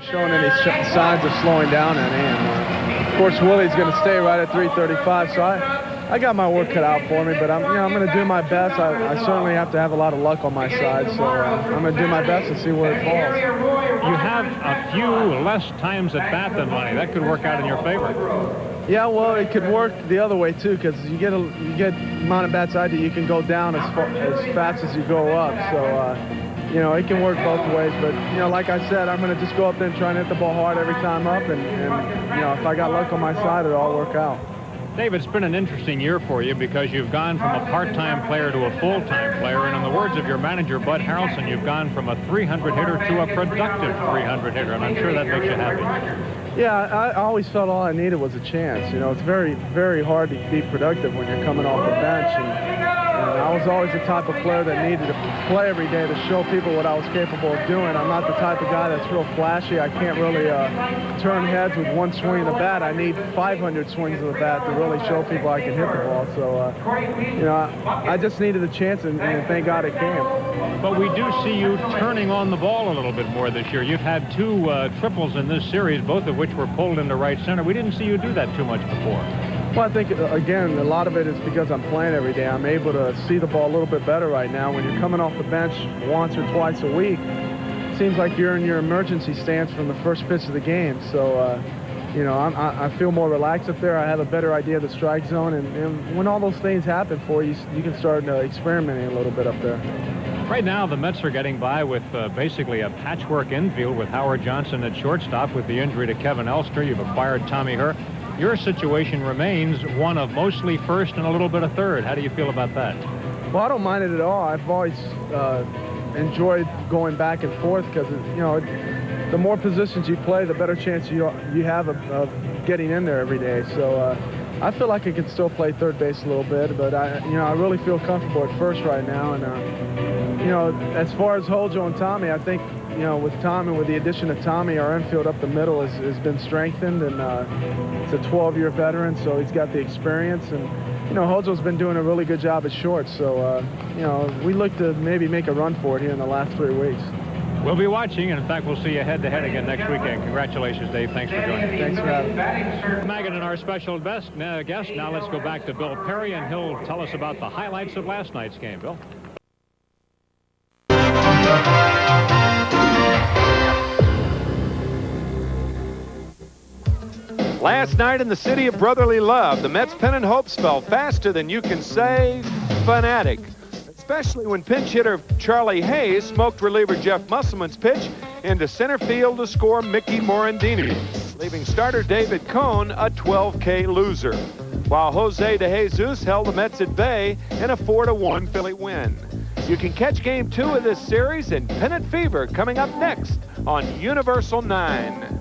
Showing any signs of slowing down any. And, of course, Willie's going to stay right at 335. So I got my work cut out for me, but I'm going to do my best. I certainly have to have a lot of luck on my side, so I'm going to do my best and see where it falls. You have a few less times at bat than Lonnie. That could work out in your favor. Yeah, well, it could work the other way too, because you get amount of bats I do, you can go down as fast as you go up. So. You know, it can work both ways, but, you know, like I said, I'm going to just go up there and try and hit the ball hard every time up, and you know, if I got luck on my side, it'll all work out. Dave, it's been an interesting year for you because you've gone from a part-time player to a full-time player, and in the words of your manager, Bud Harrelson, you've gone from a 300 hitter to a productive 300 hitter, and I'm sure that makes you happy. Yeah, I always felt all I needed was a chance. You know, it's very, very hard to be productive when you're coming off the bench, and I was always the type of player that needed to play every day to show people what I was capable of doing. I'm not the type of guy that's real flashy. I can't really turn heads with one swing of the bat. I need 500 swings of the bat to really show people I can hit the ball. So, you know, I just needed a chance, and thank God it came. But we do see you turning on the ball a little bit more this year. You've had two triples in this series, both of which were pulled into right center. We didn't see you do that too much before. Well, I think, again, a lot of it is because I'm playing every day. I'm able to see the ball a little bit better right now. When you're coming off the bench once or twice a week, it seems like you're in your emergency stance from the first pitch of the game. So, you know, I feel more relaxed up there. I have a better idea of the strike zone. And when all those things happen for you, you can start experimenting a little bit up there. Right now, the Mets are getting by with basically a patchwork infield with Howard Johnson at shortstop with the injury to Kevin Elster. You've acquired Tommy Herr. Your situation remains one of mostly first and a little bit of third. How do you feel about that? Well, I don't mind it at all. I've always enjoyed going back and forth because, you know, the more positions you play, the better chance you have of getting in there every day. So I feel like I can still play third base a little bit, but I really feel comfortable at first right now. And you know, as far as Hojo and Tommy, I think, you know, with the addition of Tommy, our infield up the middle has been strengthened, and it's a 12-year veteran, so he's got the experience. And, you know, Hojo's been doing a really good job at short, so, you know, we look to maybe make a run for it here in the last 3 weeks. We'll be watching, and in fact, we'll see you head-to-head again next weekend. Congratulations, Dave. Thanks for joining us. Thanks for having me. Maggot and our special guest. Now let's go back to Bill Perry, and he'll tell us about the highlights of last night's game. Bill? Last night in the city of brotherly love, the Mets' pennant hopes fell faster than you can say fanatic. Especially when pinch hitter Charlie Hayes smoked reliever Jeff Musselman's pitch into center field to score Mickey Morandini, leaving starter David Cohn a 12K loser, while Jose De Jesus held the Mets at bay in a 4-1 Philly win. You can catch Game 2 of this series in Pennant Fever coming up next on Universal 9.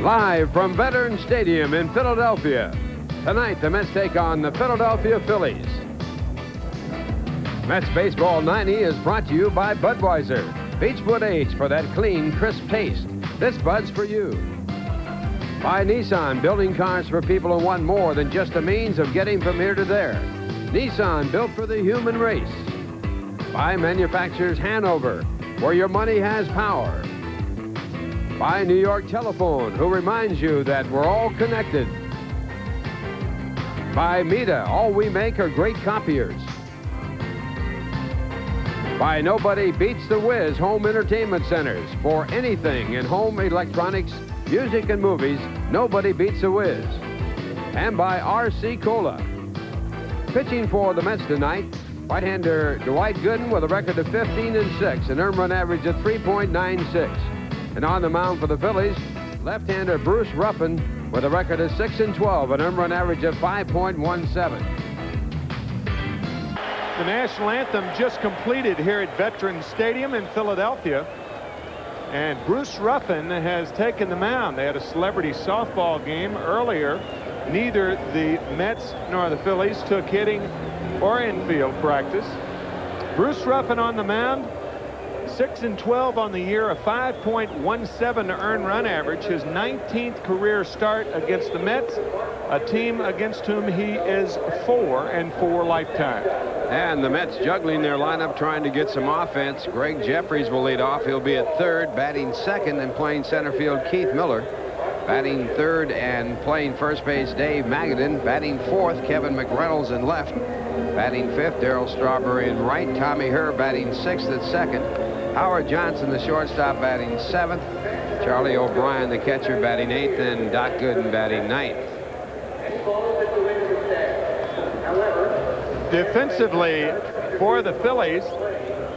Live from Veterans Stadium in Philadelphia. Tonight, the Mets take on the Philadelphia Phillies. Mets Baseball 90 is brought to you by Budweiser. Beechwood H for that clean, crisp taste. This Bud's for you. By Nissan, building cars for who want more than just a means of getting from here to there. Nissan, built for the human race. By Manufacturers Hanover, where your money has power. By New York Telephone, who reminds you that we're all connected. By Mita, all we make are great copiers. By Nobody Beats the Wiz Home Entertainment Centers. For anything in home electronics, music, and movies, nobody beats the Wiz. And by R.C. Cola. Pitching for the Mets tonight, right-hander Dwight Gooden with a record of 15-6, an earned run average of 3.96. And on the mound for the Phillies, left-hander Bruce Ruffin with a record of 6-12, an earned run average of 5.17. The national anthem just completed here at Veterans Stadium in Philadelphia. And Bruce Ruffin has taken the mound. They had a celebrity softball game earlier. Neither the Mets nor the Phillies took hitting or infield practice. Bruce Ruffin on the mound, 6-12 on the year, a 5.17 earned run average, his 19th career start against the Mets, a team against whom he is 4-4 lifetime. And the Mets juggling their lineup, trying to get some offense. Gregg Jerreries will lead off. He'll be at third, batting second and playing center field, Keith Miller. Batting third and playing first base, Dave Magadan. Batting fourth, Kevin McReynolds in left. Batting fifth, Darryl Strawberry in right. Tommy Herr batting sixth at second. Howard Johnson, the shortstop, batting seventh. Charlie O'Brien, the catcher, batting eighth. And Doc Gooden batting ninth. Defensively for the Phillies,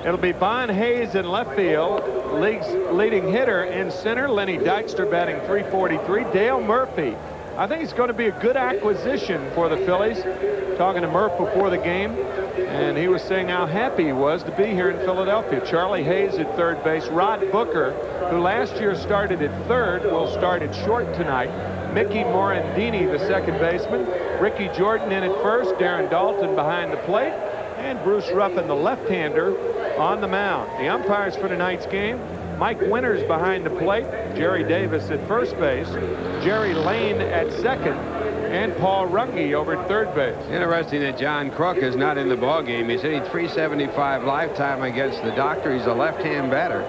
it'll be Bon Hayes in left field. League's leading hitter in center, Lenny Dykstra, batting .343. Dale Murphy. I think it's going to be a good acquisition for the Phillies. Talking to Murph before the game, and he was saying how happy he was to be here in Philadelphia. Charlie Hayes at third base. Rod Booker, who last year started at third, will start at short tonight. Mickey Morandini, the second baseman. Ricky Jordan in at first. Darren Dalton behind the plate. And Bruce Ruffin, the left-hander, on the mound. The umpires for tonight's game: Mike Winters behind the plate, Jerry Davis at first base, Jerry Lane at second, and Paul Runge over at third base. Interesting that John Kruk is not in the ball game. He's hitting .375 lifetime against the Doctor. He's a left-hand batter.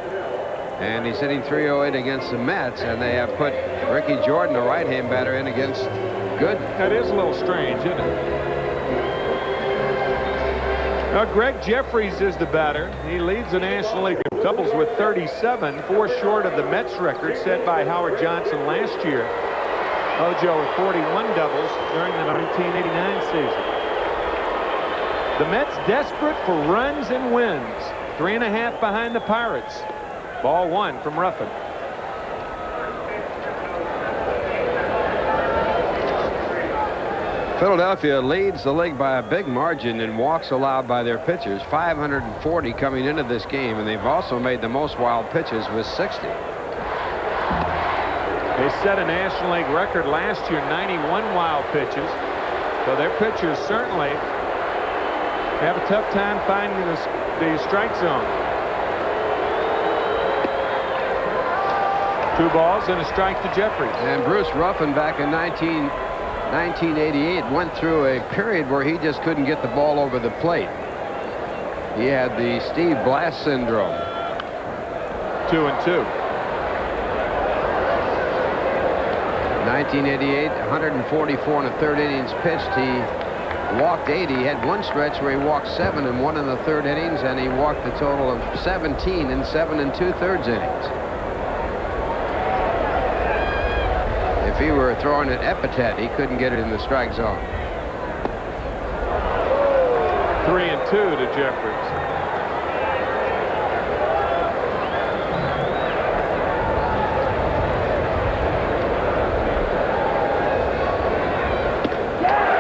And he's hitting .308 against the Mets, and they have put Ricky Jordan, a right-hand batter, in against Gooden. That is a little strange, isn't it? Now, Gregg Jerreries is the batter. He leads the National League of doubles with 37, 4 short of the Mets record set by Howard Johnson last year. Hojo with 41 doubles during the 1989 season. The Mets desperate for runs and wins. 3.5 behind the Pirates. Ball one from Ruffin. Philadelphia leads the league by a big margin in walks allowed by their pitchers, 540 coming into this game, and they've also made the most wild pitches with 60. They set a National League record last year, 91 wild pitches. So their pitchers certainly have a tough time finding the strike zone. 2 balls and a strike to Jerreries. And Bruce Ruffin back in 1988 went through a period where he just couldn't get the ball over the plate. He had the Steve Blass syndrome. 2-2. 1988, 144 in the third innings pitched. He walked 80. He had one stretch where he walked 7 and 1 in the third innings, and he walked a total of 17 in 7 2/3 innings. If he were throwing an epithet, he couldn't get it in the strike zone. 3-2 to Jerreries.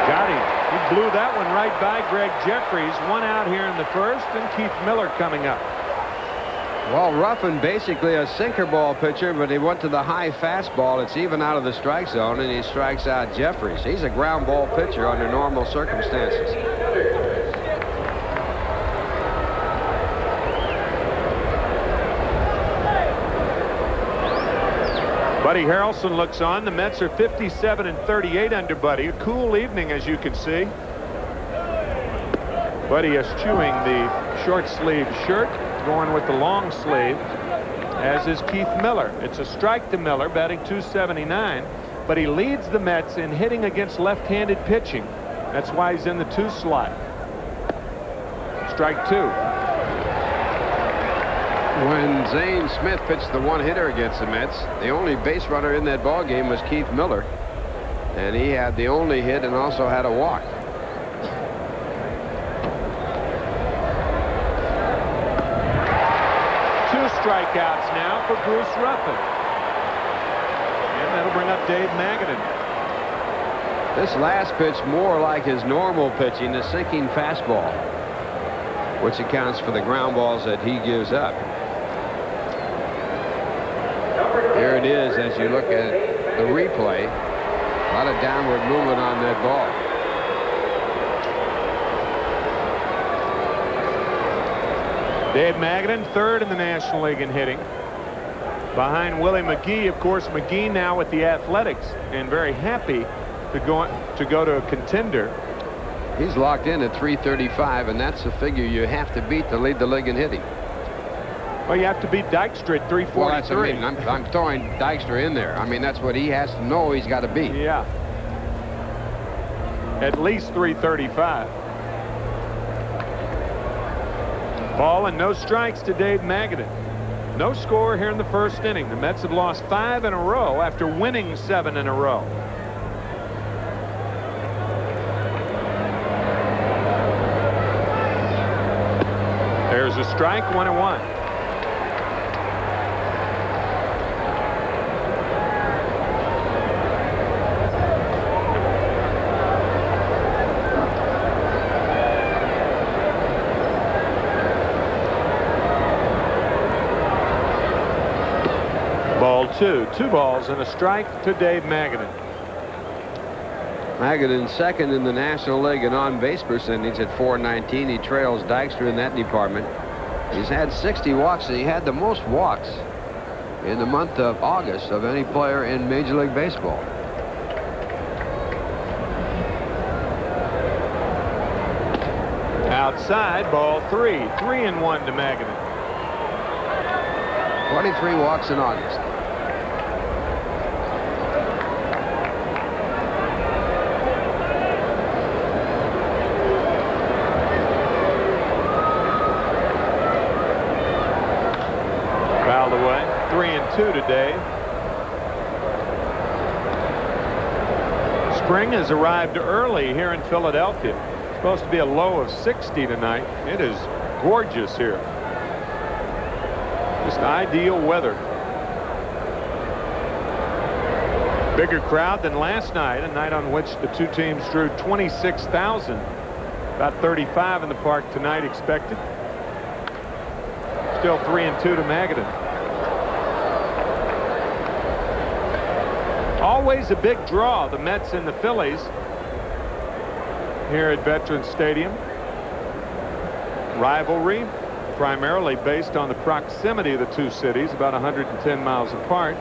Got him. He blew that one right by Gregg Jerreries. 1 out here in the first, and Keith Miller coming up. Well, Ruffin basically a sinker ball pitcher, but he went to the high fastball. It's even out of the strike zone, and he strikes out Jerreries. He's a ground ball pitcher under normal circumstances. Buddy Harrelson looks on. The Mets are 57 and 38 under Buddy. A cool evening, as you can see. Buddy is chewing the short sleeve shirt, going with the long sleeve, as is Keith Miller. It's a strike to Miller, batting .279, but he leads the Mets in hitting against left-handed pitching. That's why he's in the 2 slot. Strike 2. When Zane Smith pitched the 1-hitter against the Mets, the only base runner in that ball game was Keith Miller, and he had the only hit and also had a walk. Strikeouts now for Bruce Ruffin. And that'll bring up Dave Magadan. This last pitch more like his normal pitching, the sinking fastball, which accounts for the ground balls that he gives up. Here it is as you look at the replay. A lot of downward movement on that ball. Dave Magadan, third in the National League in hitting. Behind Willie McGee, of course. McGee now with the Athletics and very happy to go to a contender. He's locked in at 335, and that's the figure you have to beat to lead the league in hitting. Well, you have to beat Dykstra at 343. Well, that's, I mean, I'm throwing Dykstra in there. I mean, that's what he has to know he's got to beat. Yeah. At least 335. Ball and no strikes to Dave Magadan. No score here in the first inning. The Mets have lost 5 in a row after winning 7 in a row. There's a strike, 1-1. Ball 2. 2 balls and a strike to Dave Magadan. Magadan second in the National League in on-base percentage at .419. He trails Dykstra in that department. He's had 60 walks, and he had the most walks in the month of August of any player in Major League Baseball. Outside, ball 3. 3-1 to Magadan. 23 walks in August. Fouled away. 3-2 today. Spring has arrived early here in Philadelphia. It's supposed to be a low of 60 tonight. It is gorgeous here. Just ideal weather. Bigger crowd than last night, a night on which the two teams drew 26,000. About 35 in the park tonight expected. Still 3-2 to Magadan. Always a big draw, the Mets and the Phillies here at Veterans Stadium. Rivalry primarily based on the proximity of the two cities, about 110 miles apart.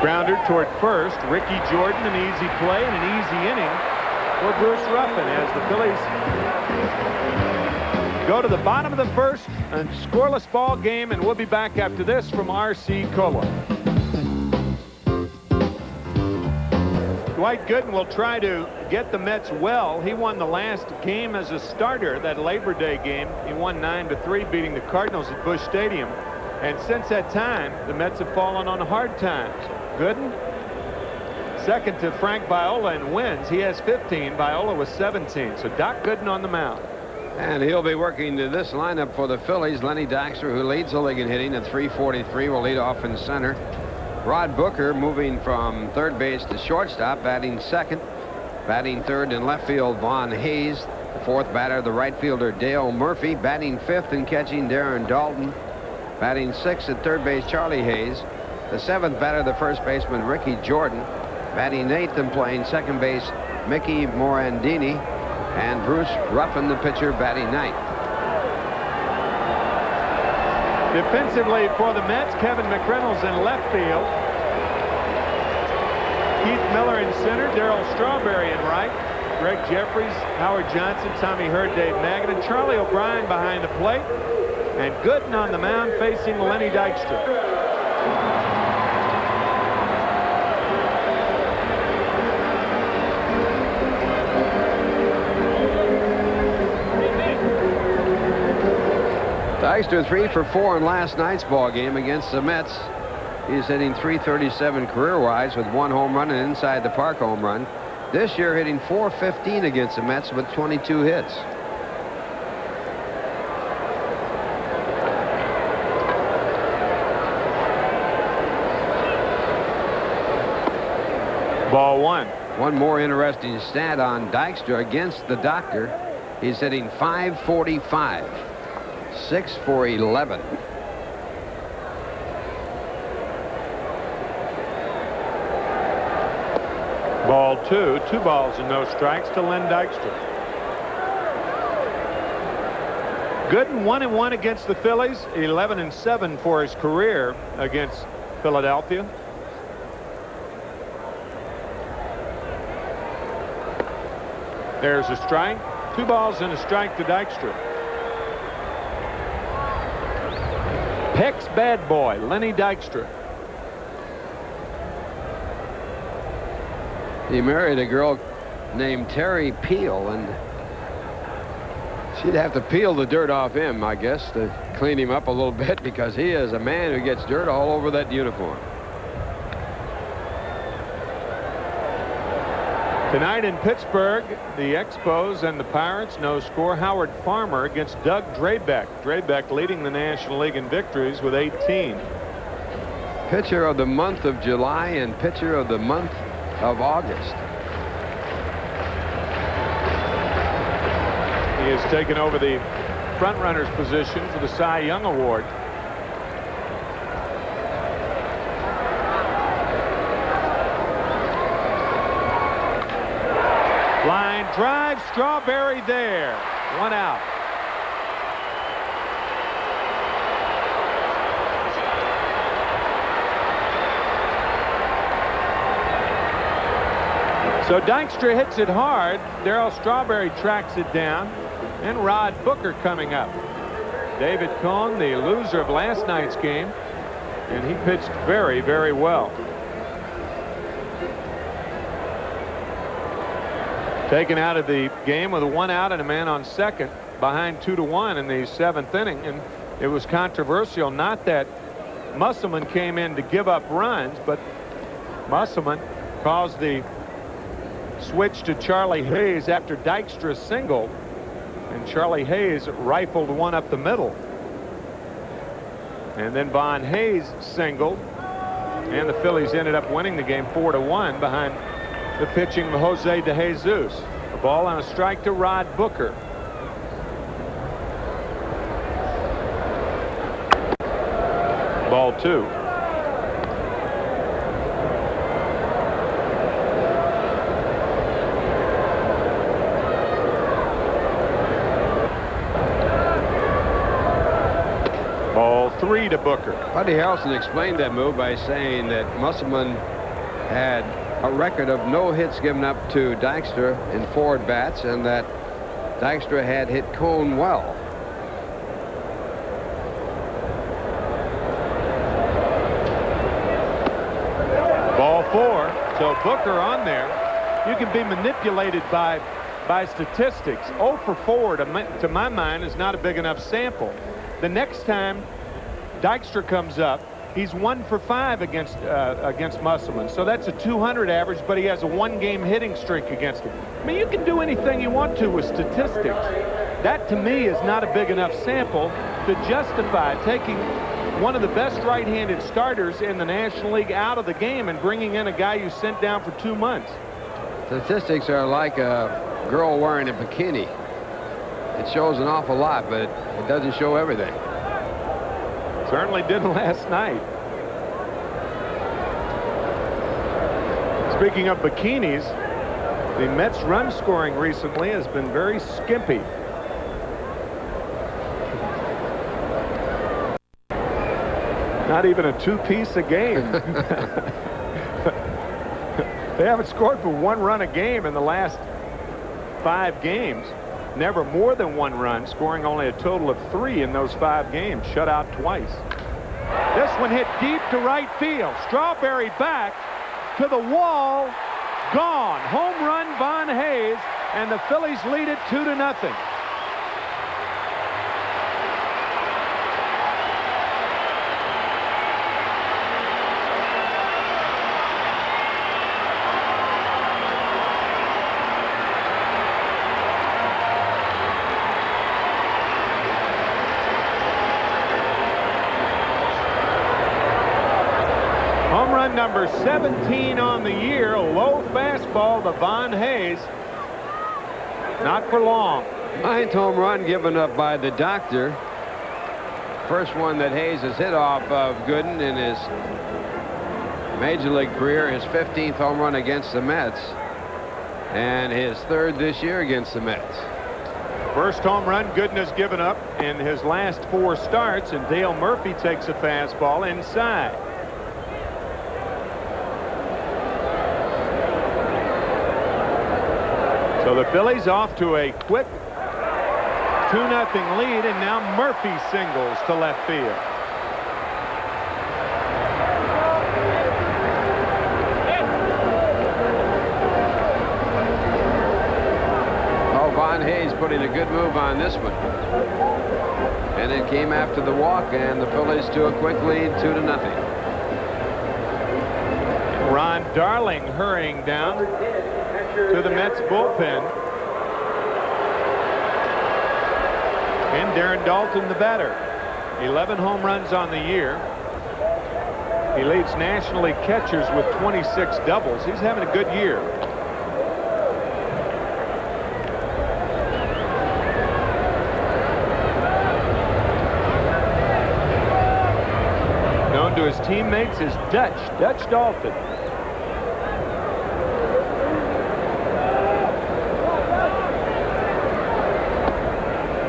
Grounder toward first. Ricky Jordan, an easy play and an easy inning for Bruce Ruffin as the Phillies go to the bottom of the first, a scoreless ball game, and we'll be back after this from R.C. Cola. Dwight Gooden will try to get the Mets well. He won the last game as a starter, that Labor Day game. He won 9-3, beating the Cardinals at Busch Stadium. And since that time, the Mets have fallen on hard times. Gooden, second to Frank Viola in wins. He has 15. Viola was 17. So Doc Gooden on the mound. And he'll be working to this lineup for the Phillies. Lenny Dykstra, who leads the league in hitting at .343, will lead off in center. Rod Booker moving from third base to shortstop, batting second. Batting third in left field, Vaughn Hayes. The fourth batter, the right fielder, Dale Murphy. Batting fifth and catching, Darren Dalton. Batting sixth at third base, Charlie Hayes. The seventh batter, the first baseman, Ricky Jordan. Batting eighth and playing second base, Mickey Morandini. And Bruce Ruffin, the pitcher, batting ninth. Defensively for the Mets, Kevin McReynolds in left field. Keith Miller in center, Darryl Strawberry in right. Gregg Jerreries, Howard Johnson, Tommy Hurd, Dave Magadan, Charlie O'Brien behind the plate. And Gooden on the mound facing Lenny Dykstra. Dykstra 3 for 4 in last night's ball game against the Mets. He's hitting .337 career-wise with 1 home run and inside the park home run. This year hitting .415 against the Mets with 22 hits. Ball 1. One more interesting stat on Dykstra against the doctor. He's hitting .545. 6 for 11. Ball 2. 2 balls and no strikes to Len Dykstra. Gooden 1-1 against the Phillies. 11-7 for his career against Philadelphia. There's a strike. 2 balls and a strike to Dykstra. Peck's bad boy, Lenny Dykstra. He married a girl named Terry Peel, and she'd have to peel the dirt off him, I guess, to clean him up a little bit, because he is a man who gets dirt all over that uniform. Tonight in Pittsburgh, the Expos and the Pirates, no score. Howard Farmer against Doug Drabek. Drabek leading the National League in victories with 18. Pitcher of the month of July and pitcher of the month of August. He has taken over the front-runner's position for the Cy Young Award. Line drive, Strawberry there. 1 out. So Dykstra hits it hard. Darryl Strawberry tracks it down. And Rod Booker coming up. David Cohn, the loser of last night's game. And he pitched very, very well. Taken out of the game with a 1 out and a man on second, behind 2-1 in the 7th inning. And it was controversial, not that Musselman came in to give up runs, but Musselman caused the switch to Charlie Hayes after Dykstra singled, and Charlie Hayes rifled one up the middle. And then Von Hayes singled, and the Phillies ended up winning the game 4-1 behind the pitching of Jose De Jesus. A ball and a strike to Rod Booker. Ball 2. Ball 3 to Booker. Buddy Harrelson explained that move by saying that Musselman had a record of no hits given up to Dykstra in 4 at-bats, and that Dykstra had hit Cohn well. Ball 4. So Booker on there. You can be manipulated by statistics. 0 for 4 to my mind is not a big enough sample. The next time Dykstra comes up, he's 1 for 5 against Musselman. So that's a 200 average, but he has a 1-game hitting streak against him. I mean, you can do anything you want to with statistics. That, to me, is not a big enough sample to justify taking one of the best right-handed starters in the National League out of the game and bringing in a guy you sent down for 2 months. Statistics are like a girl wearing a bikini. It shows an awful lot, but it doesn't show everything. Certainly didn't last night. Speaking of bikinis, the Mets run scoring recently has been very skimpy. Not even a 2-piece a game. They haven't scored for 1 run a game in the last 5 games. Never more than 1 run, scoring only a total of 3 in those 5 games. Shut out twice. This one hit deep to right field. Strawberry back to the wall. Gone. Home run, Von Hayes, and the Phillies lead it 2-0. Number 17 on the year, a low fastball to Von Hayes. Not for long. 9th home run given up by the doctor first one that Hayes has hit off of Gooden in his Major League career, his 15th home run against the Mets, and his 3rd this year against the Mets. First home run Gooden has given up in his last 4 starts, and Dale Murphy takes a fastball inside. So the Phillies off to a quick 2-0 lead, and now Murphy singles to left field. Hayes putting a good move on this one. And it came after the walk, and the Phillies to a quick lead, 2-0. Ron Darling hurrying down to the Mets bullpen. And Darren Daulton, the batter. 11 home runs on the year. He leads National League catchers with 26 doubles. He's having a good year. To his teammates is Dutch Daulton.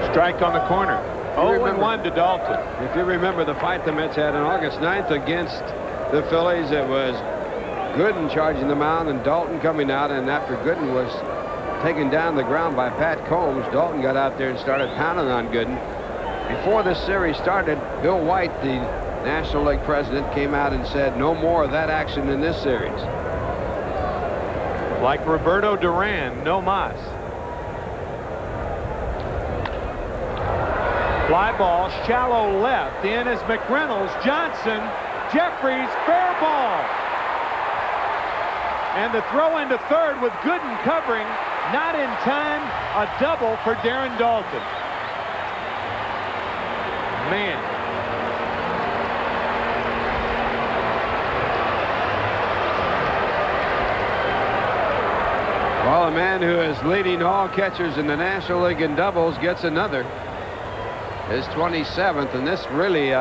Strike on the corner. 0-1 to Daulton. If you remember the fight the Mets had on August 9th against the Phillies, it was Gooden charging the mound and Daulton coming out, and after Gooden was taken down the ground by Pat Combs, Daulton got out there and started pounding on Gooden. Before this series started, Bill White, the National League president, came out and said no more of that action in this series. Like Roberto Duran, no mas. Fly ball, shallow left. In is McReynolds, Johnson, Jerreries, fair ball. And the throw into third with Gooden covering, not in time. A double for Darren Daulton. Man. Well, a man who is leading all catchers in the National League in doubles gets another. His 27th, and this really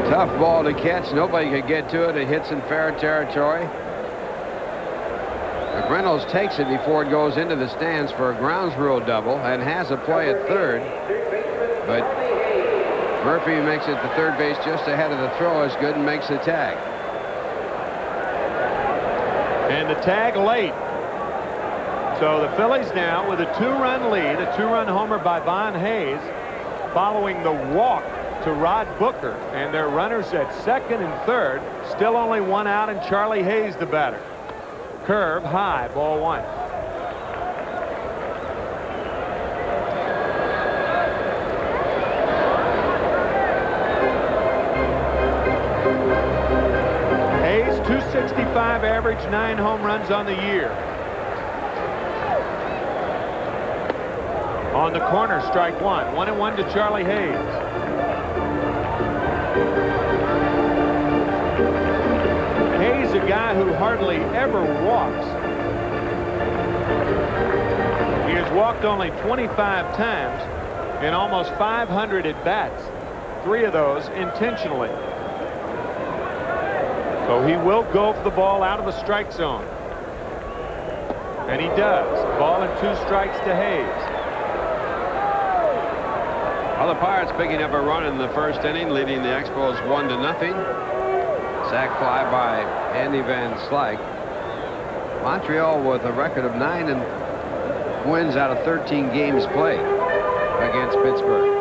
tough ball to catch. Nobody could get to it. It hits in fair territory. McReynolds takes it before it goes into the stands for a grounds rule double and has a play at third. But Murphy makes it to third base just ahead of the throw as Gooden makes the tag. And the tag late. So the Phillies now with a 2-run lead, a 2-run homer by Von Hayes, following the walk to Rod Booker, and their runners at second and third. Still only 1 out, and Charlie Hayes the batter. Curve high, ball 1. Hayes, 265 average, 9 home runs on the year. On the corner, strike 1. 1-1 to Charlie Hayes. Hayes, a guy who hardly ever walks. He has walked only 25 times in almost 500 at-bats. 3 of those intentionally. So he will go for the ball out of the strike zone. And he does. Ball and 2 strikes to Hayes. Well, the Pirates picking up a run in the first inning, leading the Expos 1-0. Sac fly by Andy Van Slyke. Montreal with a record of 9 wins out of 13 games played against Pittsburgh.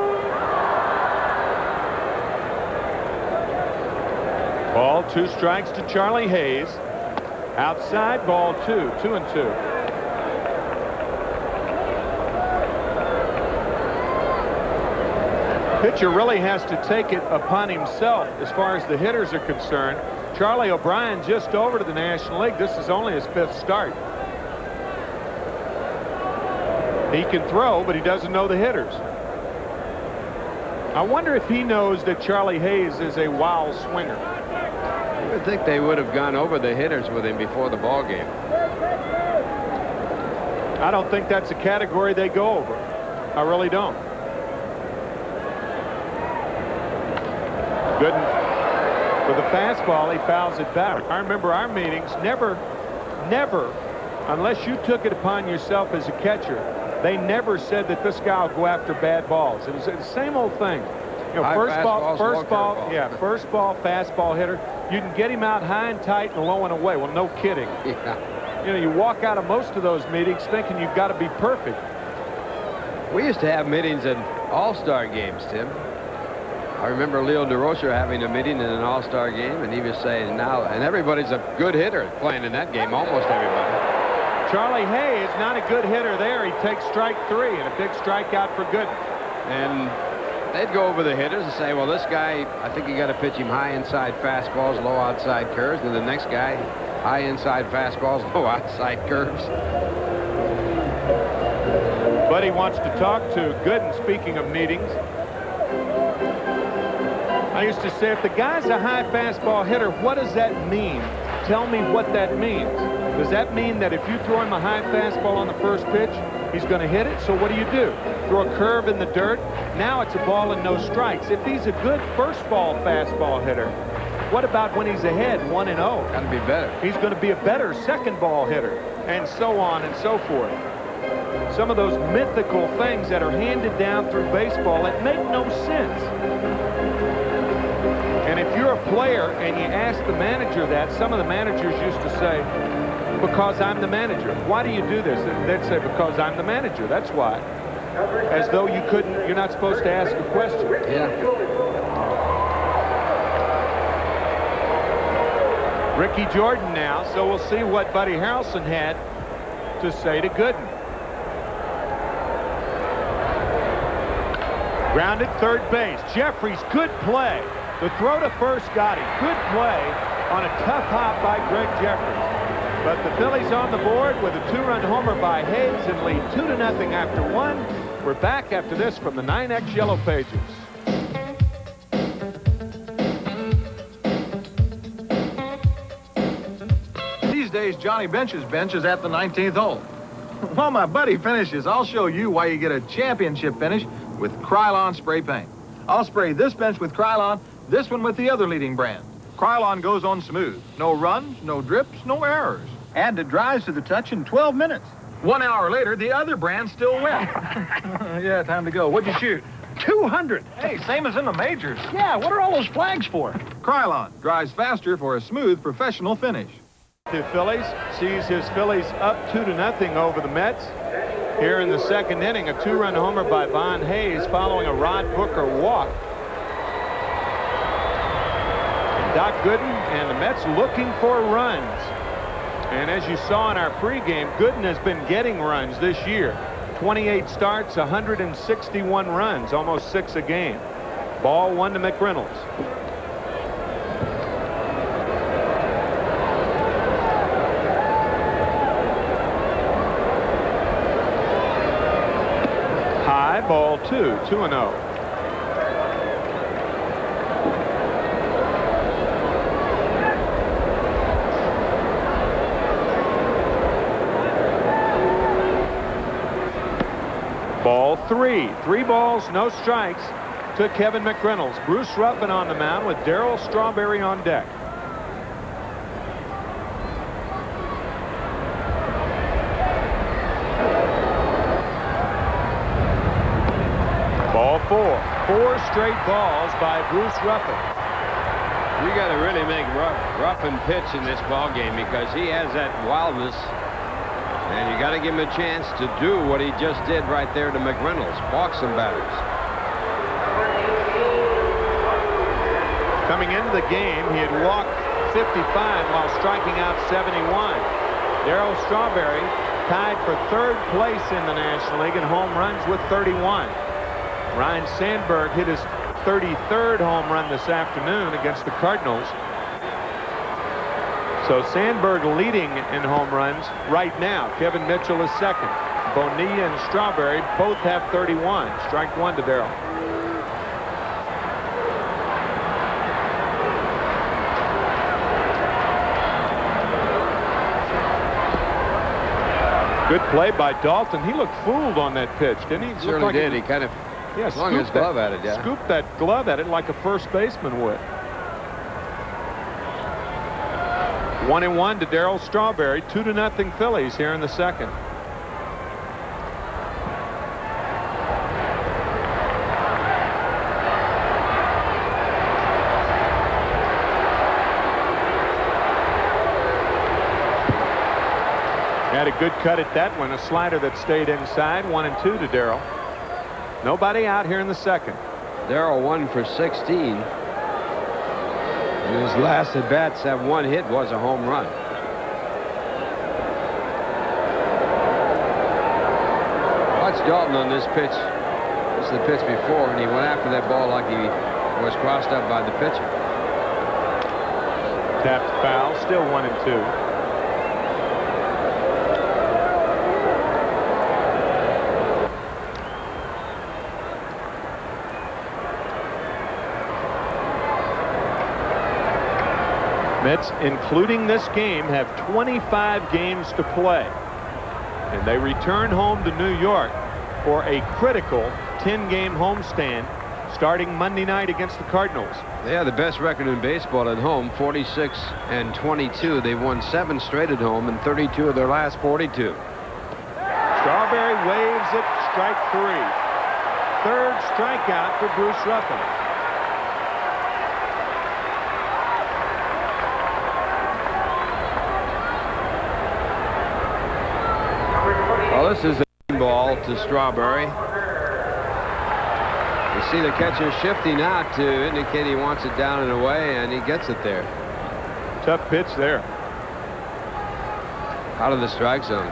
Ball, 2 strikes to Charlie Hayes. Outside, ball 2, 2-2. Pitcher really has to take it upon himself as far as the hitters are concerned. Charlie O'Brien just over to the National League. This is only his 5th start. He can throw, but he doesn't know the hitters. I wonder if he knows that Charlie Hayes is a wild swinger. I would think they would have gone over the hitters with him before the ball game. I don't think that's a category they go over. I really don't. Gooden with a fastball, he fouls it back. I remember our meetings, never, unless you took it upon yourself as a catcher, they never said that this guy will go after bad balls. It was the same old thing. You know, first ball, fastball hitter. You can get him out high and tight and low and away. Well, no kidding. Yeah. You know, you walk out of most of those meetings thinking you've got to be perfect. We used to have meetings in all-star games, Tim. I remember Leo DeRocher having a meeting in an all-star game, and he was saying now, and everybody's a good hitter playing in that game, almost everybody. Charlie Hayes, not a good hitter there. He takes strike 3 and a big strikeout for Gooden. And they'd go over the hitters and say, well, this guy, I think you got to pitch him high inside fastballs, low outside curves, and the next guy, high inside fastballs, low outside curves. Buddy wants to talk to Gooden, speaking of meetings. I used to say, if the guy's a high fastball hitter, what does that mean? Tell me what that means. Does that mean that if you throw him a high fastball on the first pitch, he's going to hit it? So what do? Throw a curve in the dirt? Now it's a ball and no strikes. If he's a good first ball fastball hitter, what about when he's ahead 1-0? Got to be better. He's going to be a better second ball hitter, and so on and so forth. Some of those mythical things that are handed down through baseball that make no sense. And if you're a player and you ask the manager that, some of the managers used to say, because I'm the manager. Why do you do this? They'd say, because I'm the manager. That's why. As though you're not supposed to ask a question. Yeah. Ricky Jordan now, so we'll see what Buddy Harrelson had to say to Gooden. Grounded third base. Jerreries, good play. The throw to first got him. Good play on a tough hop by Gregg Jerreries. But the Phillies on the board with a 2-run homer by Hayes and lead 2-0 after 1. We're back after this from the 9X Yellow Pages. These days, Johnny Bench's bench is at the 19th hole. While my buddy finishes, I'll show you why you get a championship finish with Krylon spray paint. I'll spray this bench with Krylon, this one with the other leading brand. Krylon goes on smooth. No runs, no drips, no errors. And it dries to the touch in 12 minutes. 1 hour later, the other brand's still wet. Yeah, time to go. What'd you shoot? 200. Hey, same as in the majors. Yeah, what are all those flags for? Krylon dries faster for a smooth, professional finish. The Phillies sees his Phillies up 2-0 over the Mets. Here in the second inning, a 2-run homer by Von Hayes following a Rod Booker walk. Doc Gooden and the Mets looking for runs. And as you saw in our pregame, Gooden has been getting runs this year. 28 starts, 161 runs, almost 6 a game. Ball 1 to McReynolds. High, ball 2, 2-0. Ball 3. 3 balls, no strikes to Kevin McReynolds. Bruce Ruffin on the mound with Darryl Strawberry on deck. Ball 4. 4 straight balls by Bruce Ruffin. You got to really make Ruffin pitch in this ball game because he has that wildness. And you got to give him a chance to do what he just did right there to McReynolds. Walk some batters. Coming into the game, he had walked 55 while striking out 71. Darryl Strawberry tied for 3rd place in the National League in home runs with 31. Ryan Sandberg hit his 33rd home run this afternoon against the Cardinals. So Sandberg leading in home runs right now. Kevin Mitchell is second. Bonilla and Strawberry both have 31. Strike 1 to Darryl. Good play by Dalton. He looked fooled on that pitch, didn't he? Certainly did. He kind of Yeah, Slung his glove at it, yeah. Scoop that glove at it like a first baseman would. 1-1 to Darryl Strawberry. 2-0 Phillies here in the second. Had a good cut at that one. A slider that stayed inside. 1-2 to Darryl. Nobody out here in the second. Darryl 1 for 16. And his last at bats, that one hit was a home run. Watch Dalton on this pitch. This is the pitch before, and he went after that ball like he was crossed up by the pitcher. Tapped foul. Still 1-2. Mets, including this game, have 25 games to play. And they return home to New York for a critical 10-game homestand starting Monday night against the Cardinals. They have the best record in baseball at home, 46-22. They've won 7 straight at home and 32 of their last 42. Strawberry waves it, strike 3. Third strikeout for Bruce Ruffin. Well, this is a ball to Strawberry. You see the catcher shifting out to indicate he wants it down and away, and he gets it there. Tough pitch there. Out of the strike zone.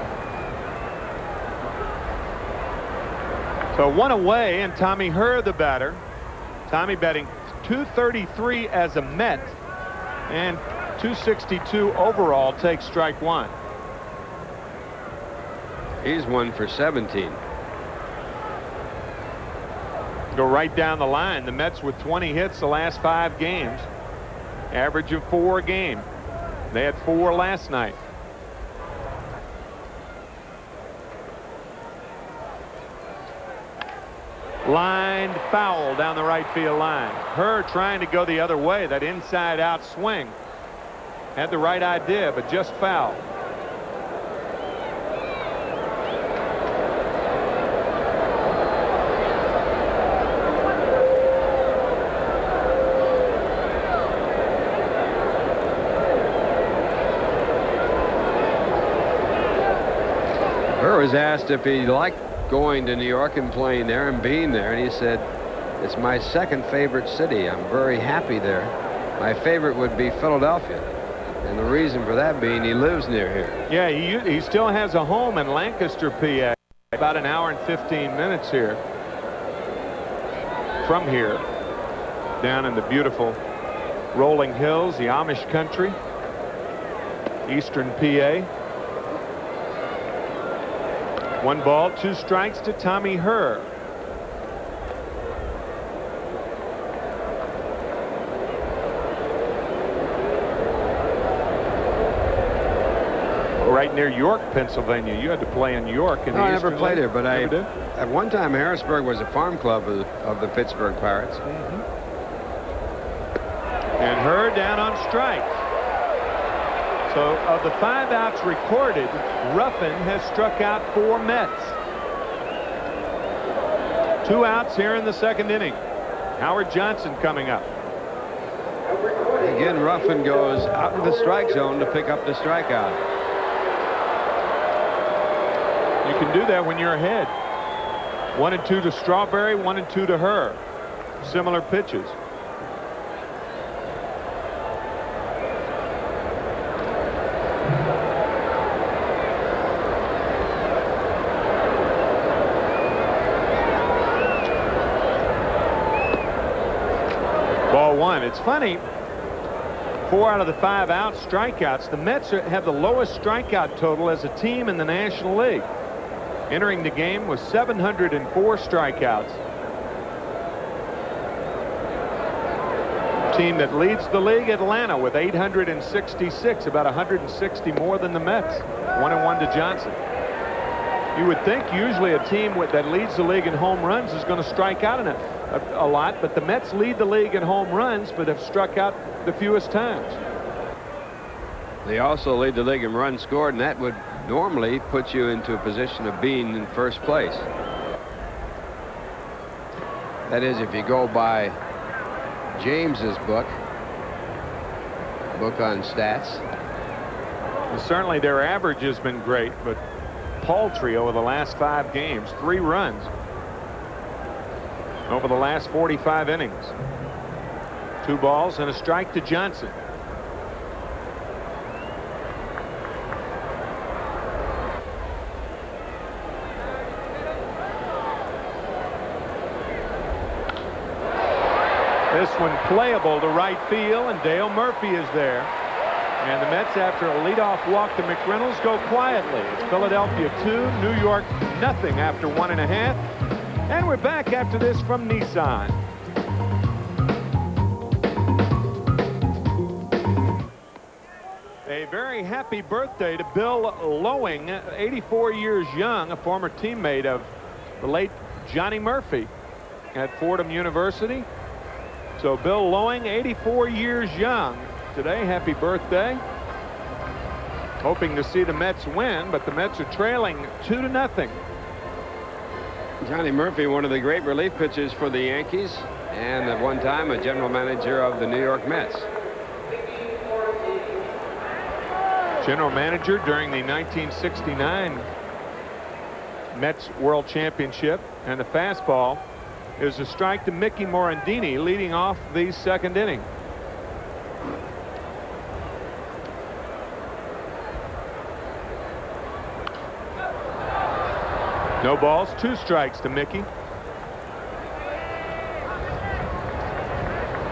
So 1 away, and Tommy Herr, the batter. Tommy batting .233 as a Met and .262 overall, takes strike 1. He's 1 for 17. Go right down the line. The Mets with 20 hits the last 5 games. Average of 4 a game. They had 4 last night. Lined foul down the right field line. Herr trying to go the other way. That inside out swing. Had the right idea, but just foul. Was asked if he liked going to New York and playing there and being there, and he said, "It's my second favorite city. I'm very happy there. My favorite would be Philadelphia, and the reason for that being he lives near here." Yeah, he still has a home in Lancaster, PA. About an hour and 15 minutes here from here, down in the beautiful rolling hills, the Amish country, eastern PA. 1 ball, 2 strikes to Tommy Herr. Right near York, Pennsylvania. You had to play in York. No, I never played there, but at one time Harrisburg was a farm club of the Pittsburgh Pirates. And Herr down on strike. So of the 5 outs recorded, Ruffin has struck out 4 Mets. 2 outs here in the second inning. Howard Johnson coming up. Again, Ruffin goes out of the strike zone to pick up the strikeout. You can do that when you're ahead. 1-2 to Strawberry, 1-2 to Herr. Similar pitches. Ball 1. It's funny, 4 out of the 5 out strikeouts. The Mets have the lowest strikeout total as a team in the National League. Entering the game with 704 strikeouts. Team that leads the league, Atlanta, with 866, about 160 more than the Mets. 1-1 to Johnson. You would think usually a team that leads the league in home runs is going to strike out in a lot, but the Mets lead the league in home runs, but have struck out the fewest times. They also lead the league in runs scored, and that would normally put you into a position of being in first place. That is, if you go by James's book on stats. Well, certainly their average has been great, but paltry over the last 5 games. 3 runs over the last 45 innings. 2 balls and a strike to Johnson. This one playable to right field, and Dale Murphy is there. And the Mets, after a leadoff walk to McReynolds, go quietly. It's Philadelphia 2, New York nothing after 1.5. And we're back after this from Nissan. A very happy birthday to Bill Lowing, 84 years young, a former teammate of the late Johnny Murphy at Fordham University. So Bill Lowing, 84 years young today. Happy birthday. Hoping to see the Mets win, but the Mets are trailing 2-0. Johnny Murphy, one of the great relief pitchers for the Yankees, and at one time a general manager of the New York Mets. General manager during the 1969 Mets World Championship, and the fastball is a strike to Mickey Morandini, leading off the 2nd inning. No balls, 2 strikes to Mickey.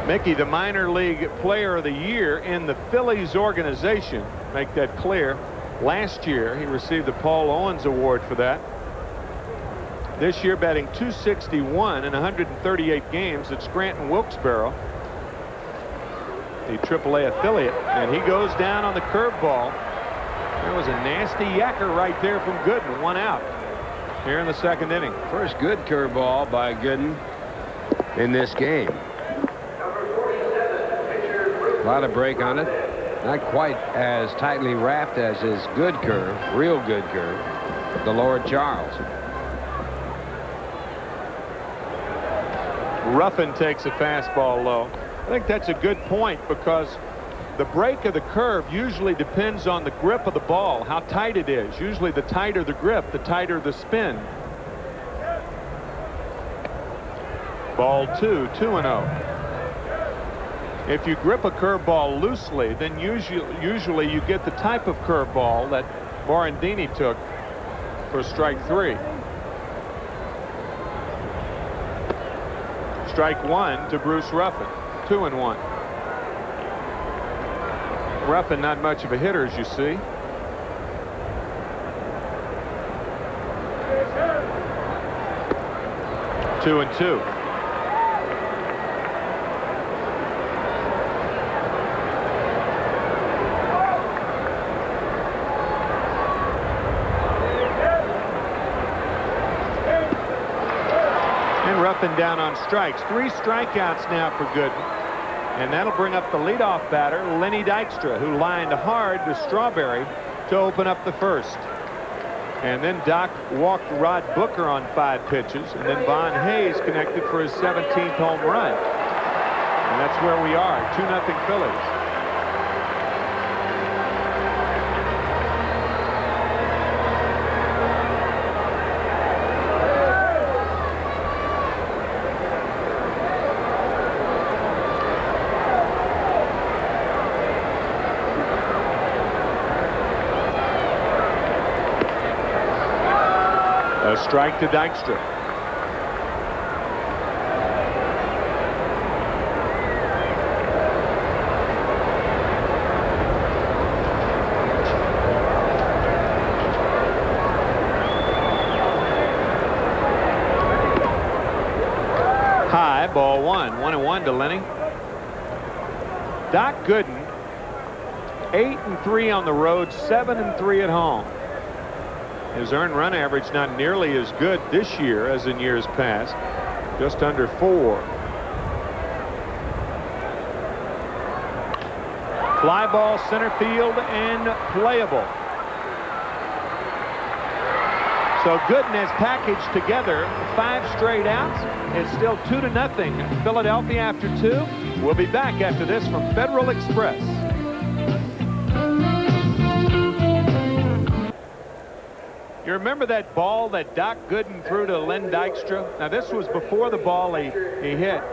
Mickey, the minor league player of the year in the Phillies organization. Make that clear. Last year, he received the Paul Owens Award for that. This year, batting .261 in 138 games at Scranton Wilkes-Barre, the AAA affiliate, and he goes down on the curveball. There was a nasty yacker right there from Gooden. 1 out here in the 2nd inning. First good curveball by Gooden in this game. A lot of break on it. Not quite as tightly wrapped as his good curve, real good curve, the Lord Charles. Ruffin takes a fastball low. I think that's a good point, because the break of the curve usually depends on the grip of the ball, how tight it is. Usually the tighter the grip, the tighter the spin. Ball 2, 2-0. If you grip a curveball loosely, then usually you get the type of curveball that Morandini took for strike 3. Strike 1 to Bruce Ruffin. 2-1. Ruffin not much of a hitter, as you see. Two and two. Ruffin down on strikes. 3 strikeouts now for Gooden. And that'll bring up the leadoff batter, Lenny Dykstra, who lined hard to Strawberry to open up the 1st. And then Doc walked Rod Booker on 5 pitches. And then Von Hayes connected for his 17th home run. And that's where we are, 2-0 Phillies. A strike to Dykstra. High, ball 1. 1-1 to Lenny. Doc Gooden, 8-3 on the road, 7-3 at home. His earned run average not nearly as good this year as in years past, just under 4. Fly ball center field and playable. So Gooden has packaged together 5 straight outs. It's still 2-0 Philadelphia after 2. We'll be back after this from Federal Express. You remember that ball that Doc Gooden threw to Len Dykstra? Now this was before the ball he hit.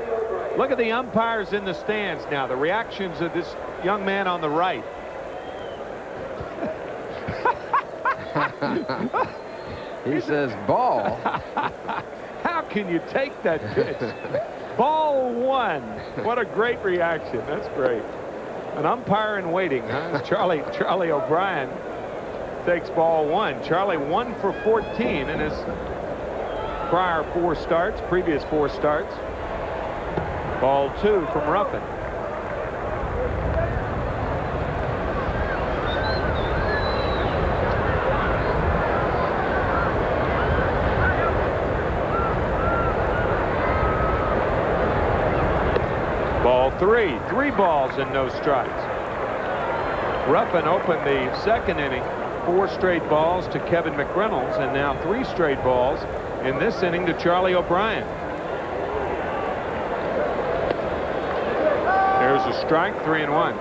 Look at the umpires in the stands now. The reactions of this young man on the right. He says ball. How can you take that pitch? Ball 1. What a great reaction. That's great. An umpire in waiting, huh? Charlie O'Brien takes ball 1. Charlie 1 for 14 in his previous 4 starts. Ball 2 from Ruffin. Ball 3. 3 balls and no strikes. Ruffin opened the second inning 4 straight balls to Kevin McReynolds, and now 3 straight balls in this inning to Charlie O'Brien. There's a strike, 3-1.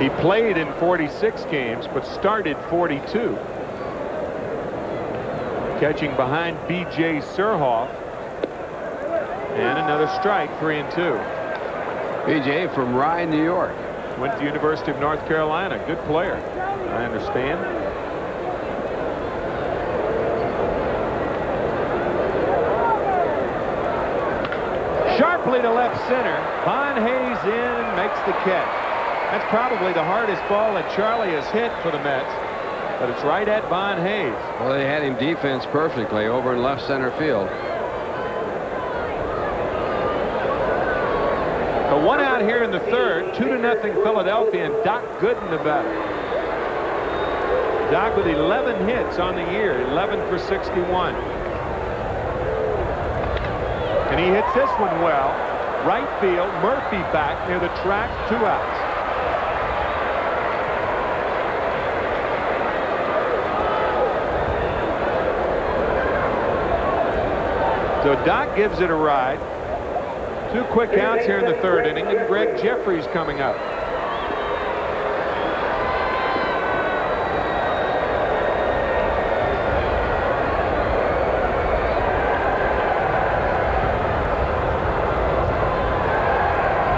He played in 46 games, but started 42. Catching behind B.J. Surhoff. And another strike, 3-2. B.J. from Rye, New York. Went to the University of North Carolina. Good player, I understand. Sharply to left center. Von Hayes in, makes the catch. That's probably the hardest ball that Charlie has hit for the Mets, but it's right at Von Hayes. Well, they had him defense perfectly over in left center field. A 1 out here in the third, 2-0 Philadelphia, and Doc Gooden the batter. Doc with 11 hits on the year, 11 for 61. And he hits this one well. Right field, Murphy back near the track, 2 outs. So Doc gives it a ride. 2 quick outs here in the third inning, and Gregg Jerreries coming up.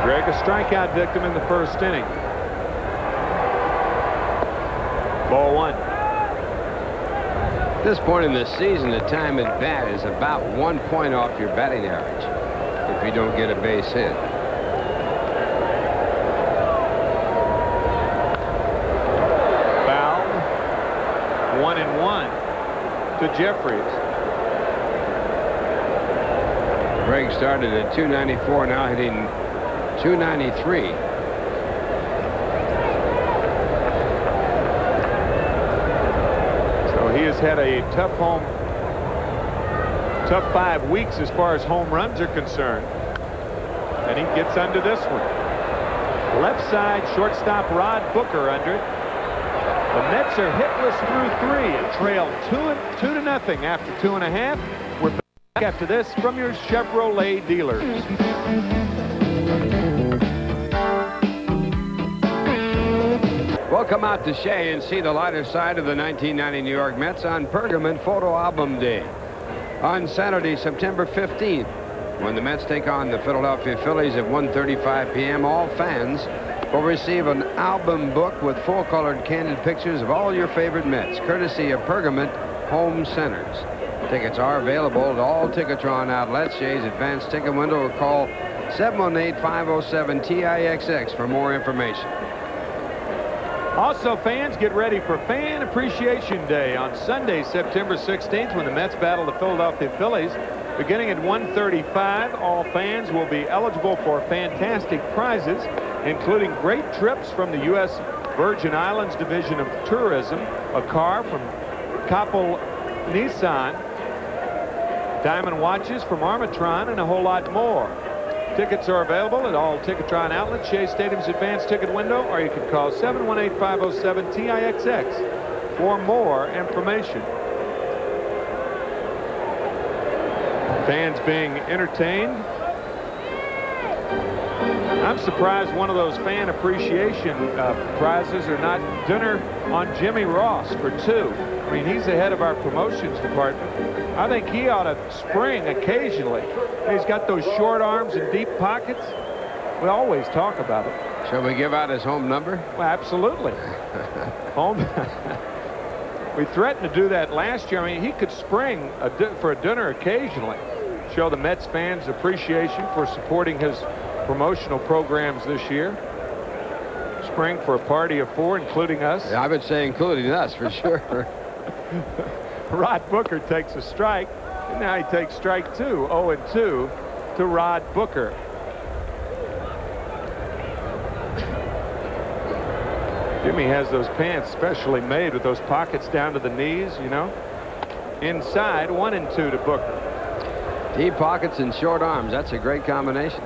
Gregg, a strikeout victim in the first inning. Ball 1. At this point in the season, the time at bat is about 1 point off your batting average if you don't get a base hit. Foul. 1-1 to Jerreries. Gregg started at 294, now hitting 293. He has had a tough 5 weeks as far as home runs are concerned. And he gets under this one. Left side, shortstop Rod Booker under it. The Mets are hitless through 3 and trail 2-0 after 2.5. We're back after this from your Chevrolet dealers. Well, come out to Shea and see the lighter side of the 1990 New York Mets on Pergamon Photo Album Day. On Saturday, September 15th, when the Mets take on the Philadelphia Phillies at 1:35 p.m., all fans will receive an album book with full-colored candid pictures of all your favorite Mets, courtesy of Pergamon Home Centers. Tickets are available at all Ticketron outlets, Shea's advanced ticket window, or call 718-507-TIXX for more information. Also, fans, get ready for Fan Appreciation Day on Sunday, September 16th, when the Mets battle the Philadelphia Phillies. Beginning at 1:35, all fans will be eligible for fantastic prizes. including great trips from the U.S. Virgin Islands Division of Tourism, a car from Koppel Nissan, diamond watches from Armatron, and a whole lot more. Tickets are available at all Ticketron outlets, Shea Stadium's advanced ticket window, or you can call 718-507-TIXX for more information. Fans being entertained. I'm surprised one of those fan appreciation prizes are not dinner on Jimmy Ross for 2. I mean, he's the head of our promotions department. I think he ought to spring occasionally. He's got those short arms and deep pockets. We always talk about it. Shall we give out his home number? Well, absolutely. Home. We threatened to do that last year. I mean, he could spring for a dinner occasionally. Show the Mets fans appreciation for supporting his promotional programs this year. Spring for a party of 4, including us. Yeah, I would say including us for sure. Rod Booker takes a strike, and now he takes strike 2, 0-2 to Rod Booker. Jimmy has those pants specially made with those pockets down to the knees, you know. Inside, 1-2 to Booker. Deep pockets and short arms. That's a great combination.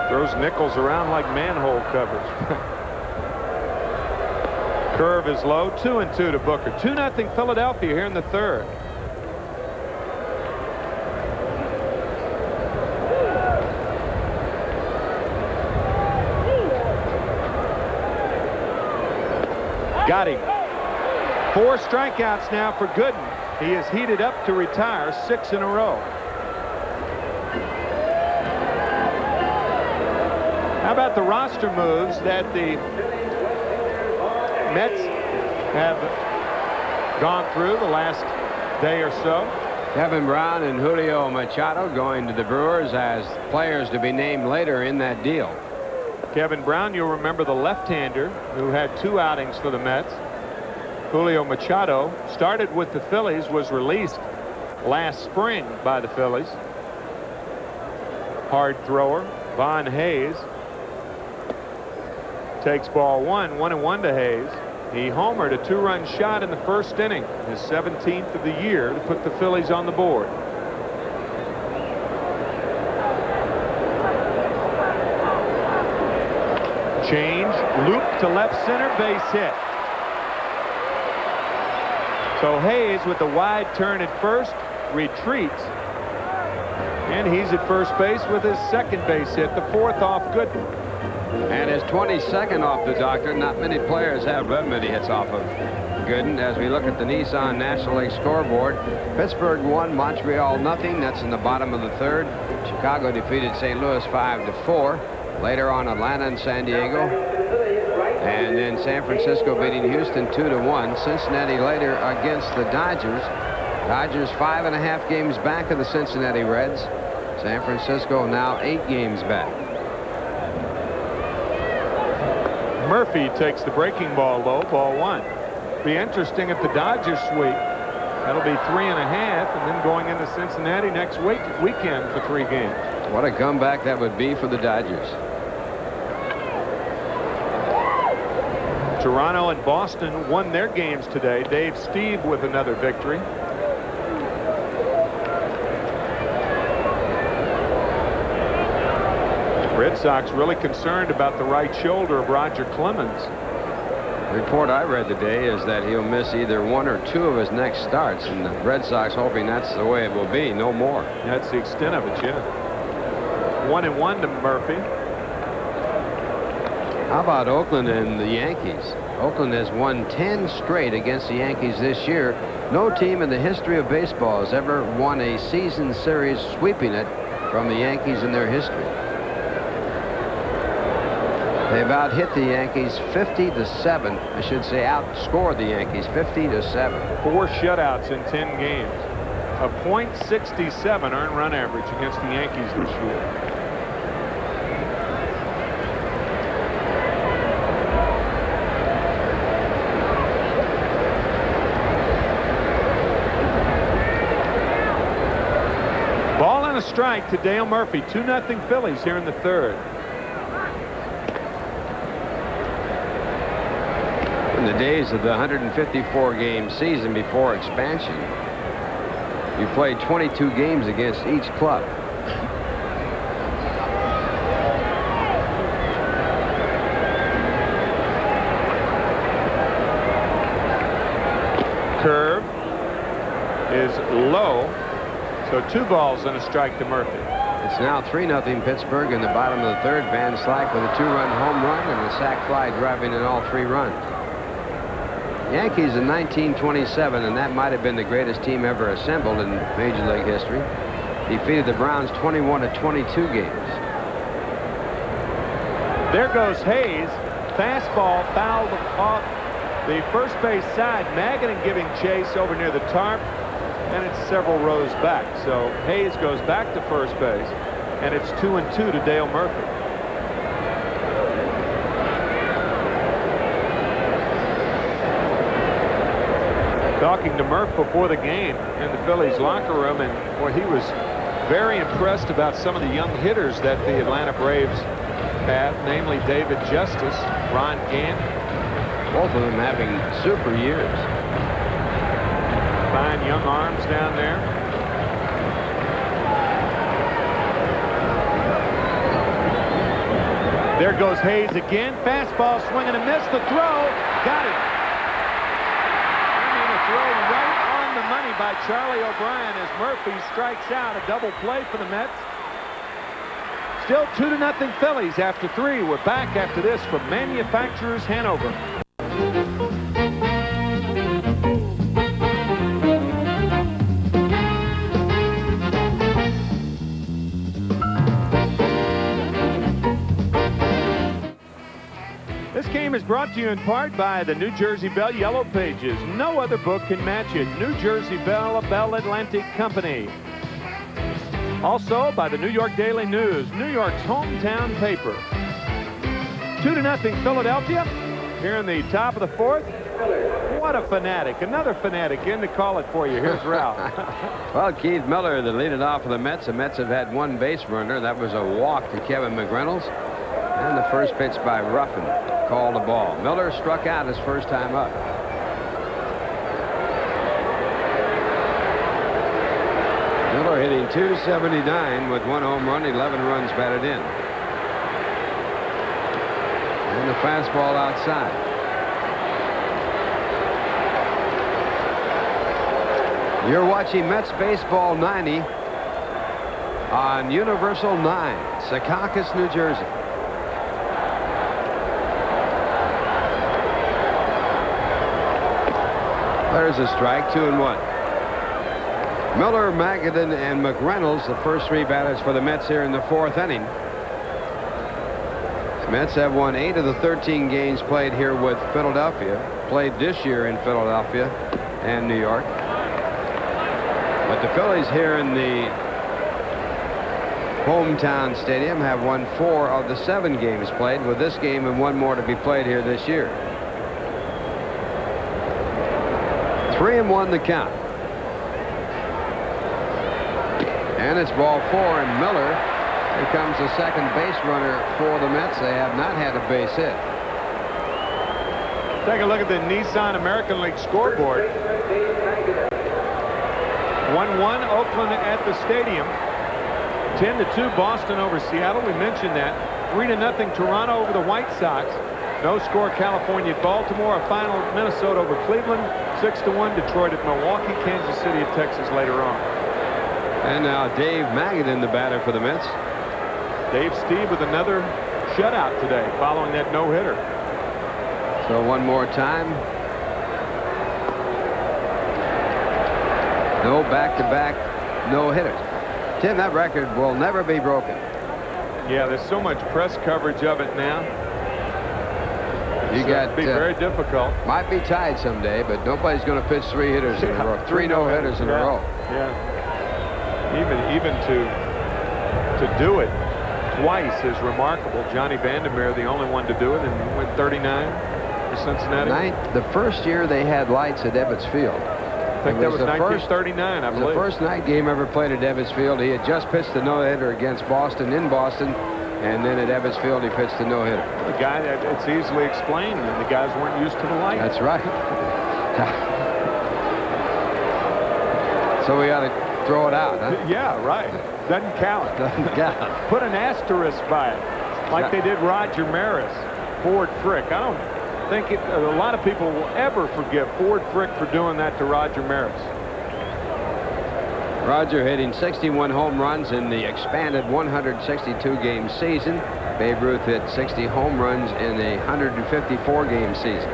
Throws nickels around like manhole covers. Curve is low, 2-2 to Booker. 2-0 Philadelphia here in the 3rd. Got him. 4 strikeouts now for Gooden. He is heated up to retire 6 in a row. How about the roster moves that the Mets have gone through the last day or so? Kevin Brown and Julio Machado going to the Brewers as players to be named later in that deal. Kevin Brown, you'll remember, the left-hander who had 2 outings for the Mets. Julio Machado started with the Phillies, was released last spring by the Phillies. Hard thrower. Von Hayes takes ball 1, 1-1 to Hayes. He homered a 2-run shot in the 1st inning, his 17th of the year, to put the Phillies on the board. Change, loop to left center, base hit. So Hayes, with the wide turn at first, retreats. And he's at first base with his 2nd base hit, the 4th off Gooden. And his 22nd off the doctor. Not many players have that many hits off of Gooden. As we look at the Nissan National League scoreboard, Pittsburgh 1, Montreal 0. That's in the bottom of the 3rd. Chicago defeated St. Louis 5-4. Later on, Atlanta and San Diego. And then San Francisco beating Houston 2-1. Cincinnati later against the Dodgers. Dodgers 5.5 games back of the Cincinnati Reds. San Francisco now 8 games back. Murphy takes the breaking ball low, ball 1. Be interesting if the Dodgers sweep. That'll be 3.5, and then going into Cincinnati next weekend for 3 games. What a comeback that would be for the Dodgers. Toronto and Boston won their games today. Dave Steve with another victory. Red Sox really concerned about the right shoulder of Roger Clemens. The report I read today is that he'll miss either 1 or 2 of his next starts, and the Red Sox hoping that's the way it will be, no more. That's the extent of it, yeah. 1-1 to Murphy. How about Oakland and the Yankees? Oakland has won 10 straight against the Yankees this year. No team in the history of baseball has ever won a season series sweeping it from the Yankees in their history. They've out-hit the Yankees 50-7. I should say outscored the Yankees 50-7. 4 shutouts in 10 games. A .67 earned run average against the Yankees this year. strike to Dale Murphy. 2-0 Phillies here in the third. In the days of the 154-game season before expansion, you played 22 games against each club. Curve is low, so 2 balls and a strike to Murphy. It's now 3-0 Pittsburgh in the bottom of the third. Van Slyke with a 2-run home run and a sac fly driving in all 3 runs. Yankees in 1927, and that might have been the greatest team ever assembled in Major League history, defeated the Browns 21-22 games. There goes Hayes. Fastball fouled off the first base side. Magadan giving chase over near the tarp, and it's several rows back. So Hayes goes back to first base, and it's 2-2 to Dale Murphy. Talking to Murph before the game in the Phillies locker room, and boy, he was very impressed about some of the young hitters that the Atlanta Braves have, namely David Justice, Ron Gant. Both of them having super years. Fine young arms down there. There goes Hayes again. Fastball, swing and a miss. The throw. Got it. Throw right on the money by Charlie O'Brien as Murphy strikes out. A double play for the Mets. Still 2-0 Phillies after 3. We're back after this from Manufacturers Hanover. This game is brought to you in part by the New Jersey Bell Yellow Pages. No other book can match it. New Jersey Bell, a Bell Atlantic company. Also by the New York Daily News, New York's hometown paper. 2-0 Philadelphia here in the top of the fourth. What a fanatic. Another fanatic in to call it for you. Here's Ralph. Well, Keith Miller, the lead it off for the Mets. The Mets have had 1 base runner. That was a walk to Kevin McReynolds. And the first pitch by Ruffin called a ball. Miller struck out his first time up. Miller hitting .279 with 1 home run, 11 runs batted in. And the fastball outside. You're watching Mets Baseball 90 on Universal 9, Secaucus, New Jersey. There's a strike, 2-1. Miller, Magadan, and McReynolds, the first 3 batters for the Mets here in the 4th inning. The Mets have won 8 of the 13 games played here with Philadelphia, played this year in Philadelphia and New York. But the Phillies here in the hometown stadium have won 4 of the 7 games played, with this game and 1 more to be played here this year. 3-1 the count. And it's ball 4, and Miller becomes the second base runner for the Mets. They have not had a base hit. Take a look at the Nissan American League scoreboard. 1-1 Oakland at the stadium. 10-2 Boston over Seattle. We mentioned that. 3-0 Toronto over the White Sox. No score California at Baltimore. A final Minnesota over Cleveland. 6-1 Detroit at Milwaukee. Kansas City at Texas later on. And now Dave Magadan, the batter for the Mets. Dave Steve with another shutout today following that no-hitter. So one more time. No back-to-back no-hitters. Tim, that record will never be broken. Yeah, there's so much press coverage of it now. You got it'd be very difficult. Might be tied someday, but nobody's going to pitch 3 hitters in a row. 3 no-hitters in a row. Yeah. Even to do it twice is remarkable. Johnny Vandermeer, the only one to do it, and went 39 for Cincinnati. The first year they had lights at Ebbets Field, I think that was 1939, I believe. The first night game ever played at Ebbets Field. He had just pitched the no-hitter against Boston in Boston, and then at Ebbets Field he pitched the no-hitter. The guy, it's easily explained, and the guys weren't used to the light. That's right. So we got to throw it out, huh? Yeah, right. Doesn't count. Doesn't count. Put an asterisk by it, like they did Roger Maris, Ford Frick. I don't think a lot of people will ever forgive Ford Frick for doing that to Roger Maris. Roger hitting 61 home runs in the expanded 162-game season. Babe Ruth hit 60 home runs in a 154-game season.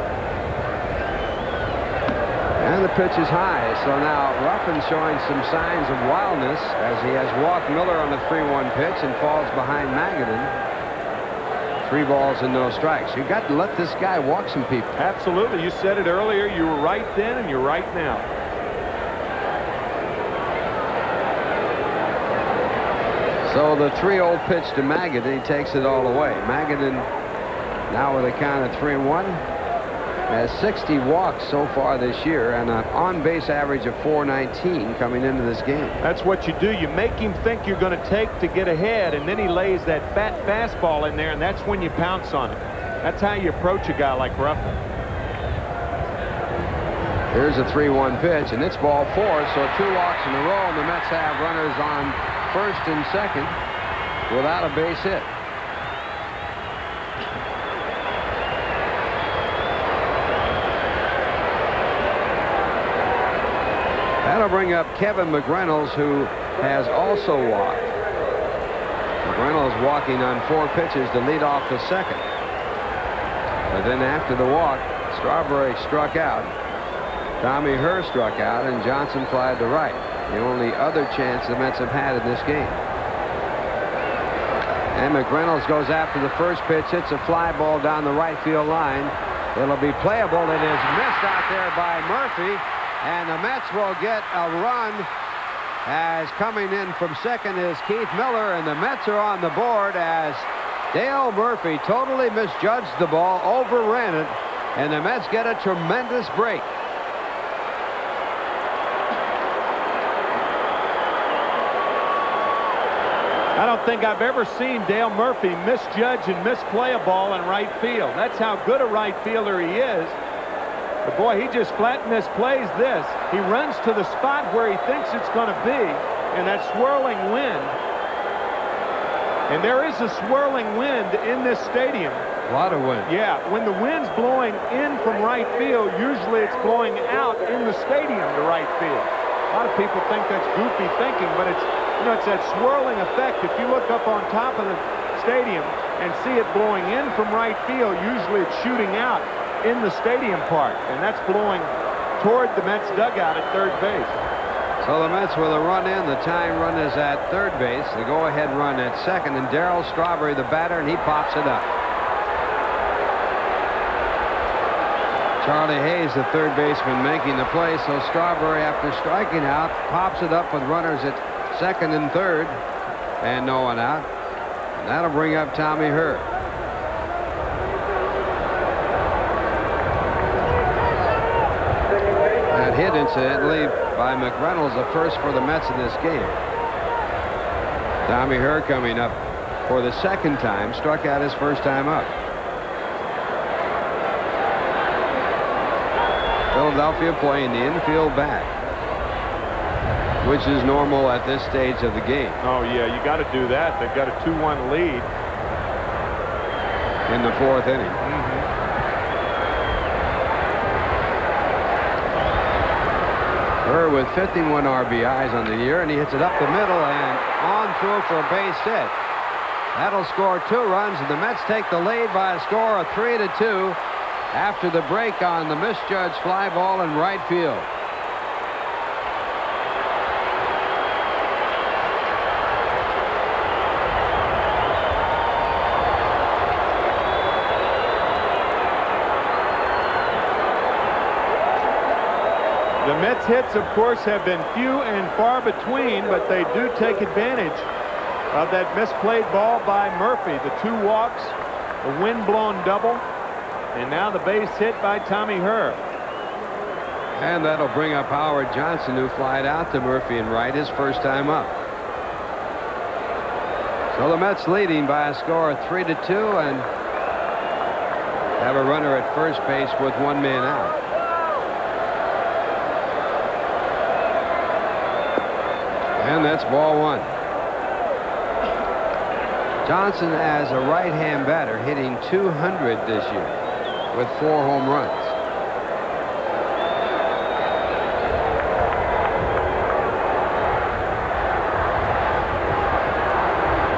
And the pitch is high, so now Ruffin showing some signs of wildness as he has walked Miller on a 3-1 pitch and falls behind Magadan. 3 balls and no strikes. You got to let this guy walk some people. Absolutely. You said it earlier. You were right then and you're right now. So the 3-0 pitch to Magadan, he takes it all away. Magadan now with a count of 3-1. Has 60 walks so far this year and an on-base average of 419 coming into this game. That's what you do. You make him think you're going to take to get ahead, and then he lays that fat fastball in there, and that's when you pounce on it. That's how you approach a guy like Ruffin. Here's a 3-1 pitch, and it's ball 4, so 2 walks in a row, and the Mets have runners on first and second without a base hit. That'll bring up Kevin McReynolds, who has also walked. McReynolds walking on 4 pitches to lead off the second. But then after the walk, Strawberry struck out. Tommy Herr struck out, and Johnson flied to right. The only other chance the Mets have had in this game. And McReynolds goes after the first pitch, hits a fly ball down the right field line. It'll be playable. It is missed out there by Murphy. And the Mets will get a run as coming in from second is Keith Miller, and the Mets are on the board as Dale Murphy totally misjudged the ball, overran it, and the Mets get a tremendous break. I don't think I've ever seen Dale Murphy misjudge and misplay a ball in right field. That's how good a right fielder he is. But boy, he just flat misplays this. He runs to the spot where he thinks it's going to be, and that swirling wind. And there is a swirling wind in this stadium. A lot of wind. Yeah, when the wind's blowing in from right field, usually it's blowing out in the stadium to right field. A lot of people think that's goofy thinking, but it's, you know, it's that swirling effect. If you look up on top of the stadium and see it blowing in from right field, usually it's shooting out in the stadium part, and that's blowing toward the Mets dugout at third base. So the Mets with a run in, the tying run is at third base, the go-ahead run at second, and Darryl Strawberry the batter, and he pops it up. Charlie Hayes, the third baseman, making the play, so Strawberry, after striking out, pops it up with runners at second and third, and no one out. And that'll bring up Tommy Herr. Hit, incidentally, by McReynolds, the first for the Mets in this game. Tommy Herr coming up for the second time, struck out his first time up. Philadelphia playing the infield back, which is normal at this stage of the game. Oh, yeah, you got to do that. They've got a 2-1 lead in the 4th inning. Herr with 51 RBIs on the year, and he hits it up the middle and on through for a base hit. That'll score 2 runs, and the Mets take the lead by a score of 3-2 after the break on the misjudged fly ball in right field. The Mets hits, of course, have been few and far between, but they do take advantage of that misplayed ball by Murphy. The 2 walks, the wind-blown double, and now the base hit by Tommy Herr. And that'll bring up Howard Johnson, who flied out to Murphy and right his first time up. So the Mets leading by a score of 3-2 and have a runner at first base with one man out. And that's ball one. Johnson, as a right-hand batter, hitting .200 this year with 4 home runs.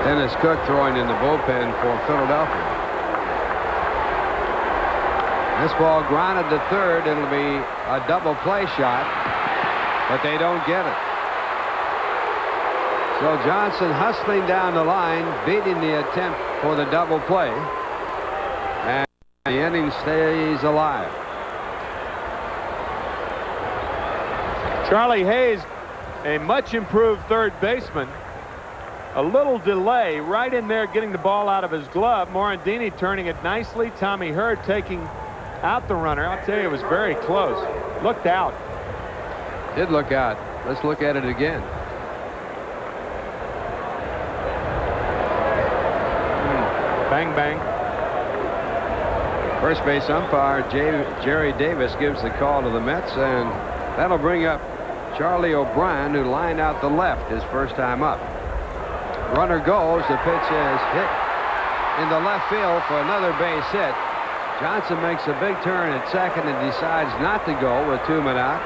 Dennis Cook throwing in the bullpen for Philadelphia. This ball grounded to third. It'll be a double play shot, but they don't get it. So Johnson hustling down the line, beating the attempt for the double play, and the inning stays alive. Charlie Hayes, a much improved third baseman. A little delay right in there getting the ball out of his glove. Morandini turning it nicely. Tommy Hurd taking out the runner. I'll tell you, it was very close. Looked out. Did look out. Let's look at it again. Bang, bang. First base umpire Jerry Davis gives the call to the Mets, and that'll bring up Charlie O'Brien, who lined out the left his first time up. Runner goes. The pitch is hit in the left field for another base hit. Johnson makes a big turn at second and decides not to go with 2 men out.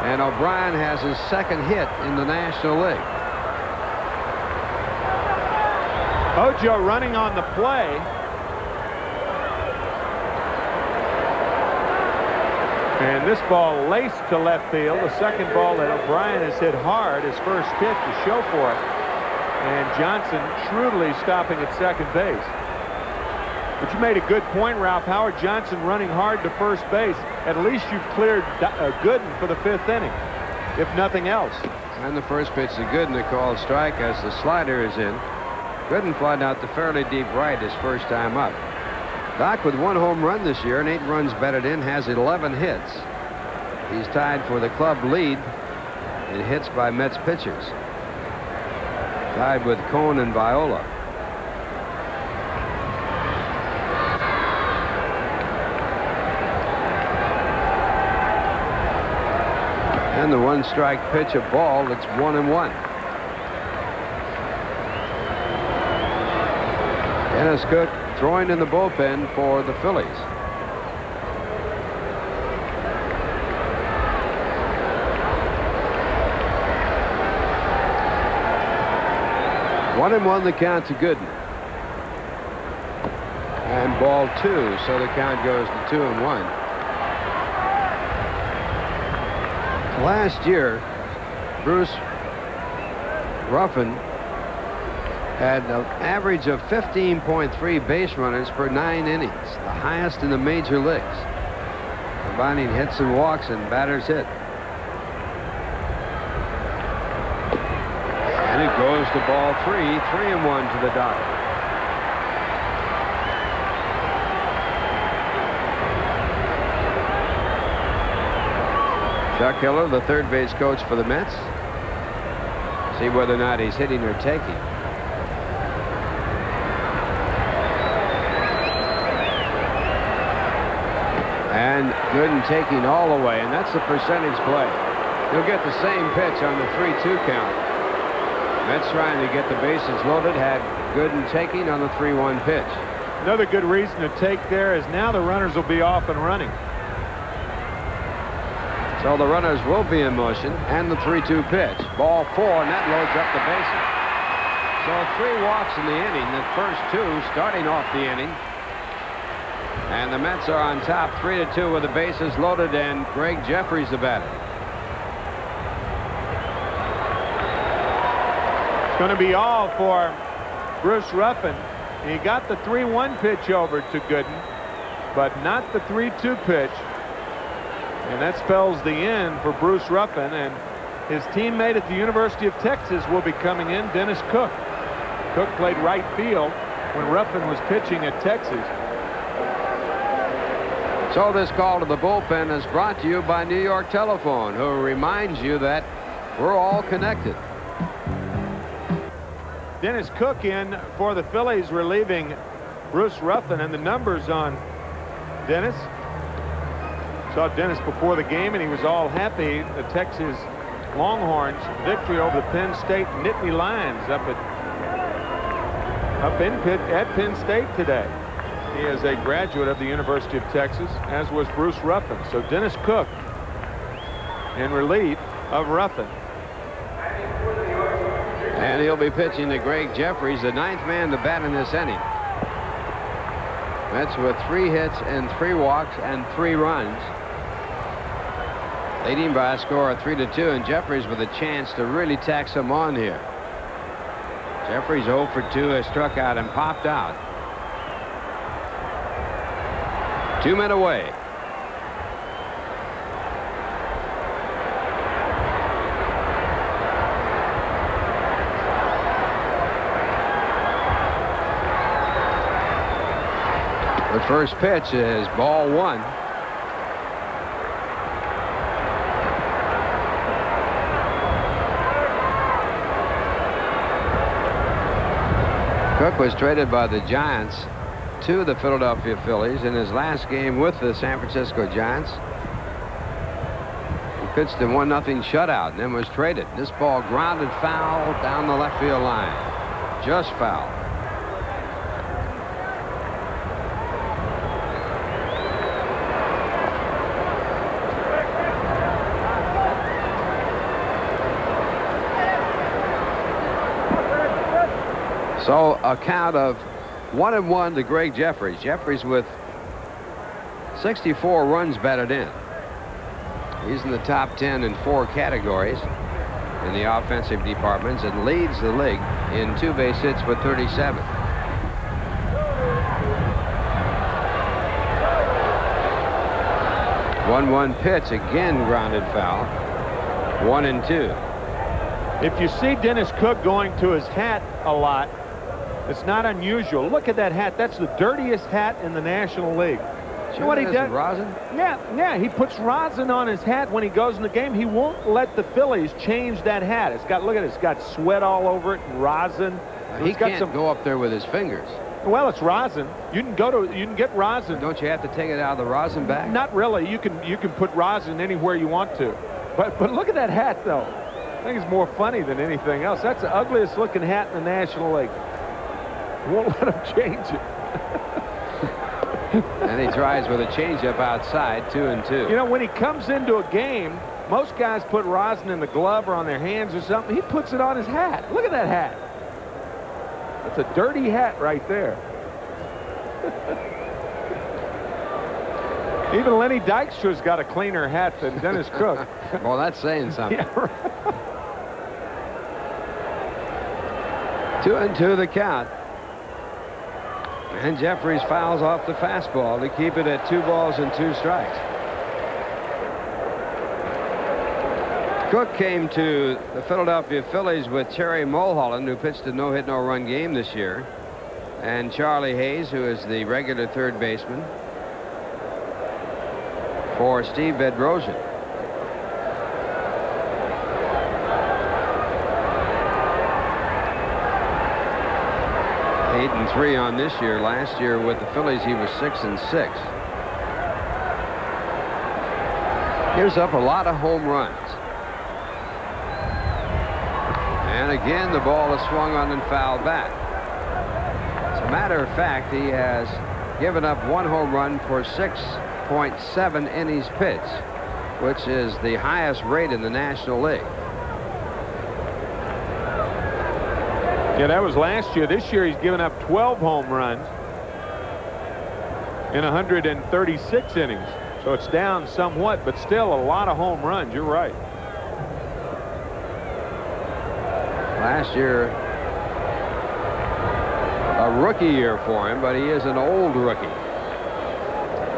And O'Brien has his second hit in the National League. Ojo running on the play. And this ball laced to left field. The second ball that O'Brien has hit hard, his first hit to show for it. And Johnson shrewdly stopping at second base. But you made a good point, Ralph. Howard Johnson running hard to first base. At least you've cleared Gooden for the 5th inning, if nothing else. And the first pitch to Gooden, a called strike as the slider is in. Gooden flying out to fairly deep right his first time up. Doc, with 1 home run this year and 8 runs batted in, has 11 hits. He's tied for the club lead in hits by Mets pitchers. Tied with Cone and Viola. And the 1-strike pitch, a ball. It's 1-1. Dennis Cook throwing in the bullpen for the Phillies. One and one the count to Gooden. And ball 2, so the count goes to 2-1. Last year, Bruce Ruffin had an average of 15.3 base runners per 9 innings, the highest in the major leagues, combining hits and walks and batters hit. And it goes to ball 3, 3-1 to the Dodgers. Chuck Hiller, the third base coach for the Mets. See whether or not he's hitting or taking. And Gooden taking all the way, and that's the percentage play. He'll get the same pitch on the 3-2 count. Mets trying to get the bases loaded, had Gooden taking on the 3-1 pitch. Another good reason to take there is now the runners will be off and running. So the runners will be in motion, and the 3-2 pitch. Ball 4, and that loads up the bases. So 3 walks in the inning, the first 2 starting off the inning. And the Mets are on top 3-2 with the bases loaded, and Gregg Jerreries the batter. It's going to be all for Bruce Ruffin. He got the 3-1 pitch over to Gooden, but not the 3-2 pitch. And that spells the end for Bruce Ruffin, and his teammate at the University of Texas will be coming in, Dennis Cook. Cook played right field when Ruffin was pitching at Texas. So this call to the bullpen is brought to you by New York Telephone, who reminds you that we're all connected. Dennis Cook in for the Phillies, relieving Bruce Ruffin, and the numbers on Dennis. Saw Dennis before the game, and he was all happy. The Texas Longhorns victory over the Penn State Nittany Lions at Penn State today. He is a graduate of the University of Texas, as was Bruce Ruffin. So Dennis Cook in relief of Ruffin. And he'll be pitching to Gregg Jerreries, the 9th man to bat in this inning. Mets with 3 hits and 3 walks and 3 runs, leading by a score of 3-2, and Jerreries with a chance to really tack some on here. Jerreries 0 for 2 has struck out and popped out. 2 men away. The first pitch is ball 1. Cook was traded by the Giants to the Philadelphia Phillies in his last game with the San Francisco Giants. He pitched a 1-0 shutout and then was traded. This ball grounded foul down the left field line. Just foul. So a count of 1-1 to Gregg Jerreries. Jerreries with 64 runs batted in. He's in the top 10 in 4 categories in the offensive departments and leads the league in 2 base hits with 37. One pitch, again grounded foul. 1-2. If you see Dennis Cook going to his hat a lot, it's not unusual. Look at that hat. That's the dirtiest hat in the National League. You know what he does? Rosin? Yeah. He puts rosin on his hat when he goes in the game. He won't let the Phillies change that hat. It's got, look at it, it's got sweat all over it and rosin. He can't go up there with his fingers. Well, it's rosin. You can get rosin. Don't you have to take it out of the rosin bag? Not really. You can put rosin anywhere you want to. But look at that hat, though. I think it's more funny than anything else. That's the ugliest looking hat in the National League. Won't let him change it. And he tries with a changeup outside, 2-2. You know, when he comes into a game, most guys put rosin in the glove or on their hands or something. He puts it on his hat. Look at that hat. That's a dirty hat right there. Even Lenny Dykstra's got a cleaner hat than Dennis Cook. Well, that's saying something. Yeah, right. 2-2 the count. And Jerreries fouls off the fastball to keep it at 2 balls and 2 strikes. Cook came to the Philadelphia Phillies with Terry Mulholland, who pitched a no-hit, no-run game this year, and Charlie Hayes, who is the regular third baseman for Steve Bedrosian. Eight and 3 on this year. Last year with the Phillies, he was 6-6. Gives up a lot of home runs. And again, the ball is swung on and fouled back. As a matter of fact, he has given up 1 home run for 6.7 innings pitched, which is the highest rate in the National League. Yeah, that was last year. This year he's given up 12 home runs in 136 innings. So it's down somewhat, but still a lot of home runs. You're right. Last year, a rookie year for him, but he is an old rookie.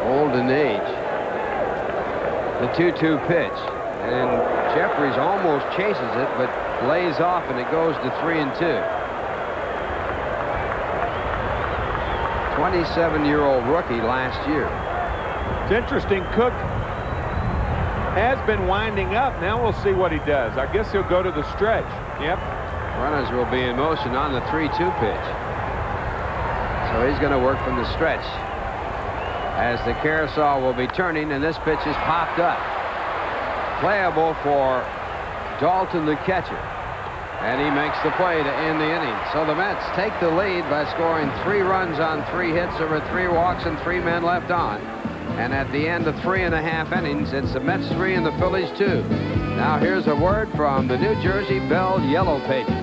Old in age. The 2-2 pitch. And Jerreries almost chases it, but lays off, and it goes to 3-2. 27-year-old rookie last year. It's interesting. Cook has been winding up. Now we'll see what he does. I guess he'll go to the stretch. Yep. Runners will be in motion on the 3-2 pitch. So he's going to work from the stretch as the carousel will be turning, and this pitch is popped up. Playable for Dalton, the catcher. And he makes the play to end the inning. So the Mets take the lead by scoring 3 runs on 3 hits. There were 3 walks and 3 men left on. And at the end of 3.5 innings, it's the Mets 3 and the Phillies 2. Now here's a word from the New Jersey Bell Yellow Pages.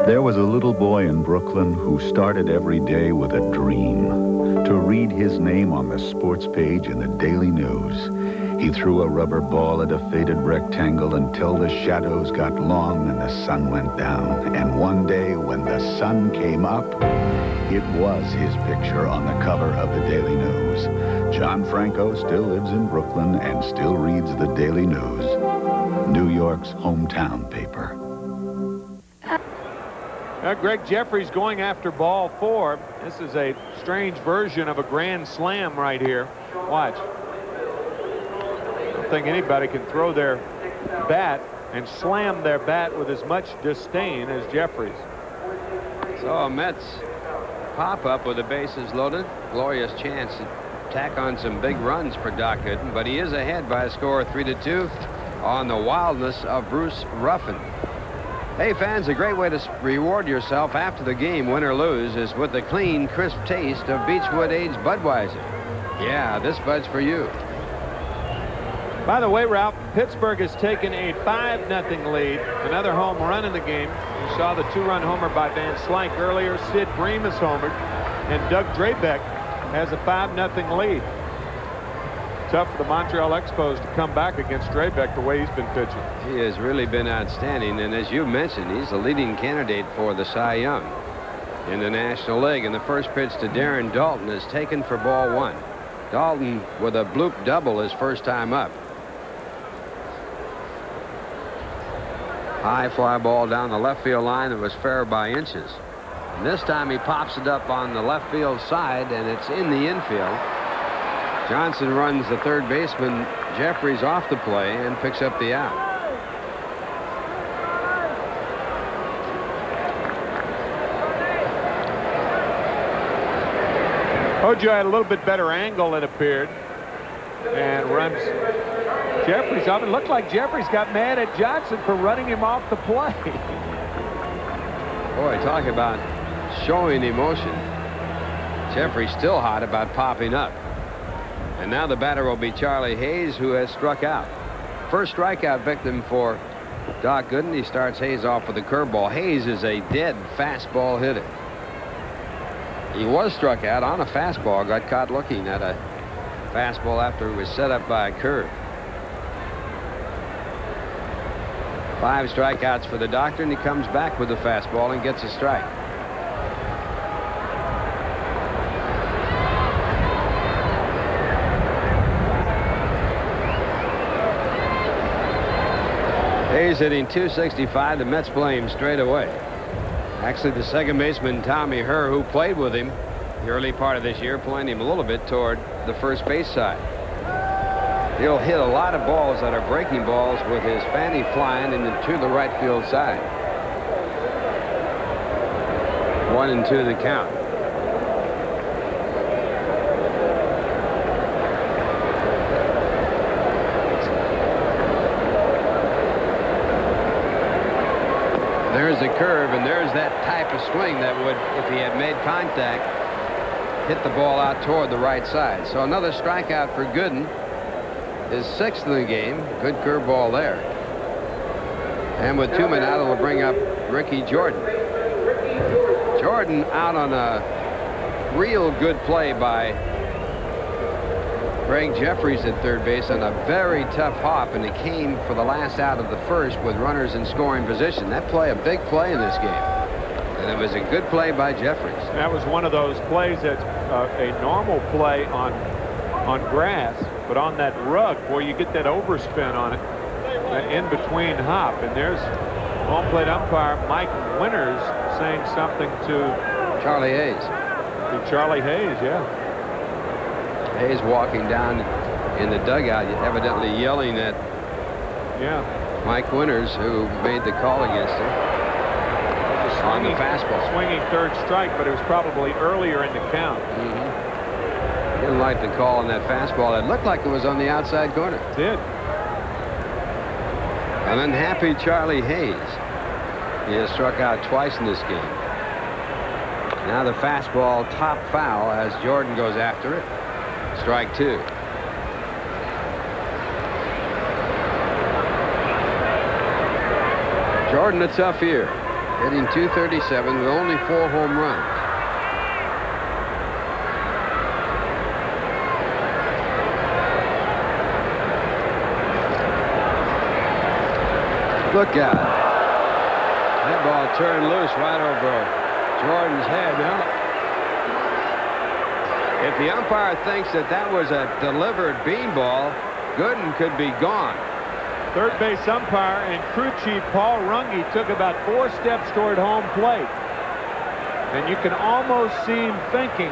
There was a little boy in Brooklyn who started every day with a dream: to read his name on the sports page in the Daily News. He threw a rubber ball at a faded rectangle until the shadows got long and the sun went down. And one day when the sun came up, it was his picture on the cover of the Daily News. John Franco still lives in Brooklyn and still reads the Daily News, New York's hometown paper. Gregg Jerreries going after ball 4. This is a strange version of a grand slam right here. Watch. I don't think anybody can throw their bat and slam their bat with as much disdain as Jerreries. So a Mets pop-up with the bases loaded. Glorious chance to tack on some big runs for Doc Gooden, but he is ahead by a score of 3-2 on the wildness of Bruce Ruffin. Hey fans, a great way to reward yourself after the game, win or lose, is with the clean, crisp taste of Beechwood Aged Budweiser. Yeah, this Bud's for you. By the way, Ralph, Pittsburgh has taken a 5-0 lead. Another home run in the game. You saw the 2-run homer by Van Slyke earlier. Sid Bream has homered, and Doug Drabek has a 5-0 lead. Tough for the Montreal Expos to come back against Drabek the way he's been pitching. He has really been outstanding, and as you mentioned, he's the leading candidate for the Cy Young in the National League. And the first pitch to Darren Dalton is taken for ball 1. Dalton with a bloop double his first time up. High fly ball down the left field line that was fair by inches. And this time he pops it up on the left field side, and it's in the infield. Johnson runs the third baseman Jerreries off the play and picks up the out. Hojo had a little bit better angle, it appeared, and runs Jerreries off. It looked like Jerreries got mad at Johnson for running him off the play. Boy, talk about showing emotion. Jerreries still hot about popping up. And now the batter will be Charlie Hayes, who has struck out. First strikeout victim for Doc Gooden. He starts Hayes off with a curveball. Hayes is a dead fastball hitter. He was struck out on a fastball, got caught looking at a fastball after it was set up by a curve. 5 strikeouts for the doctor, and he comes back with the fastball and gets a strike. Hayes hitting .265. The Mets play him straight away. Actually, the second baseman, Tommy Herr, who played with him the early part of this year, playing him a little bit toward the first base side. He'll hit a lot of balls that are breaking balls with his fanny flying into the right field side. 1-2 the count. There's the curve, and there's that type of swing that would, if he had made contact, hit the ball out toward the right side. So another strikeout for Gooden. His 6th in the game. Good curveball there. And with 2 men out, it'll bring up Ricky Jordan. Jordan out on a real good play by Gregg Jerreries at third base on a very tough hop, and it came for the last out of the first with runners in scoring position. That play, a big play in this game. And it was a good play by Jerreries. That was one of those plays that's a normal play on grass, but on that rug where you get that overspin on it in between hop. And there's home plate umpire Mike Winters saying something to Charlie Hayes. To Charlie Hayes, yeah. Hayes walking down in the dugout, evidently yelling at Mike Winters, who made the call against him on the fastball. Swinging third strike, but it was probably earlier in the count. Didn't like the call on that fastball. It looked like it was on the outside corner. It did. An unhappy Charlie Hayes. He has struck out twice in this game. Now the fastball top foul as Jordan goes after it. Strike 2. Jordan, a tough year, hitting .237 with only 4 home runs. Look out. That ball turned loose right over Jordan's head. Now, if the umpire thinks that that was a delivered beanball, Gooden could be gone. Third base umpire and crew chief Paul Runge took about 4 steps toward home plate. And you can almost see him thinking,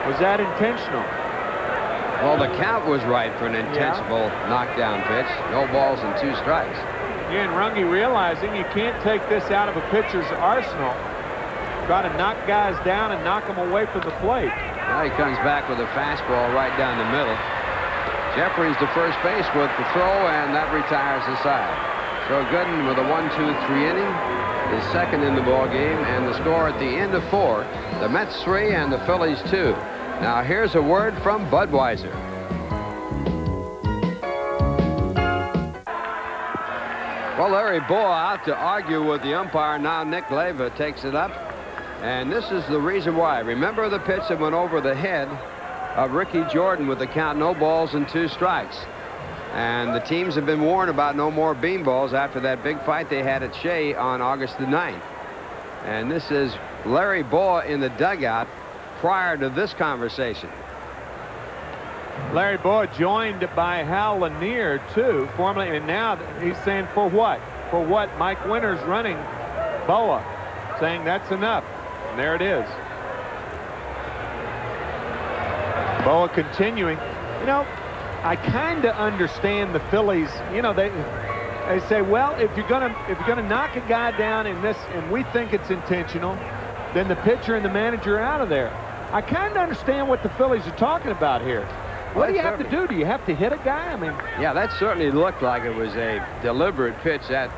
was that intentional? Well, the count was right for an intentional knockdown pitch. No balls and 2 strikes. Again, Runge realizing you can't take this out of a pitcher's arsenal. Try to knock guys down and knock them away from the plate. Now he comes back with a fastball right down the middle. Jerreries to first base with the throw, and that retires the side. So Gooden with a 1-2-3 inning, his second in the ball game, and the score at the end of 4, the Mets 3 and the Phillies 2. Now here's a word from Budweiser. Well, Larry Boa out to argue with the umpire. Now Nick Leyva takes it up, and this is the reason why. Remember the pitch that went over the head of Ricky Jordan with the count, no balls and 2 strikes. And the teams have been warned about no more beanballs after that big fight they had at Shea on August the 9th. And this is Larry Boa in the dugout prior to this conversation. Larry Boa joined by Hal Lanier, too, formerly, and now he's saying, for what? For what? Mike Winters running Boa, saying that's enough. And there it is. Boa continuing. You know, I kind of understand the Phillies. You know, they say, well, if you're gonna knock a guy down in this, and we think it's intentional, then the pitcher and the manager are out of there. I kind of understand what the Phillies are talking about here. What do you have to do? Do you have to hit a guy? I mean, yeah, that certainly looked like it was a deliberate pitch at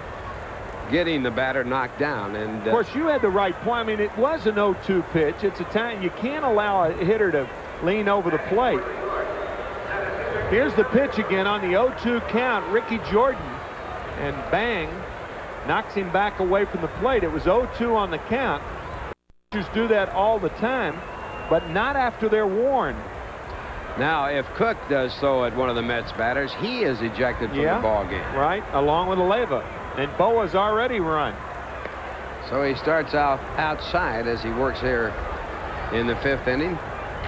getting the batter knocked down. And of course, you had the right point. I mean, it was an 0-2 pitch. It's a time you can't allow a hitter to lean over the plate. Here's the pitch again on the 0-2 count. Ricky Jordan, and bang, knocks him back away from the plate. It was 0-2 on the count. Pitchers do that all the time, but not after they're warned. Now, if Cook does so at one of the Mets batters, he is ejected from the ball game. Right, along with Leyva. And Boa's already run. So he starts out outside as he works here in the 5th inning,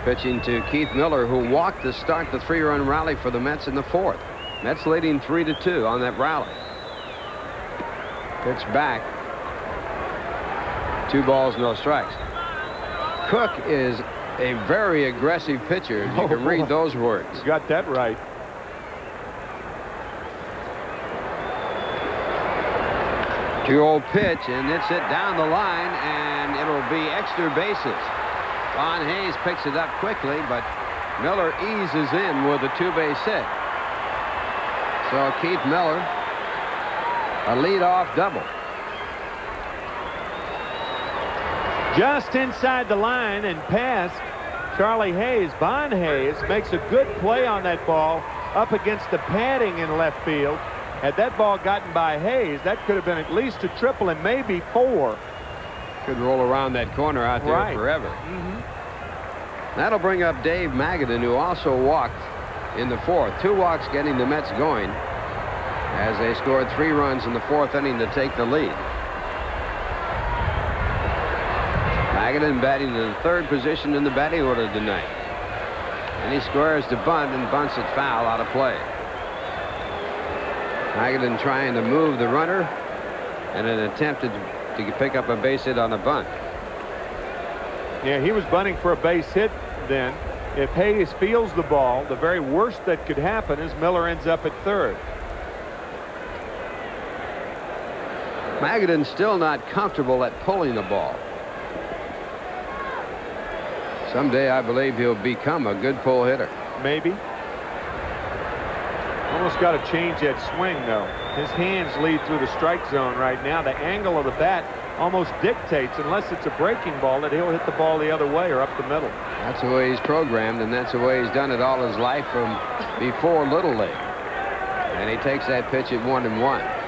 pitching to Keith Miller, who walked to start the 3-run rally for the Mets in the 4th. Mets leading 3-2 on that rally. Pitch back. 2 balls, no strikes. Cook is a very aggressive pitcher. You can read those words. You got that right. Two-0 pitch, and it's it down the line, and it'll be extra bases. Von Hayes picks it up quickly, but Miller eases in with a 2-base hit. So Keith Miller, a leadoff double. Just inside the line and past Charlie Hayes. Von Hayes makes a good play on that ball up against the padding in left field. Had that ball gotten by Hayes, that could have been at least a triple and maybe 4. Could roll around that corner out there forever. That'll bring up Dave Magadan, who also walked in the 4th. 2 walks getting the Mets going as they scored 3 runs in the 4th inning to take the lead. Magadan batting in the 3rd position in the batting order tonight. And he squares to bunt and bunts it foul out of play. Magadan trying to move the runner and an attempt to pick up a base hit on a bunt. Yeah, he was bunting for a base hit then. If Hayes fields the ball, the very worst that could happen is Miller ends up at third. Magadan's still not comfortable at pulling the ball. Someday I believe he'll become a good pull hitter. Maybe. Almost got to change that swing, though. His hands lead through the strike zone right now. The angle of the bat almost dictates, unless it's a breaking ball, that he'll hit the ball the other way or up the middle. That's the way he's programmed, and that's the way he's done it all his life from before Little League. And he takes that pitch at 1-1.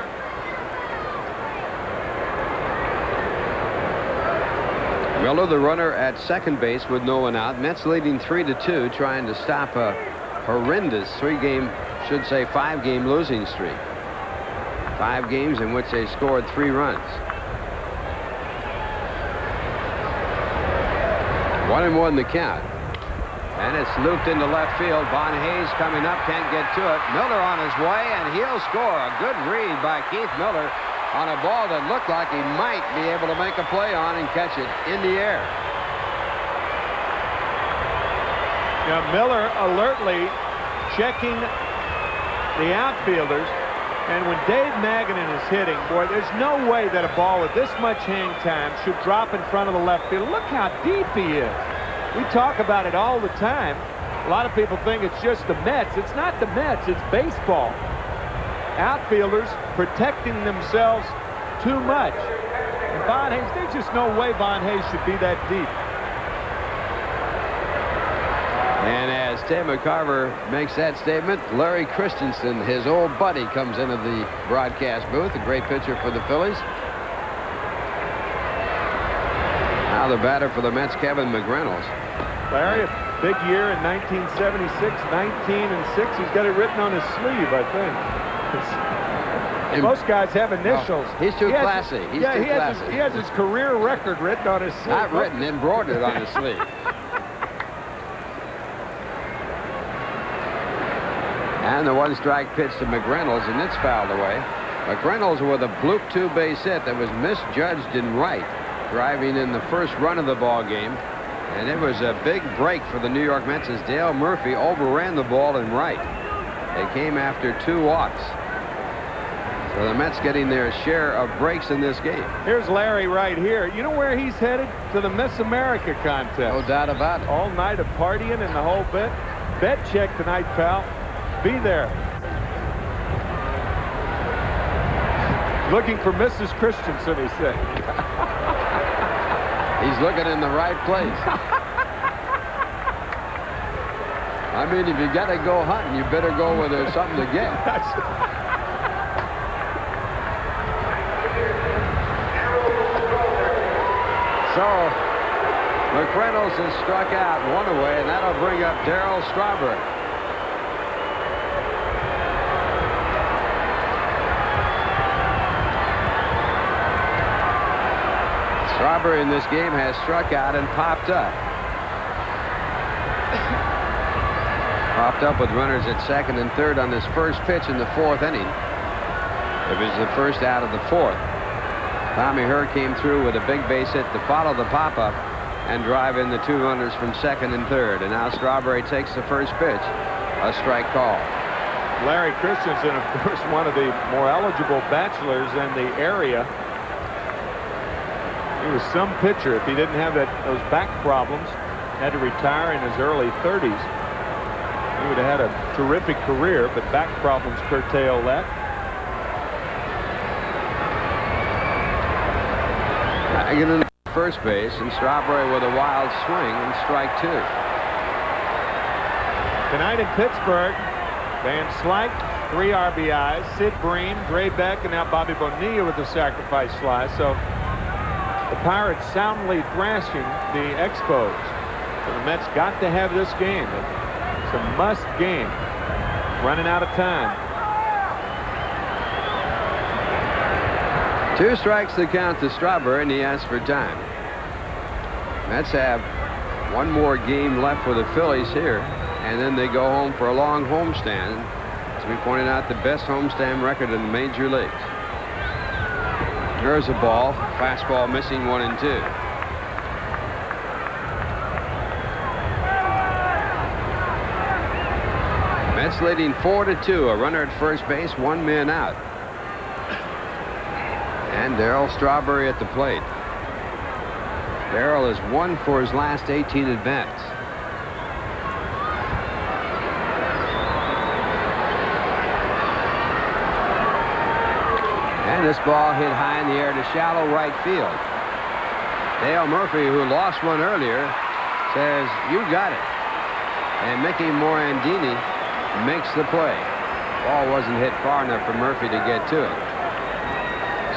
Miller, the runner at second base with no one out. Mets leading 3-2, trying to stop a horrendous 5-game losing streak. 5 games in which they scored 3 runs. 1-1 the count. And it's looped into left field. Von Hayes coming up, can't get to it. Miller on his way, and he'll score. A good read by Keith Miller on a ball that looked like he might be able to make a play on and catch it in the air. Now Miller alertly checking the outfielders, and when Dave Magadan is hitting, boy, there's no way that a ball with this much hang time should drop in front of the left field. Look how deep he is. We talk about it all the time. A lot of people think it's just the Mets. It's not the Mets, it's baseball. Outfielders protecting themselves too much. And Von Hayes, there's just no way Von Hayes should be that deep. And as Tim McCarver makes that statement, Larry Christensen, his old buddy, comes into the broadcast booth, a great pitcher for the Phillies. Now the batter for the Mets, Kevin McReynolds. Larry, a big year in 1976, 19-6. He's got it written on his sleeve, I think. Most guys have initials. No, he's too classy. He has his career record written on his sleeve. Not written, embroidered on his sleeve. And the 1-strike pitch to McReynolds, and it's fouled away. McReynolds with a bloop 2-base hit that was misjudged in right, driving in the first run of the ball game. And it was a big break for the New York Mets as Dale Murphy overran the ball in right. They came after 2 walks. So the Mets getting their share of breaks in this game. Here's Larry right here. You know where he's headed? To the Miss America contest. No doubt about it. All night of partying and the whole bit. Bet check tonight, pal. Be there. Looking for Mrs. Christensen, he said. He's looking in the right place. I mean, if you got to go hunting, you better go where there's something to get. So, McReynolds has struck out 1 away, and that'll bring up Darryl Strawberry. Strawberry in this game has struck out and popped up. Popped up with runners at second and third on this first pitch in the 4th inning. It was the first out of the 4th. Tommy Herr came through with a big base hit to follow the pop-up and drive in the 2 runners from second and third. And now Strawberry takes the first pitch. A strike call. Larry Christensen, of course, one of the more eligible bachelors in the area. He was some pitcher. If he didn't have those back problems, had to retire in his early 30s, he would have had a terrific career, but back problems curtail that. Again, first base, and Strawberry with a wild swing and strike 2. Tonight in Pittsburgh, Van Slyke, 3 RBIs, Sid Bream, Gray Beck, and now Bobby Bonilla with the sacrifice fly. So the Pirates soundly thrashing the Expos. So the Mets got to have this game. It's a must game. Running out of time. 2 strikes to count to Strawberry, and he asks for time. Mets have 1 more game left for the Phillies here, and then they go home for a long homestand. As we pointed out, the best homestand record in the major leagues. There's a ball. Fastball missing 1 and 2. Mets leading 4-2. A runner at first base, 1 man out. And Darryl Strawberry at the plate. Darryl is 1 for his last 18 at-bats. And this ball hit high in the air to shallow right field. Dale Murphy, who lost one earlier, says, "You got it." And Mickey Morandini makes the play. Ball wasn't hit far enough for Murphy to get to it.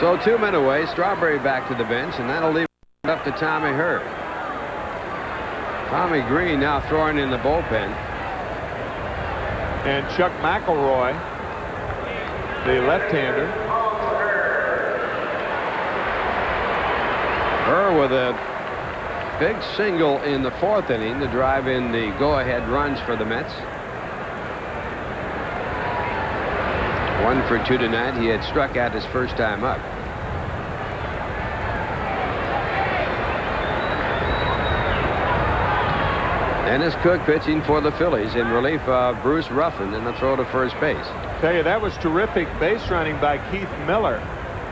So 2 men away, Strawberry back to the bench, and that'll leave it up to Tommy Hurd. Tommy Green now throwing in the bullpen. And Chuck McElroy, the left-hander. Hurd with a big single in the 4th inning to drive in the go-ahead runs for the Mets. 1 for 2 tonight. He had struck out his first time up. Dennis Cook pitching for the Phillies in relief of Bruce Ruffin in the throw to first base. Tell you, that was terrific base running by Keith Miller.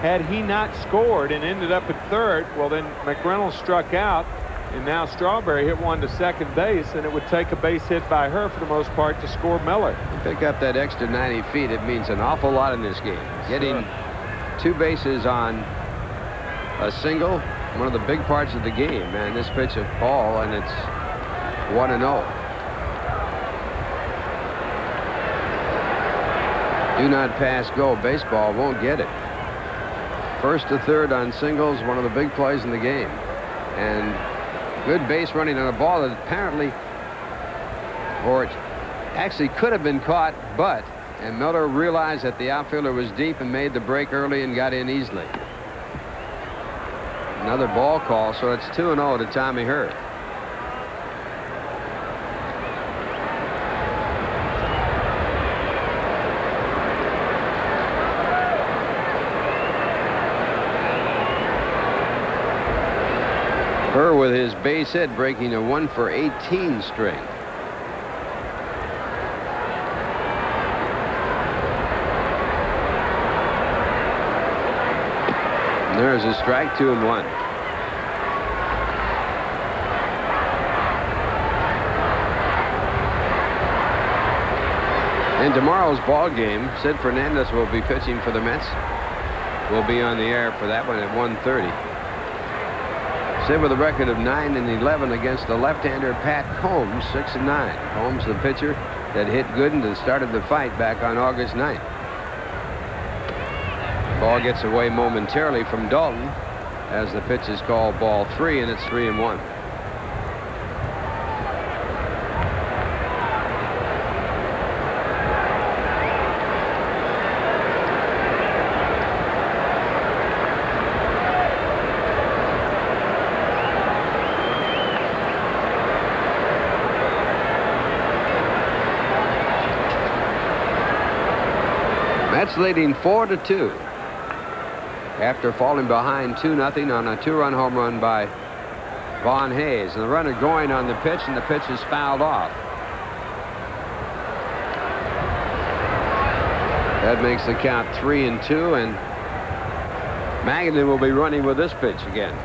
Had he not scored and ended up at third, well, then McReynolds struck out, and now Strawberry hit one to second base, and it would take a base hit by her for the most part to score Miller. Pick up that extra 90 feet. It means an awful lot in this game. Getting 2 bases on a single, one of the big parts of the game. Man, this pitch of ball, and it's 1-0. Do not pass go. Baseball won't get it. First to third on singles, one of the big plays in the game. And good base running on a ball that apparently, or it actually could have been caught, and Miller realized that the outfielder was deep and made the break early and got in easily. Another ball call, so it's 2-0 to Tommy Hurd. Hurd with his base hit breaking a 1 for 18 string. And there's a strike, 2-1. In tomorrow's ball game, Sid Fernandez will be pitching for the Mets. We'll be on the air for that one at 1:30. Sid with a record of 9-11 against the left-hander Pat Combs, 6-9. Combs, the pitcher that hit Gooden and started the fight back on August 9th. Ball gets away momentarily from Dalton as the pitch is called ball 3, and it's 3-1. Mets leading 4-2 after falling behind 2-0 on a 2-run home run by Vaughn Hayes. And the runner going on the pitch, and the pitch is fouled off. That makes the count 3-2, and Magadan will be running with this pitch again.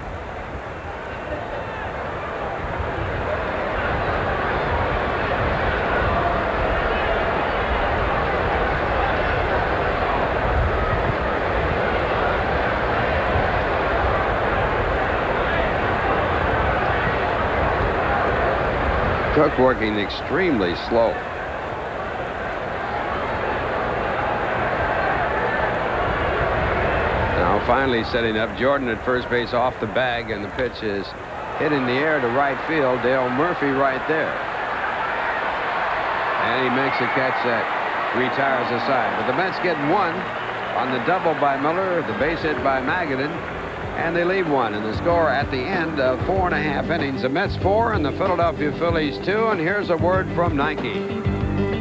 Cook working extremely slow. Now finally setting up Jordan at first base off the bag, and the pitch is hit in the air to right field. Dale Murphy right there. And he makes a catch that retires the side. But the Mets get 1 on the double by Miller, the base hit by Magadan, and they leave 1. And the score at the end of 4.5 innings, the Mets 4 and the Philadelphia Phillies 2. And here's a word from Nike.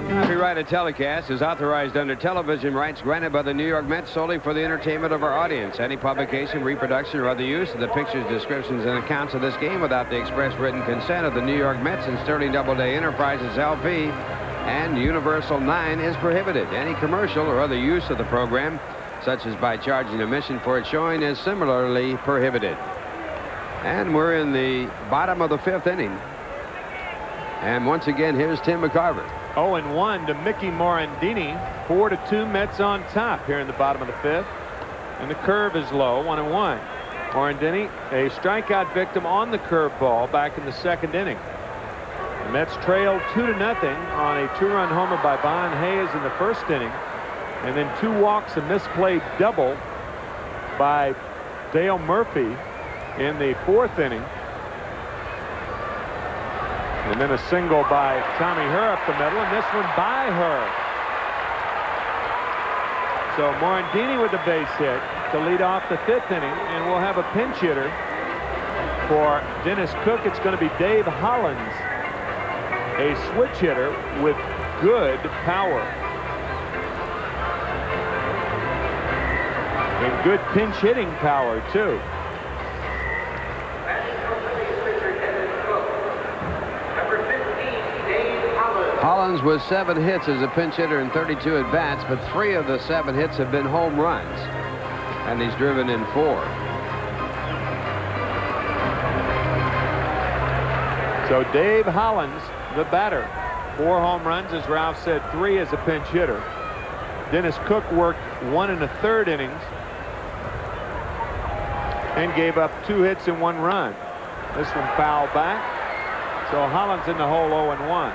Copyrighted telecast is authorized under television rights granted by the New York Mets solely for the entertainment of our audience. Any publication, reproduction, or other use of the pictures, descriptions, and accounts of this game without the express written consent of the New York Mets and Sterling Doubleday Enterprises, L.P. and Universal 9 is prohibited. Any commercial or other use of the program, such as by charging admission for its showing, is similarly prohibited. And we're in the bottom of the 5th inning. And once again, here's Tim McCarver. 0-1 to Mickey Morandini. 4-2 Mets on top here in the bottom of the 5th. And the curve is low, 1-1. Morandini, a strikeout victim on the curveball back in the 2nd inning. The Mets trailed 2-0 on a 2-run homer by Von Hayes in the 1st inning. And then 2 walks, a misplayed double by Dale Murphy in the 4th inning. And then a single by Tommy Herr up the middle, and this one by Herr. So Morandini with the base hit to lead off the 5th inning, and we'll have a pinch hitter for Dennis Cook. It's going to be Dave Hollins, a switch hitter with good power. And good pinch hitting power, too. Hollins with 7 hits as a pinch hitter in 32 at-bats, but 3 of the 7 hits have been home runs, and he's driven in 4. So Dave Hollins, the batter. 4 home runs, as Ralph said, 3 as a pinch hitter. Dennis Cook worked 1 1/3 innings and gave up 2 hits and 1 run. This one fouled back. So Hollins in the hole, 0-1.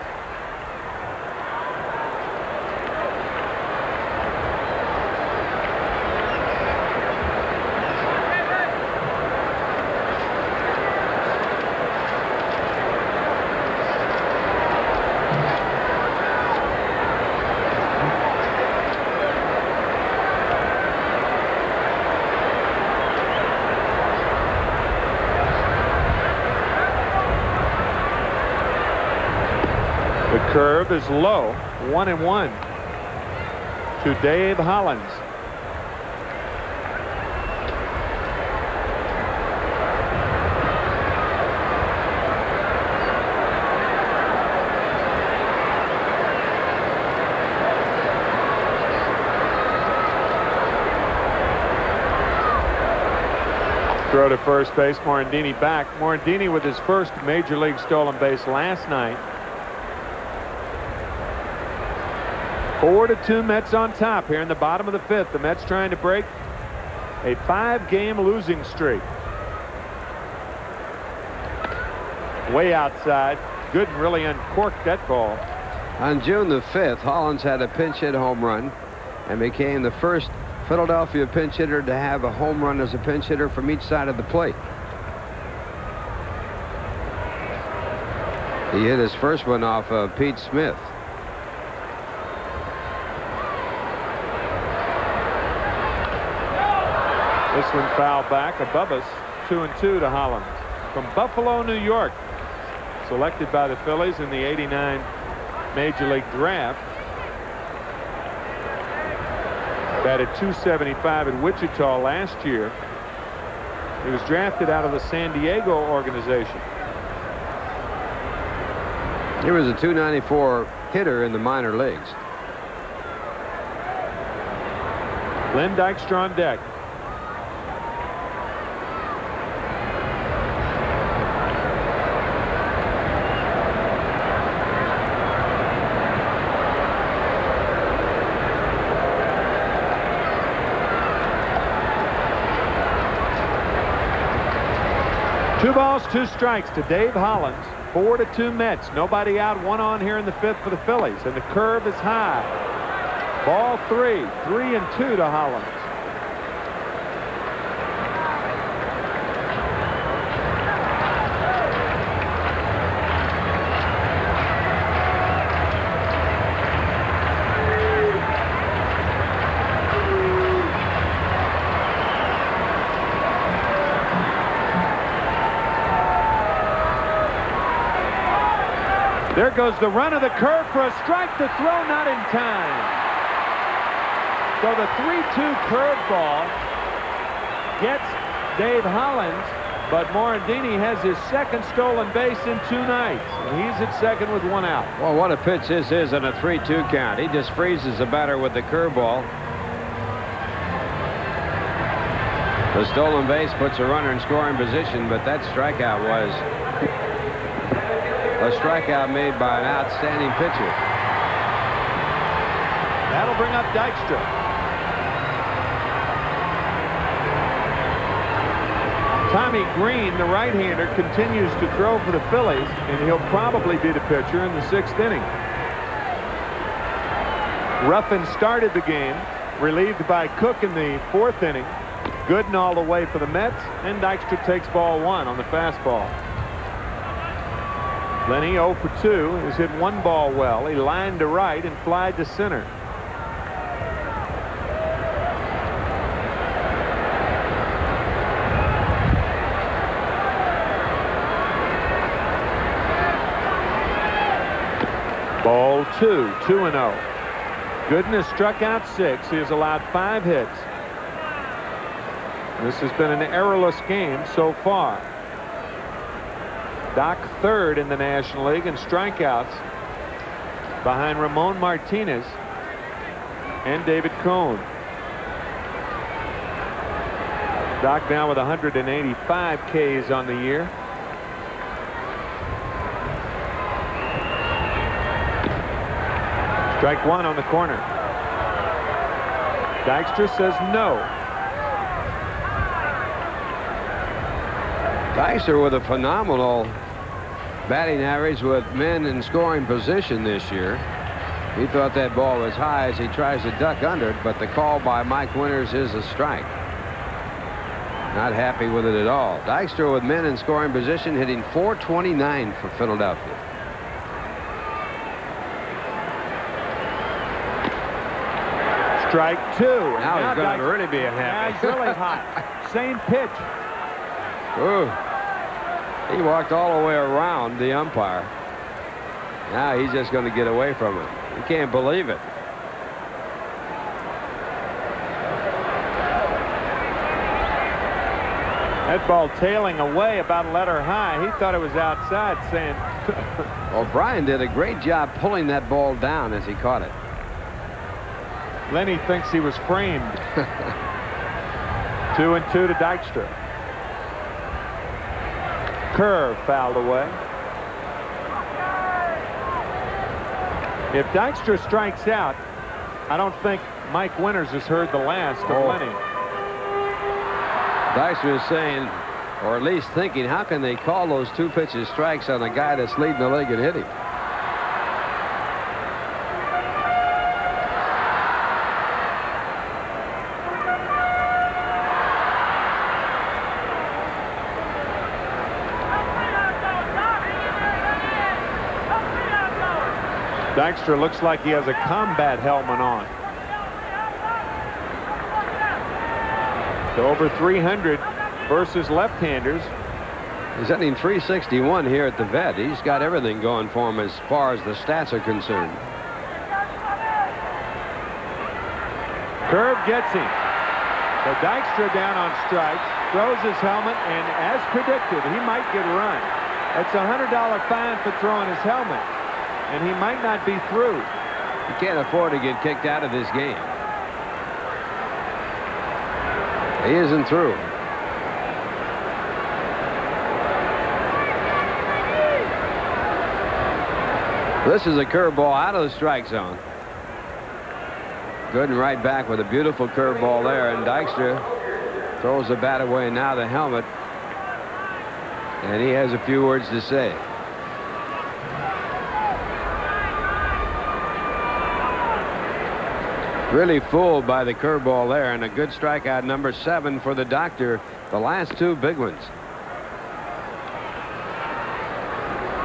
Curve is low, 1-1 to Dave Hollins. Throw to first base, Morandini back. Morandini with his first major league stolen base last night. 4-2 Mets on top here in the bottom of the 5th. The Mets trying to break a 5-game losing streak. Way outside. Gooden really uncorked that ball. On June the 5th, Hollins had a pinch hit home run and became the first Philadelphia pinch hitter to have a home run as a pinch hitter from each side of the plate. He hit his first one off of Pete Smith. This one fouled back above us. 2-2 to Hollins. From Buffalo, New York. Selected by the Phillies in the '89 Major League Draft. Batted .275 at Wichita last year. He was drafted out of the San Diego organization. He was a .294 hitter in the minor leagues. Len Dykstra on deck. Two balls, 2 strikes to Dave Hollins. 4-2 Mets. Nobody out, 1 on here in the 5th for the Phillies. And the curve is high. Ball 3. 3-2 to Hollins. There goes the run of the curve for a strike. The throw not in time. So the 3-2 curveball gets Dave Hollins But Morandini has his second stolen base in 2 nights. And he's at second with 1 out. Well, what a pitch this is on a 3-2 count. He just freezes the batter with the curveball. The stolen base puts a runner in scoring position, but that strikeout was a strikeout made by an outstanding pitcher. That'll bring up Dykstra. Tommy Green, the right-hander, continues to throw for the Phillies, and he'll probably be the pitcher in the 6th inning. Ruffin started the game, relieved by Cook in the 4th inning. Gooden all the way for the Mets, and Dykstra takes ball 1 on the fastball. Lenny 0 for 2 has hit 1 ball well. He lined to right and flied to center. Ball 2, 2-0. Gooden has struck out 6. He has allowed 5 hits. This has been an errorless game so far. Doc 3rd in the National League in strikeouts, behind Ramon Martinez and David Cone. Doc now with 185 Ks on the year. Strike 1 on the corner. Dykstra says no. Dykstra with a phenomenal batting average with men in scoring position this year. He thought that ball was high as he tries to duck under it, but the call by Mike Winters is a strike. Not happy with it at all. Dykstra with men in scoring position, hitting .429 for Philadelphia. Strike 2. Now he's going to really be unhappy. Now he's really hot. Same pitch. Ooh. He walked all the way around the umpire. Now he's just going to get away from it. You can't believe it. That ball tailing away about a letter high. He thought it was outside, saying... Well, Brian did a great job pulling that ball down as he caught it. Lenny thinks he was framed. 2-2 to Dykstra. Curve fouled away. If Dykstra strikes out, I don't think Mike Winters has heard the last of Lenny. Dykstra is saying, or at least thinking, how can they call those 2 pitches strikes on a guy that's leading the league in hitting? Dykstra looks like he has a combat helmet on. So over 300 versus left-handers. He's hitting .361 here at the vet. He's got everything going for him as far as the stats are concerned. Curve gets him. So Dykstra down on strikes, throws his helmet, and as predicted, he might get run. That's a $100 fine for throwing his helmet. And he might not be through. He can't afford to get kicked out of this game. He isn't through. This is a curveball out of the strike zone. Gooden right back with a beautiful curveball there, and Dykstra throws the bat away, and now the helmet. And he has a few words to say. Really fooled by the curveball there, and a good strikeout, number 7 for the doctor. The last 2 big ones.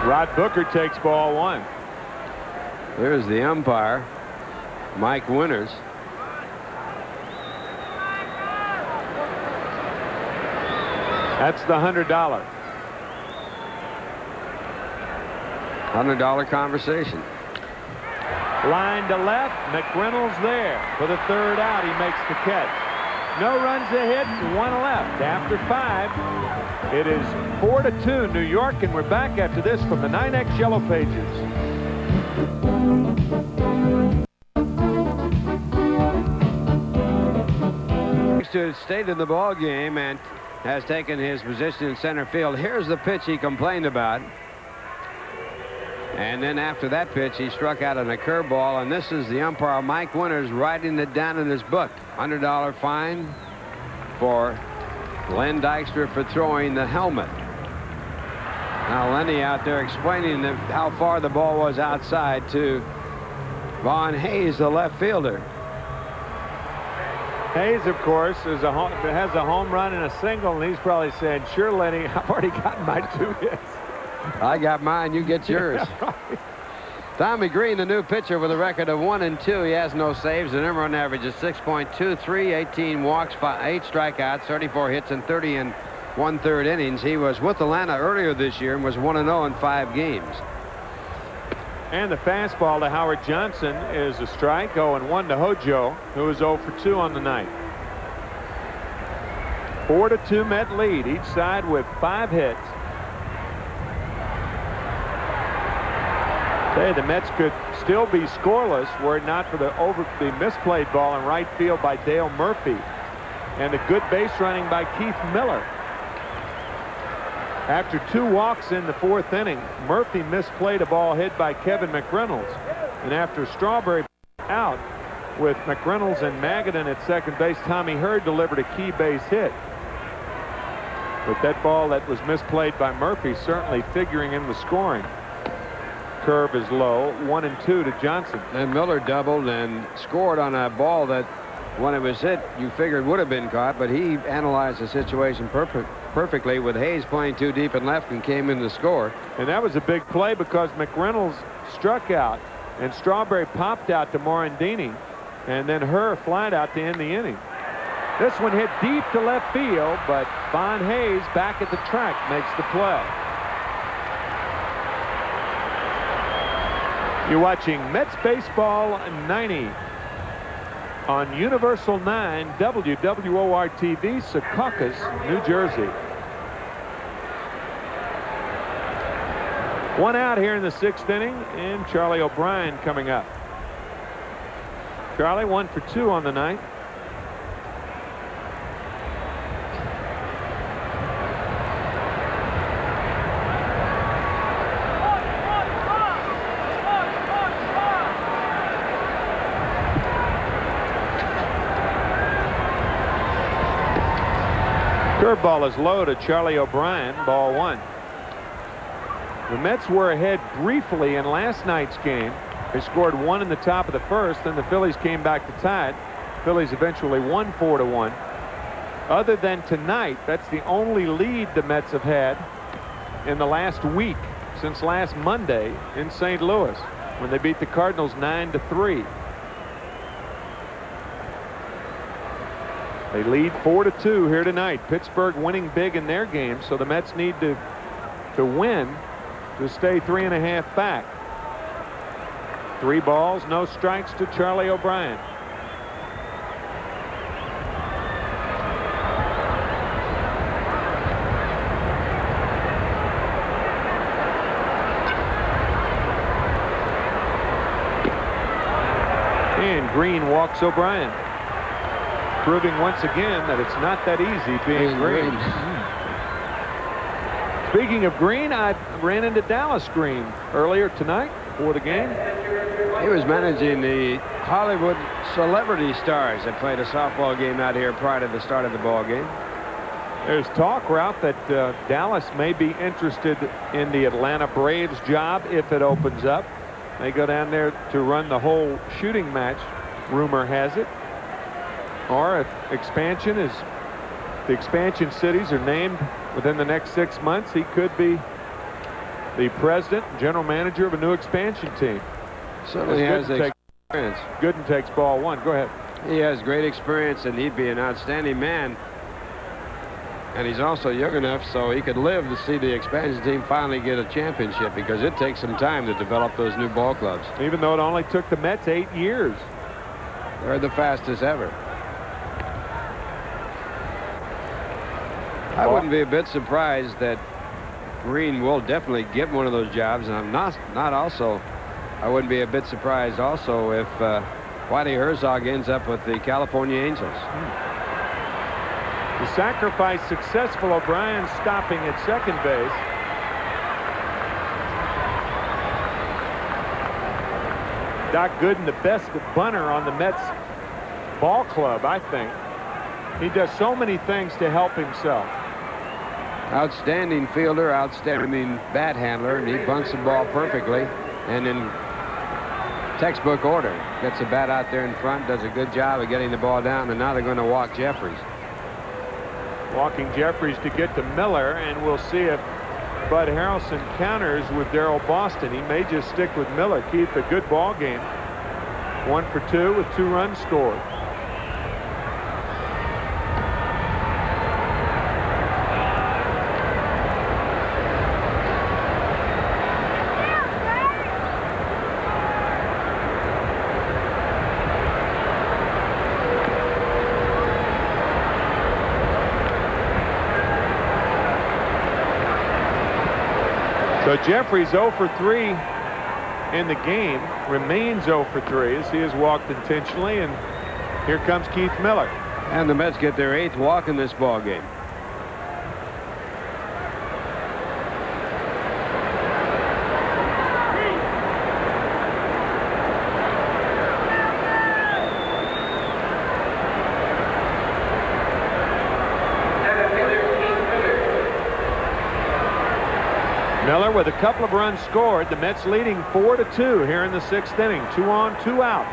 Rod Booker takes ball 1. There's the umpire, Mike Winters. That's the $100. $100 conversation. Line to left. McReynolds there for the 3rd out. He makes the catch. No runs a hit, 1 left. After 5, it is 4-2 New York, and we're back after this from the 9X Yellow Pages. To stayed in the ball game and has taken his position in center field. Here's the pitch he complained about. And then after that pitch, he struck out on a curveball, and this is the umpire, Mike Winters, writing it down in his book. $100 fine for Len Dykstra for throwing the helmet. Now Lenny out there explaining how far the ball was outside to Vaughn Hayes, the left fielder. Hayes, of course, has a home run and a single, and he's probably saying, sure, Lenny, I've already gotten my 2 hits. I got mine, you get yours. Yeah, right. Tommy Green, the new pitcher, with a record of 1-2. He has no saves. The number on average is 6.23, 18 walks, 8 strikeouts, 34 hits, and 30 1/3 innings. He was with Atlanta earlier this year and was 1-0 in 5 games. And the fastball to Howard Johnson is a strike. 0-1 to Hojo, who is 0 for 2 on the night. 4-2 Met lead, each side with 5 hits. Say the Mets could still be scoreless were it not for the misplayed ball in right field by Dale Murphy and a good base running by Keith Miller. After 2 walks in the 4th inning, Murphy misplayed a ball hit by Kevin McReynolds. And after Strawberry out with McReynolds and Magadan at second base, Tommy Hurd delivered a key base hit. But that ball that was misplayed by Murphy certainly figuring in the scoring. Curve is low, 1-2 to Johnson. And Miller doubled and scored on a ball that when it was hit, you figured would have been caught, but he analyzed the situation perfectly with Hayes playing too deep and left and came in to score. And that was a big play because McReynolds struck out and Strawberry popped out to Morandini and then Herr flied out to end the inning. This one hit deep to left field, but Von Hayes back at the track makes the play. You're watching Mets Baseball 90 on Universal 9 WWOR-TV, Secaucus, New Jersey. 1 out here in the 6th inning, and Charlie O'Brien coming up. Charlie 1 for 2 on the night. Curveball is low to Charlie O'Brien, ball 1. The Mets were ahead briefly in last night's game. They scored 1 in the top of the 1st, then the Phillies came back to tie it. Phillies eventually won 4-1. Other than tonight, that's the only lead the Mets have had in the last week, since last Monday in St. Louis, when they beat the Cardinals 9-3. They lead 4-2 here tonight. Pittsburgh winning big in their game, so the Mets need to win to stay 3.5 back. 3 balls, no strikes to Charlie O'Brien. And Green walks O'Brien, proving once again that it's not that easy being Green. Speaking of Green, I ran into Dallas Green earlier tonight before the game. He was managing the Hollywood celebrity stars that played a softball game out here prior to the start of the ball game. There's talk, Ralph, that Dallas may be interested in the Atlanta Braves job if it opens up. They go down there to run the whole shooting match, rumor has it. Or if the expansion cities are named within the next 6 months, he could be the president, general manager of a new expansion team. Certainly has experience. Gooden takes ball 1. Go ahead. He has great experience, and he'd be an outstanding man. And he's also young enough so he could live to see the expansion team finally get a championship, because it takes some time to develop those new ball clubs. Even though it only took the Mets 8 years. They're the fastest ever. I wouldn't be a bit surprised that Green will definitely get one of those jobs, and I'm not also. I wouldn't be a bit surprised also if Whitey Herzog ends up with the California Angels. The sacrifice successful. O'Brien stopping at second base. Doc Gooden, the best bunter on the Mets ball club, I think. He does so many things to help himself. Outstanding fielder, outstanding bat handler, and he bunts the ball perfectly and in textbook order. Gets the bat out there in front, does a good job of getting the ball down, and now they're going to walk Jerreries. Walking Jerreries to get to Miller, and we'll see if Bud Harrelson counters with Darrell Boston. He may just stick with Miller. Keith, a good ball game. 1 for 2 with 2 runs scored. So Jerreries 0 for 3 in the game, remains 0 for 3 as he has walked intentionally, and here comes Keith Miller. And the Mets get their 8th walk in this ball game. Miller with a couple of runs scored. The Mets leading 4-2 here in the 6th inning. 2 on, 2 out.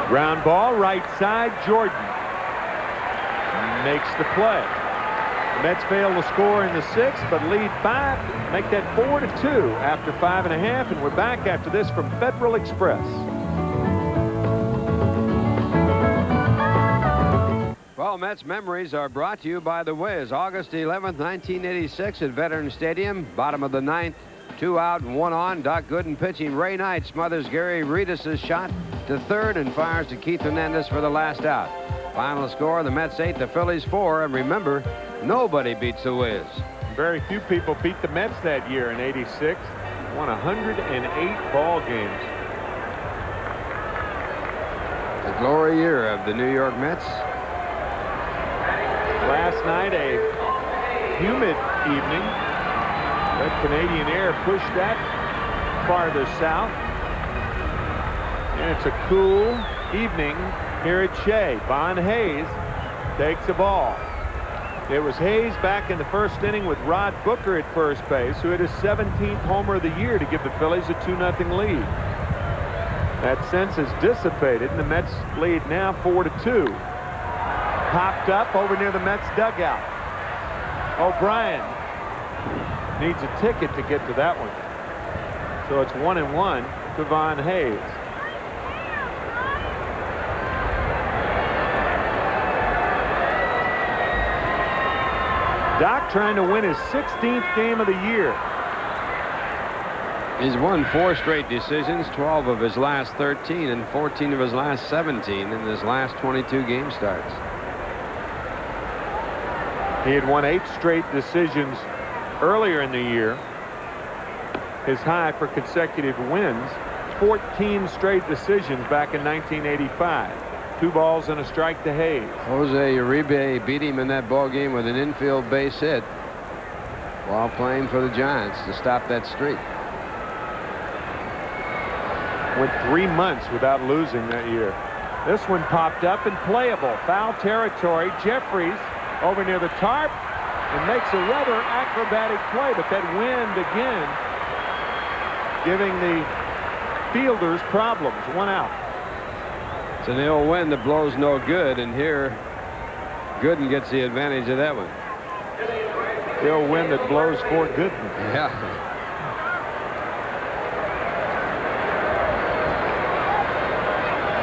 Ground ball, right side, Jordan makes the play. The Mets fail to score in the 6th, but lead 5, make that 4-2 after 5.5, and we're back after this from Federal Express. Well, Mets memories are brought to you by the Wiz. August 11th, 1986 at Veterans Stadium. Bottom of the 9th, 2 out and 1 on. Doc Gooden pitching. Ray Knight smothers Gary Reedus' shot to third and fires to Keith Hernandez for the last out. Final score, the Mets 8, the Phillies 4. And remember, nobody beats the Wiz. Very few people beat the Mets that year in '86. Won 108 ball games. The glory year of the New York Mets. Last night, a humid evening. That Canadian air pushed that farther south. And it's a cool evening here at Shea. Bon Hayes takes the ball. It was Hayes back in the 1st inning with Rod Booker at first base, who hit his 17th homer of the year to give the Phillies a 2-0 lead. That sense has dissipated, and the Mets lead now 4-2. Popped up over near the Mets dugout. O'Brien needs a ticket to get to that one. So it's 1-1 to Von Hayes. Doc trying to win his 16th game of the year. He's won 4 straight decisions, 12 of his last 13 and 14 of his last 17 in his last 22 game starts. He had won 8 straight decisions earlier in the year. His high for consecutive wins, 14 straight decisions back in 1985. 2 balls and a strike to Hayes. Jose Uribe beat him in that ball game with an infield base hit while playing for the Giants to stop that streak. Went 3 months without losing that year. This one popped up and playable. Foul territory. Jerreries over near the tarp and makes a rather acrobatic play, but that wind again giving the fielders problems. 1 out. It's an ill wind that blows no good, and here Gooden gets the advantage of that one. The ill wind that blows for Gooden. Yeah.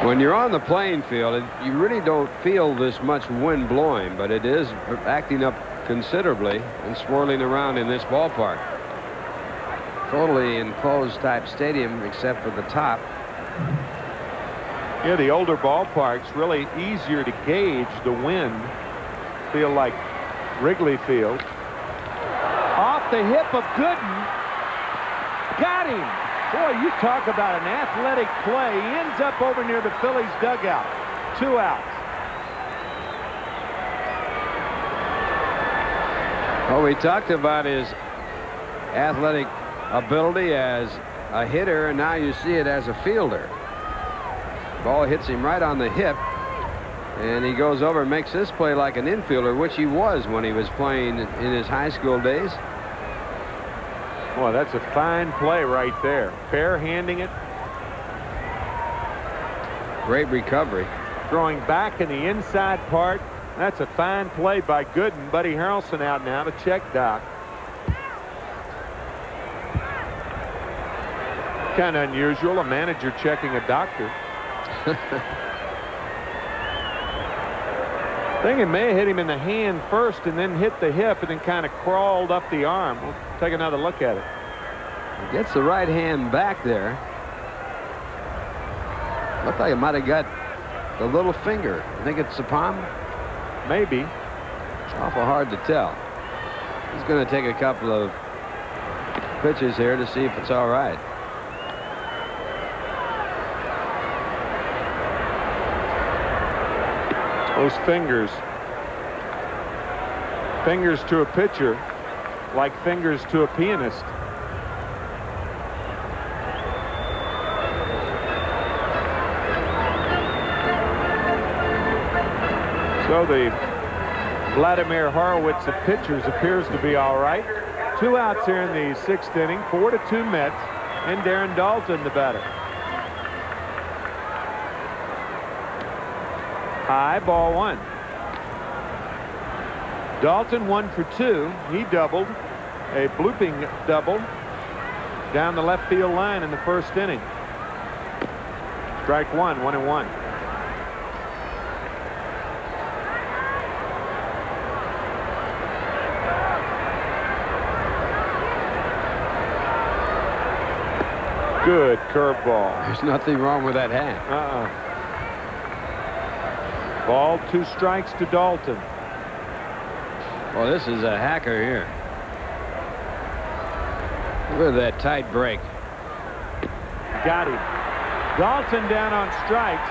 When you're on the playing field, you really don't feel this much wind blowing, but it is acting up considerably and swirling around in this ballpark. Totally enclosed type stadium except for the top. Yeah, the older ballparks really easier to gauge the wind. Feel like Wrigley Field. Off the hip of Gooden. Got him. Boy, you talk about an athletic play. He ends up over near the Phillies dugout. 2 outs. Well, we talked about his athletic ability as a hitter, and now you see it as a fielder. Ball hits him right on the hip, and he goes over and makes this play like an infielder, which he was when he was playing in his high school days. Boy, that's a fine play right there. Bare-handing it. Great recovery. Throwing back in the inside part. That's a fine play by Gooden. Buddy Harrelson out now to check Doc. Kind of unusual, a manager checking a doctor. I think it may have hit him in the hand first and then hit the hip and then kind of crawled up the arm. We'll take another look at it. He gets the right hand back there. Looked like it might have got the little finger. I think it's the palm. Maybe. It's awful hard to tell. He's going to take a couple of pitches here to see if it's all right. Those fingers. Fingers to a pitcher, like fingers to a pianist. So the Vladimir Horowitz of pitchers appears to be all right. 2 outs here in the 6th inning. 4-2 Mets, and Darren Dalton the batter. High, ball 1. Dalton 1 for 2. He doubled, a blooping double down the left field line in the 1st inning. Strike 1, 1-1. Good curveball. There's nothing wrong with that hand. Ball, 2 strikes to Dalton. Well, this is a hacker here. Look at that tight break. Got him. Dalton down on strikes.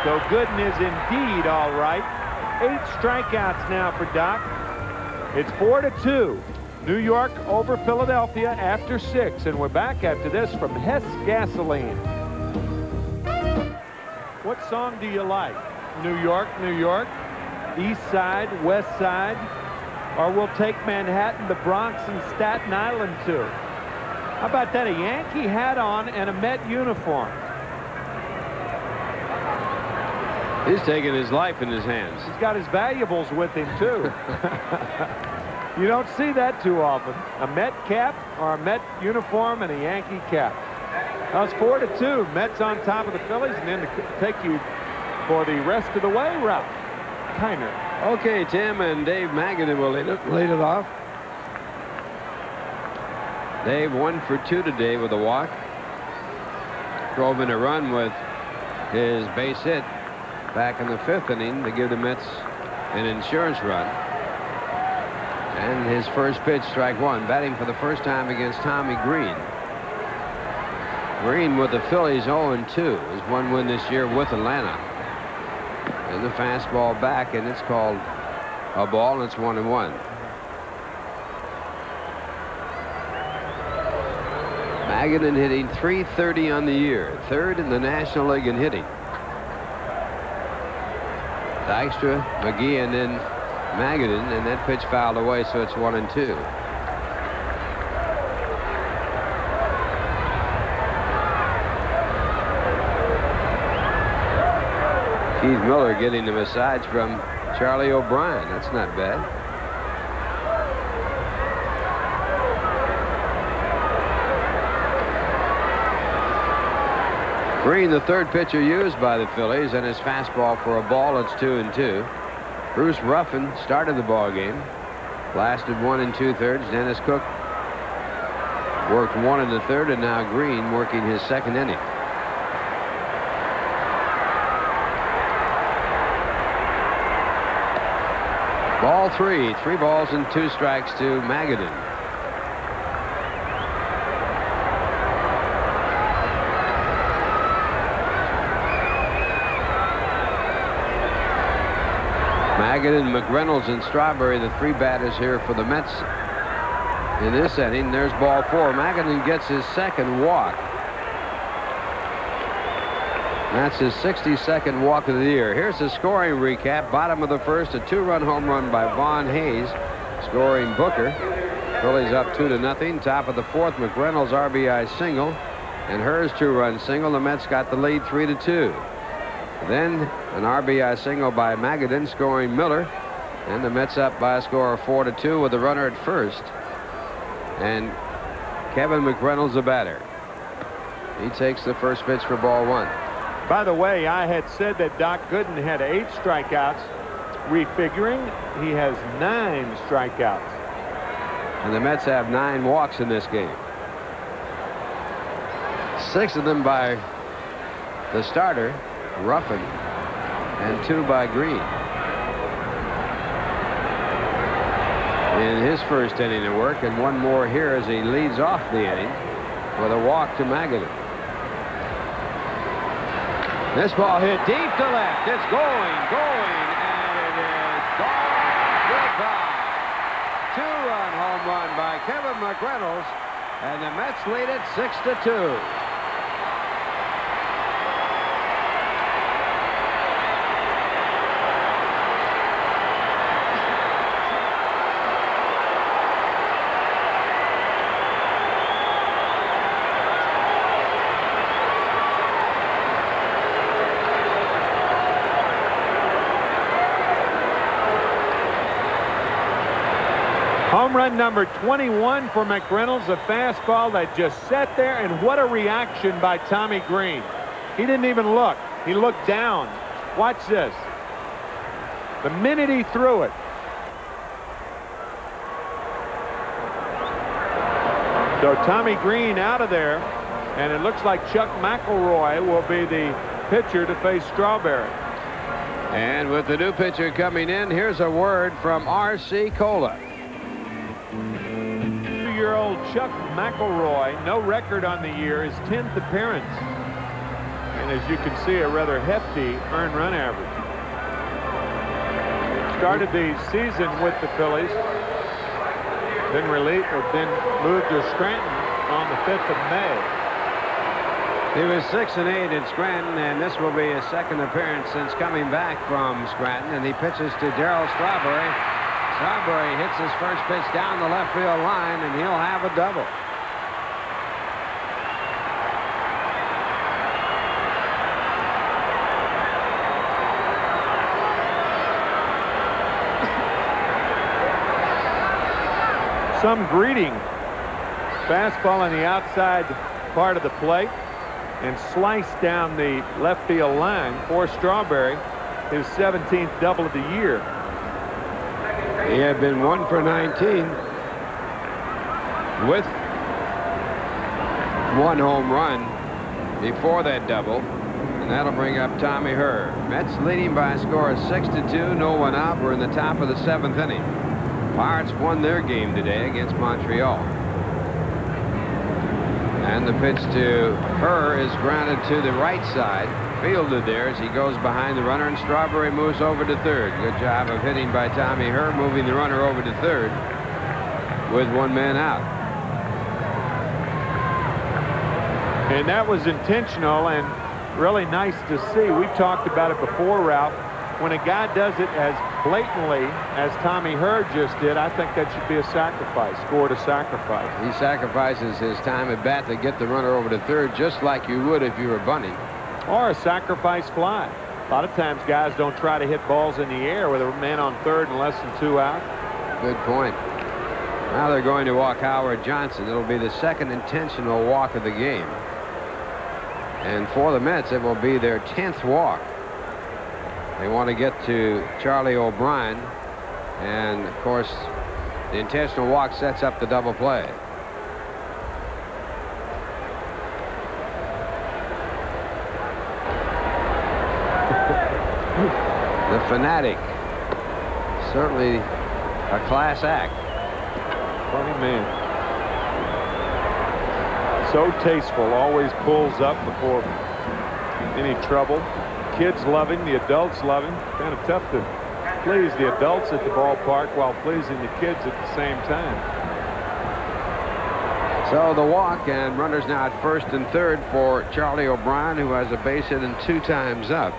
So Gooden is indeed all right. 8 strikeouts now for Doc. It's 4-2. New York over Philadelphia after 6, and we're back after this from Hess Gasoline. What song do you like? New York, New York, East Side, West Side, or we'll take Manhattan, the Bronx, and Staten Island too. How about that? A Yankee hat on and a Met uniform. He's taking his life in his hands. He's got his valuables with him too. You don't see that too often. A Met cap or a Met uniform and a Yankee cap. Now it's 4-2. Mets on top of the Phillies, and then to take you for the rest of the way, Ralph Kiner. Okay, Tim, and Dave Magadan will lead it off. Dave 1 for 2 today with a walk. Drove in a run with his base hit back in the 5th inning to give the Mets an insurance run. And his first pitch, strike 1, batting for the first time against Tommy Green. Green with the Phillies 0-2. His 1 win this year with Atlanta. And the fastball back, and it's called a ball, and it's 1-1. Magadan hitting .330 on the year, 3rd in the National League in hitting. Dykstra, McGee, and then Magadan, and that pitch fouled away, so it's 1-2. Keith Miller getting the massage from Charlie O'Brien. That's not bad. Green, the 3rd pitcher used by the Phillies, and his fastball for a ball. It's 2-2. Bruce Ruffin started the ball game. Lasted 1 2/3. Dennis Cook worked 1 1/3, and now Green working his 2nd inning. Ball 3. 3 balls and 2 strikes to Magadan. Magadan, McReynolds, and Strawberry, the 3 batters here for the Mets in this inning. There's ball 4. Magadan gets his 2nd walk. That's his 62nd walk of the year. Here's the scoring recap. Bottom of the first, a 2-run home run by Vaughn Hayes, scoring Booker. Phillies up 2-0. Top of the 4th, McReynolds' RBI single, and Herr's 2-run single. The Mets got the lead 3-2. Then an RBI single by Magadan, scoring Miller, and the Mets up by a score of 4-2 with a runner at first. And Kevin McReynolds, the batter. He takes the first pitch for ball 1. By the way, I had said that Doc Gooden had 8 strikeouts. Refiguring, he has 9 strikeouts. And the Mets have 9 walks in this game. 6 of them by the starter, Ruffin, and 2 by Green. In his first inning of work, and 1 more here as he leads off the inning with a walk to Magadan. This ball hit deep to left. It's going, and it is gone. Goodbye. 2-run home run by Kevin McReynolds, and the Mets lead it 6-2. Home run number 21 for McReynolds, a fastball that just sat there, and what a reaction by Tommy Green. He didn't even look. He looked down. Watch this. The minute he threw it. So Tommy Green out of there, and it looks like Chuck McElroy will be the pitcher to face Strawberry. And with the new pitcher coming in, here's a word from R.C. Cola. 2-year-old Chuck McElroy, no record on the year, his 10th appearance. And as you can see, a rather hefty earned run average. Started the season with the Phillies, then moved to Scranton on the 5th of May. He was 6-8 in Scranton, and this will be his 2nd appearance since coming back from Scranton, and he pitches to Darryl Strawberry. Strawberry hits his first pitch down the left field line, and he'll have a double. Some greeting. Fastball on the outside part of the plate and sliced down the left field line for Strawberry, his 17th double of the year. He had been 1 for 19 with 1 home run before that double, and that'll bring up Tommy Herr. Mets leading by a score of 6-2, no one out. We're in the top of the 7th inning. Pirates won their game today against Montreal. And the pitch to Herr is grounded to the right side. Fielded there as he goes behind the runner, and Strawberry moves over to third. Good job of hitting by Tommy Herr, moving the runner over to third with 1 man out. And that was intentional and really nice to see. We've talked about it before, Ralph. When a guy does it as blatantly as Tommy Herr just did, I think that should be a sacrifice, score to sacrifice. He sacrifices his time at bat to get the runner over to third, just like you would if you were bunting. Or a sacrifice fly. A lot of times guys don't try to hit balls in the air with a man on third and less than 2 out. Good point. Now they're going to walk Howard Johnson. It'll be the 2nd intentional walk of the game. And for the Mets, it will be their 10th walk. They want to get to Charlie O'Brien. And, of course, the intentional walk sets up the double play. The fanatic certainly A class act. Funny man. So tasteful, always pulls up before any trouble. Kids love him, the adults love him. Kind of tough to please the adults at the ballpark while pleasing the kids at the same time. So the walk, and runners now at first and third for Charlie O'Brien, who has a base hit and 2 times up.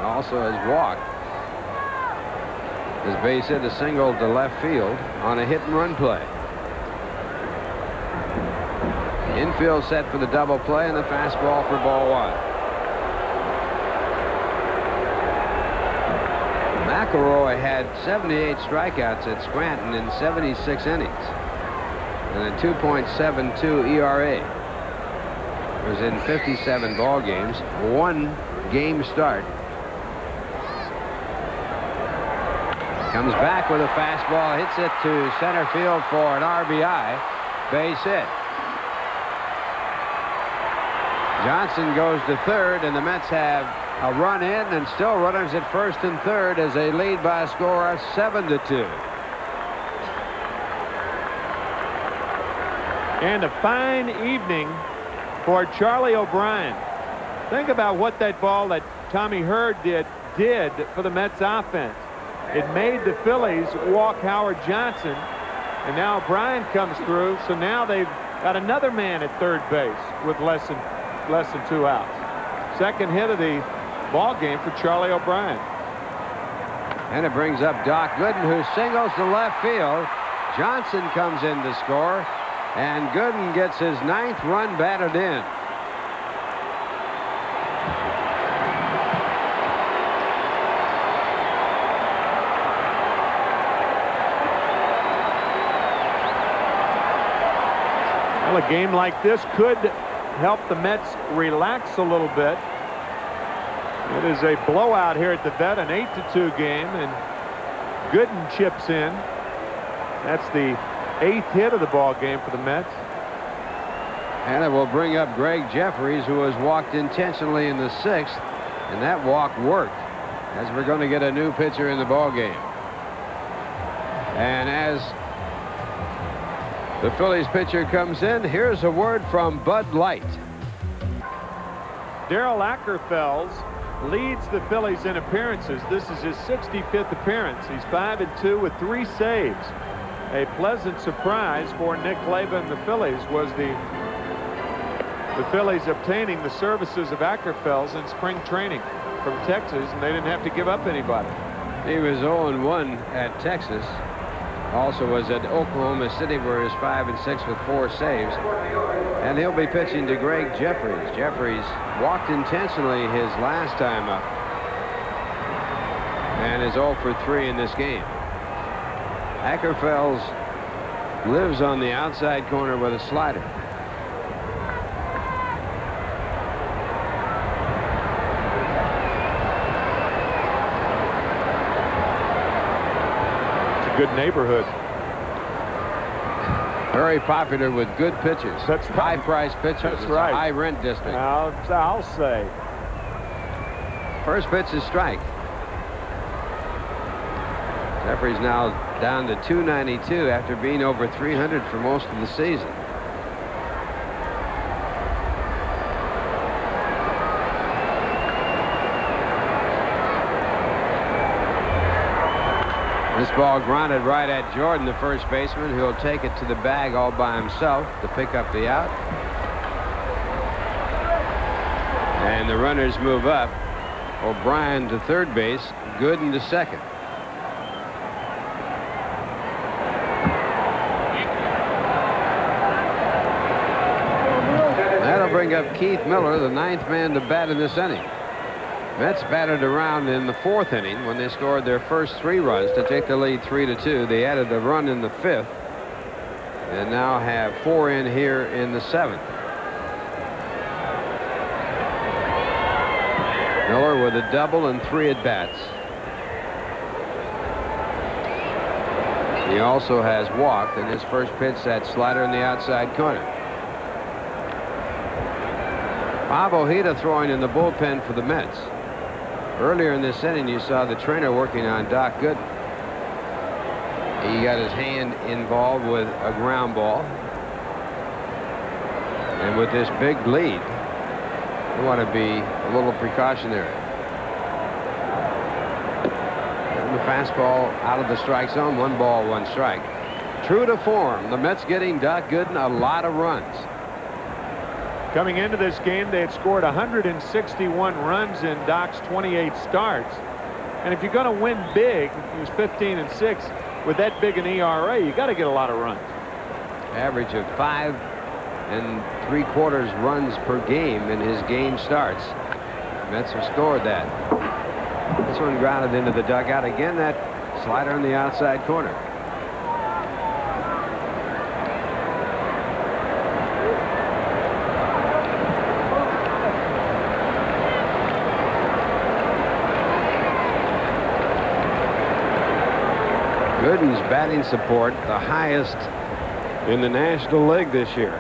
Also has walked. His base hit a single to left field on a hit and run play. Infield set for the double play and the fastball for ball 1. McElroy had 78 strikeouts at Scranton in 76 innings and a 2.72 ERA. It was in 57 ball games, 1 game start. Comes back with a fastball, hits it to center field for an RBI, base hit. Johnson goes to third, and the Mets have a run in and still runners at first and third as they lead by a score of 7-2. And a fine evening for Charlie O'Brien. Think about what that ball that Tommy Hurd did for the Mets offense. It made the Phillies walk Howard Johnson, and now O'Brien comes through, so now they've got another man at third base with less than 2 outs. Second hit of the ball game for Charlie O'Brien. And it brings up Doc Gooden, who singles to left field. Johnson comes in to score, and Gooden gets his 9th run batted in. Well, a game like this could help the Mets relax a little bit. It is a blowout here at the vet, an 8-2 game, and Gooden chips in. That's the 8th hit of the ball game for the Mets. And it will bring up Gregg Jerreries, who has walked intentionally in the 6th, and that walk worked, as we're going to get a new pitcher in the ball game. And as the Phillies pitcher comes in, here's a word from Bud Light. Darryl Ackerfels leads the Phillies in appearances. This is his 65th appearance. He's 5-2 with 3 saves. A pleasant surprise for Nick Leyba and the Phillies was the Phillies obtaining the services of Ackerfels in spring training from Texas, and they didn't have to give up anybody. He was 0-1 at Texas. Also was at Oklahoma City, where he was 5-6 with 4 saves. And he'll be pitching to Gregg Jerreries. Jerreries walked intentionally his last time up and is 0 for 3 in this game. Ackerfels lives on the outside corner with a slider. Good neighborhood. Very popular with good pitchers. That's right. High-priced pitchers. That's it's right. A high-rent district. I'll say. First pitch is strike. Jeffrey's now down to 292 after being over 300 for most of the season. This ball grounded right at Jordan, the first baseman, who'll take it to the bag all by himself to pick up the out. And the runners move up. O'Brien to third base, Gooden to second. That'll bring up Keith Miller, the 9th man to bat in this inning. Mets batted around in the 4th inning when they scored their first 3 runs to take the lead 3-2. They added a run in the 5th and now have 4 in here in the 7th. Miller with a double and 3 at-bats. He also has walked, and his first pitch, that slider in the outside corner. Bob Ojeda throwing in the bullpen for the Mets. Earlier in this inning, you saw the trainer working on Doc Gooden. He got his hand involved with a ground ball. And with this big lead, you want to be a little precautionary. And the fastball out of the strike zone, 1 ball, 1 strike. True to form, the Mets getting Doc Gooden a lot of runs. Coming into this game, they had scored 161 runs in Doc's 28 starts. And if you're going to win big, he was 15-6 with that big an ERA, you got to get a lot of runs. Average of 5 3/4 runs per game in his game starts. Mets have scored that. This one grounded into the dugout again. That slider in the outside corner. Gooden's batting support the highest in the National League this year.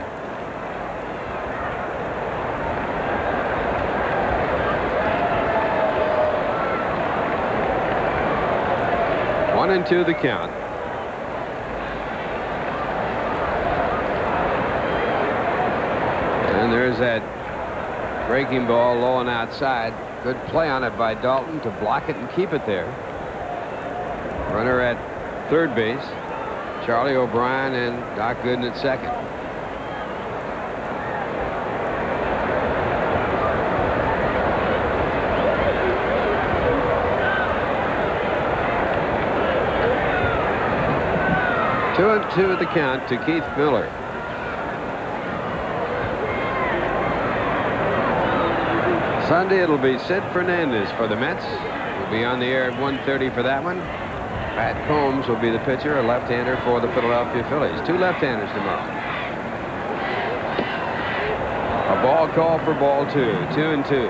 One and 2 the count. And there's that breaking ball low and outside. Good play on it by Dalton to block it and keep it there. Runner at third base, Charlie O'Brien and Doc Gooden at second. Two and 2 at the count to Keith Miller. Sunday it'll be Sid Fernandez for the Mets. We'll be on the air at 1:30 for that one. Pat Combs will be the pitcher, a left-hander for the Philadelphia Phillies. 2 left-handers tomorrow. A ball call for ball 2. 2 and 2.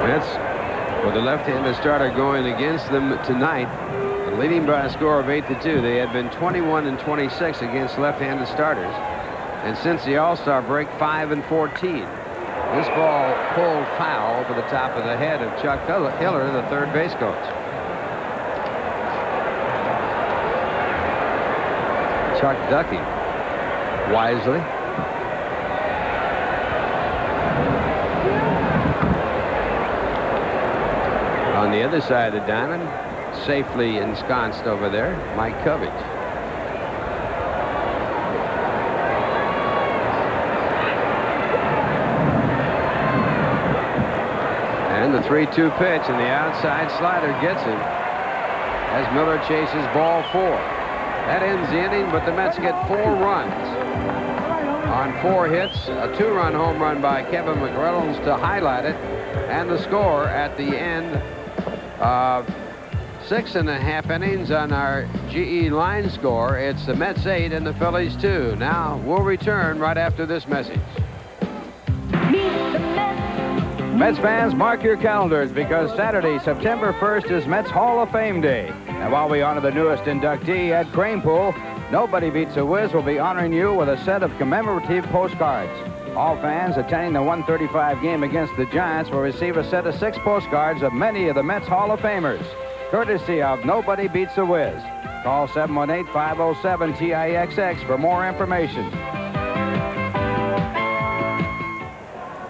Mets with the left-handed starter going against them tonight. Leading by a score of 8-2. They had been 21-26 against left-handed starters, and since the All-Star break, 5-14. This ball pulled foul over the top of the head of Chuck Hiller, the third base coach. Chuck ducking wisely. On the other side of the diamond, safely ensconced over there, Mike Covey. And the 3-2 pitch, and the outside slider gets him as Miller chases ball 4. That ends the inning, but the Mets get 4 runs on 4 hits, a 2-run home run by Kevin McReynolds to highlight it, and the score at the end of 6.5 innings on our GE line score. It's the Mets 8 and the Phillies 2. Now we'll return right after this message. Mets fans, mark your calendars because Saturday, September 1st is Mets Hall of Fame Day. And while we honor the newest inductee, Ed Kranepool, Nobody Beats a Whiz will be honoring you with a set of commemorative postcards. All fans attending the 135 game against the Giants will receive a set of 6 postcards of many of the Mets Hall of Famers, courtesy of Nobody Beats a Whiz. Call 718-507-TIXX for more information.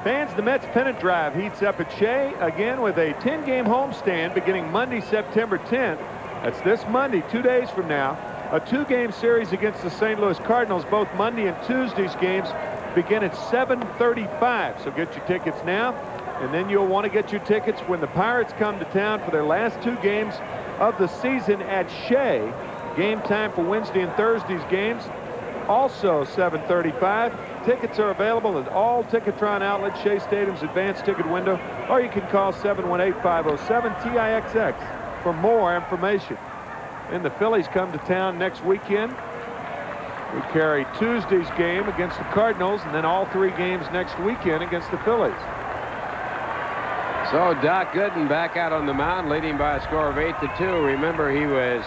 Fans, the Mets pennant drive heats up at Shea again with a 10-game homestand beginning Monday, September 10th. That's this Monday, 2 days from now. A 2-game series against the St. Louis Cardinals. Both Monday and Tuesday's games begin at 7:35. So get your tickets now. And then you'll want to get your tickets when the Pirates come to town for their last 2 games of the season at Shea. Game time for Wednesday and Thursday's games, also 7:35. Tickets are available at all Ticketron outlets, Shea Stadium's advanced ticket window, or you can call 718-507-TIXX for more information. And the Phillies come to town next weekend. We carry Tuesday's game against the Cardinals, and then all 3 games next weekend against the Phillies. So Doc Gooden back out on the mound, leading by a score of 8-2. Remember, he was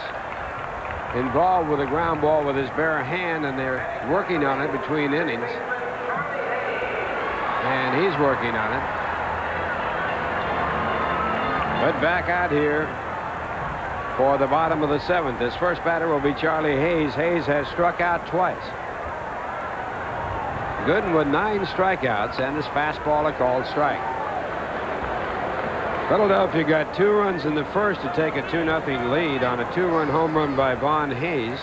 involved with a ground ball with his bare hand, and they're working on it between innings. And he's working on it. But back out here for the bottom of the 7th. His first batter will be Charlie Hayes. Hayes has struck out twice. Gooden with 9 strikeouts, and his fastball a called strike. Philadelphia got 2 runs in the first to take a 2-0 lead on a 2-run home run by Von Hayes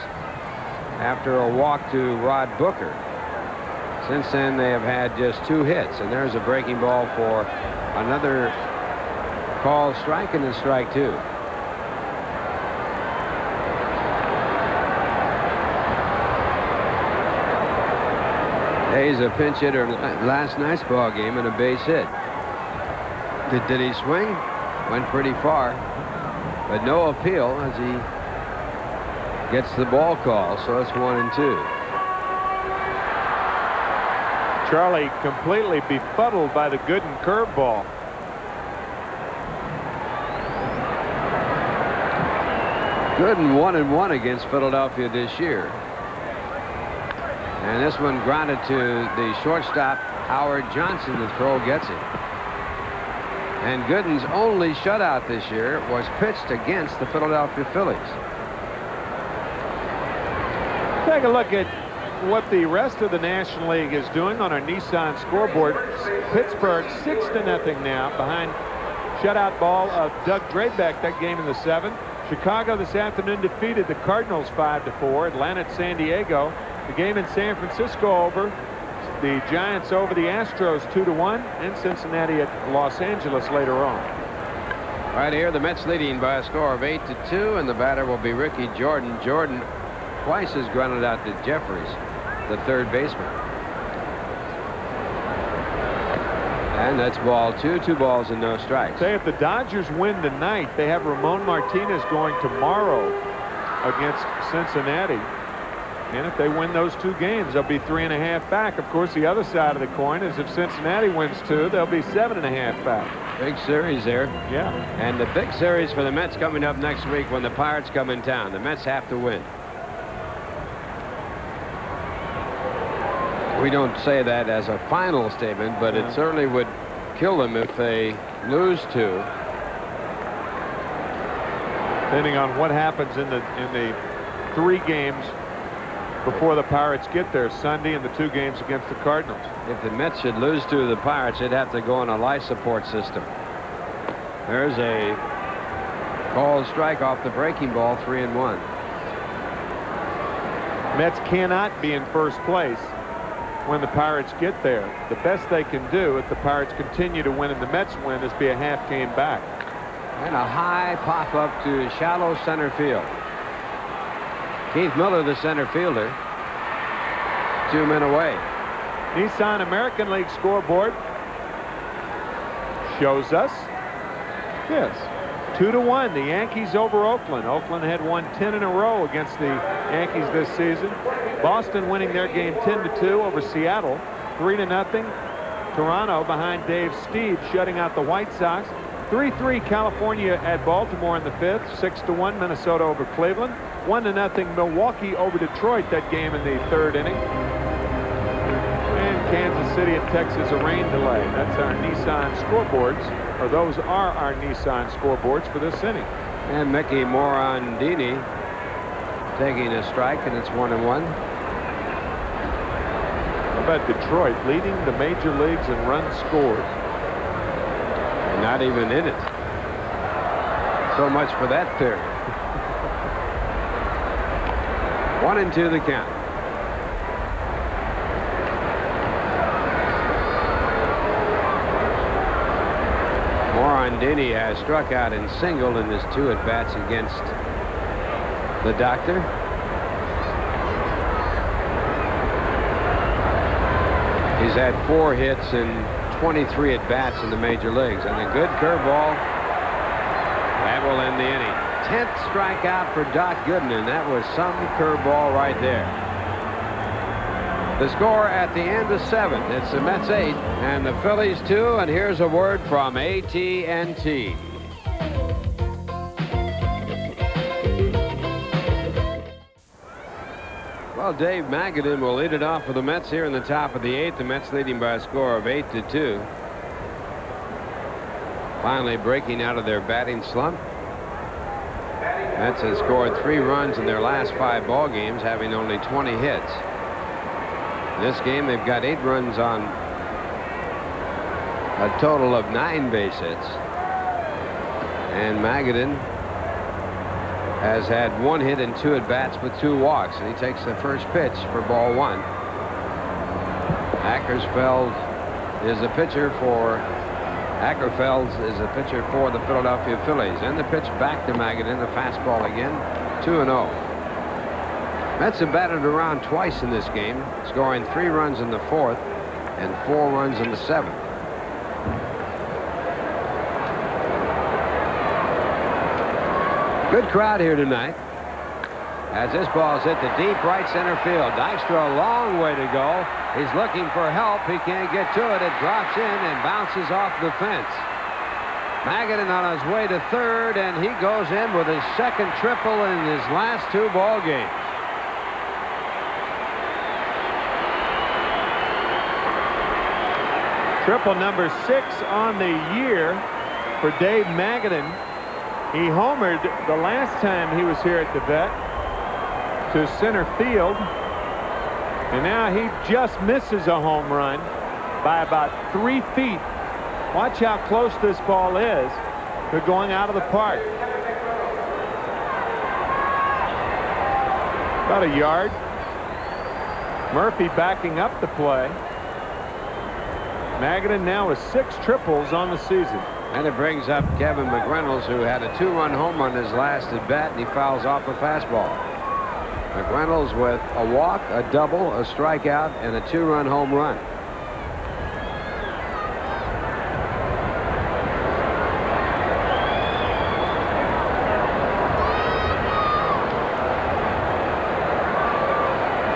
after a walk to Rod Booker. Since then, they have had just 2 hits, and there's a breaking ball for another called strike, and a strike 2. Hayes a pinch hitter last night's ball game and a base hit. Did he swing? Went pretty far, but no appeal as he gets the ball call. So it's 1-2. Charlie completely befuddled by the Gooden curveball. Gooden 1-1 against Philadelphia this year. And this one grounded to the shortstop, Howard Johnson. The throw gets him. And Gooden's only shutout this year was pitched against the Philadelphia Phillies. Take a look at what the rest of the National League is doing on our Nissan scoreboard. Pittsburgh 6-0 now behind shutout ball of Doug Drabek, that game in the 7th. Chicago this afternoon defeated the Cardinals 5-4. Atlanta at San Diego. The game in San Francisco over. The Giants over the Astros 2-1, and Cincinnati at Los Angeles later on. Right here, the Mets leading by a score of 8-2, and the batter will be Ricky Jordan. Jordan twice has grounded out to Jerreries, the third baseman. And that's ball 2, 2 balls and no strikes. Say if the Dodgers win tonight, they have Ramon Martinez going tomorrow against Cincinnati. And if they win those 2 games, they'll be 3.5 back. Of course, the other side of the coin is if Cincinnati wins 2, they'll be 7.5 back. Big series there. Yeah. And the big series for the Mets coming up next week when the Pirates come in town. The Mets have to win. We don't say that as a final statement, but it certainly would kill them if they lose 2. Depending on what happens in the 3 games before the Pirates get there, Sunday and the 2 games against the Cardinals. If the Mets should lose to the Pirates, they'd have to go on a life support system. There's a called strike off the breaking ball, 3-1. Mets cannot be in first place when the Pirates get there. The best they can do if the Pirates continue to win and the Mets win is be a half game back. And a high pop up to shallow center field. Keith Miller, the center fielder, 2 men away. Nissan American League scoreboard shows us this. 2-1, the Yankees over Oakland. Oakland had won 10 in a row against the Yankees this season. Boston winning their game 10-2 over Seattle. 3-0. Toronto behind Dave Steed shutting out the White Sox. 3-3 California at Baltimore in the 5th. 6-1 Minnesota over Cleveland. 1-0 Milwaukee over Detroit, that game in the 3rd inning. And Kansas City and Texas a rain delay. That's our Nissan scoreboards, or those are our Nissan scoreboards for this inning. And Mickey Morandini taking a strike, and it's 1-1. How about Detroit leading the major leagues in runs scored? Not even in it. So much for that theory. 1-2 the count. Morandini has struck out and singled in his 2 at-bats against the Doctor. He's had 4 hits and 23 at-bats in the major leagues, and a good curveball that will end the inning. 10th strikeout for Doc Gooden, and that was some curveball right there. The score at the end of 7. It's the Mets 8 and the Phillies 2, and here's a word from AT&T. Well, Dave Magadan will lead it off for the Mets here in the top of the 8th. The Mets leading by a score of 8-2. Finally breaking out of their batting slump. Mets has scored 3 runs in their last 5 ball games, having only 20 hits. In this game, they've got 8 runs on a total of 9 base hits. And Magadan has had 1 hit and 2 at-bats with 2 walks. And he takes the first pitch for ball 1. Ackerfeld is a pitcher for the Philadelphia Phillies. And the pitch back to Magadan, the fastball again, 2-0. Mets have batted around twice in this game, scoring 3 runs in the 4th and 4 runs in the 7th. Good crowd here tonight. As this ball's hit to deep right center field. Dykstra a long way to go. He's looking for help. He can't get to it. It drops in and bounces off the fence. Magadan on his way to third, and he goes in with his second triple in his last 2 ball games. Triple number 6 on the year for Dave Magadan. He homered the last time he was here at the Vet to center field. And now he just misses a home run by about 3 feet. Watch how close this ball is to going out of the park. About a yard. Murphy backing up the play. Magadan now with 6 triples on the season. And it brings up Kevin McReynolds, who had a 2-run home run his last at bat, and he fouls off a fastball. McReynolds with a walk, a double, a strikeout, and a 2-run home run.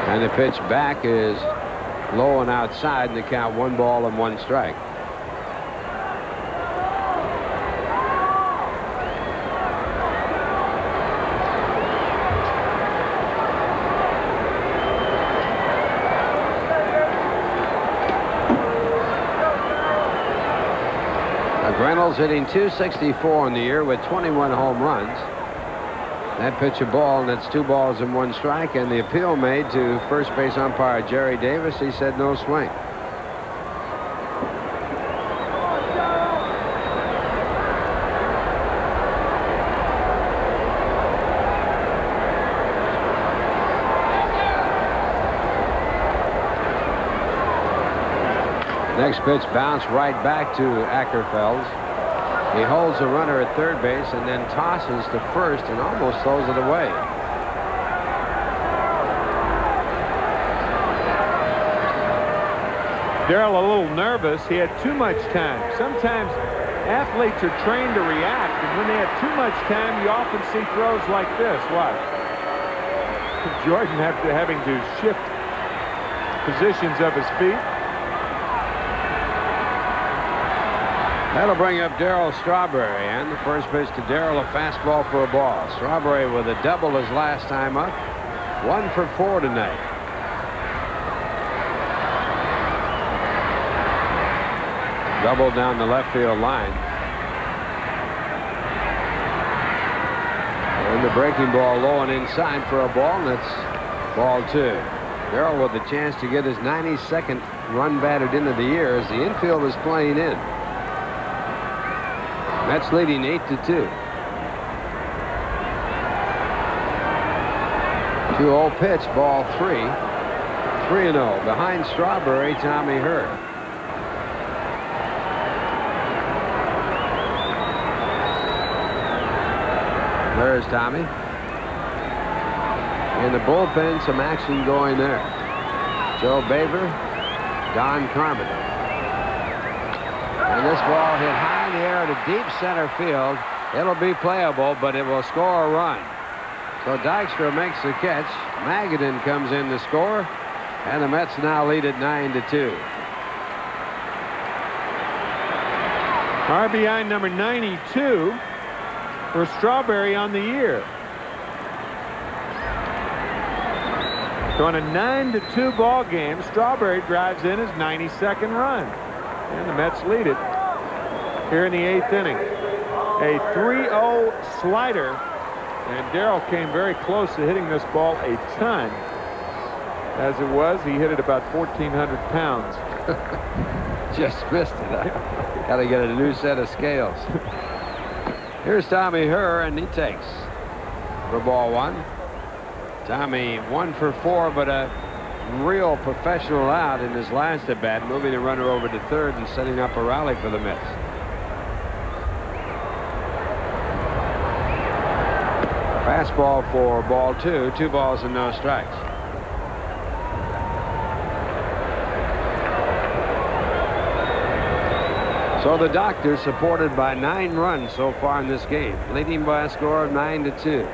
And the pitch back is low and outside, and the count 1 ball and 1 strike. Reynolds hitting .264 in the year with 21 home runs. That pitch a ball, and it's 2 balls and 1 strike. And the appeal made to first base umpire Jerry Davis. He said no swing. Next pitch bounced right back to Ackerfeld. He holds the runner at third base and then tosses to first and almost throws it away. Darrell a little nervous. He had too much time. Sometimes athletes are trained to react, and when they have too much time, you often see throws like this. Watch. Jordan having to shift positions of his feet. That'll bring up Darryl Strawberry, and the first pitch to Darryl, a fastball for a ball. Strawberry with a double his last time up. 1 for 4 tonight. Double down the left field line. And the breaking ball low and inside for a ball, and it's ball 2. Darryl with a chance to get his 92nd run batted into the year as the infield is playing in. Mets leading 8-2. 2-0 pitch, ball 3. 3-0. Behind Strawberry, Tommy Hurt. There's Tommy. In the bullpen, some action going there. Joe Baber, Don Carpenter. And this ball hit high in the air to deep center field. It'll be playable, but it will score a run. So Dykstra makes the catch. Magadan comes in to score, and the Mets now lead at 9-2. RBI number 92 for Strawberry on the year. So in a 9-2 ball game, Strawberry drives in his 92nd run. And the Mets lead it here in the 8th inning. A 3-0 slider. And Darrell came very close to hitting this ball a ton. As it was, he hit it about 1,400 pounds. Just missed it. Got to get a new set of scales. Here's Tommy Herr, and he takes for ball 1. Tommy 1 for 4, but a real professional out in his last at bat, moving the runner over to third and setting up a rally for the Mets. Fastball for ball 2. 2 balls and no strikes. So the Doctors, supported by 9 runs so far in this game, leading by a score of 9-2.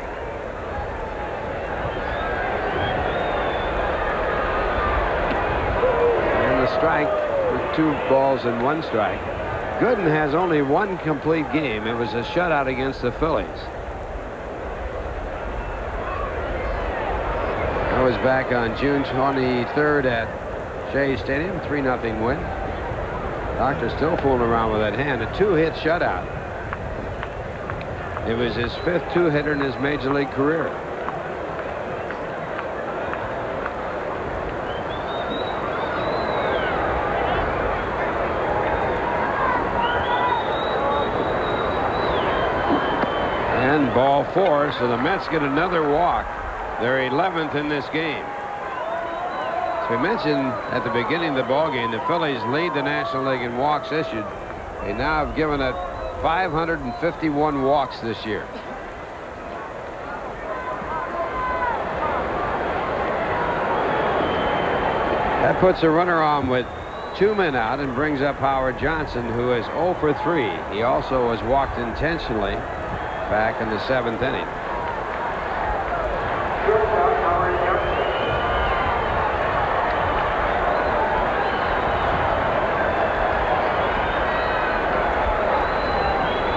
And the strike with 2 balls and 1 strike. Gooden has only 1 complete game. It was a shutout against the Phillies. That was back on June 23rd at Shea Stadium, 3-0 win. Doctor still fooling around with that hand. A 2-hit shutout. It was his 5th 2-hitter in his major league career. And ball 4, so the Mets get another walk. They're 11th in this game. As we mentioned at the beginning of the ball game, the Phillies lead the National League in walks issued. They now have given it 551 walks this year. That puts a runner on with 2 men out and brings up Howard Johnson, who is 0 for 3. He also was walked intentionally back in the 7th inning.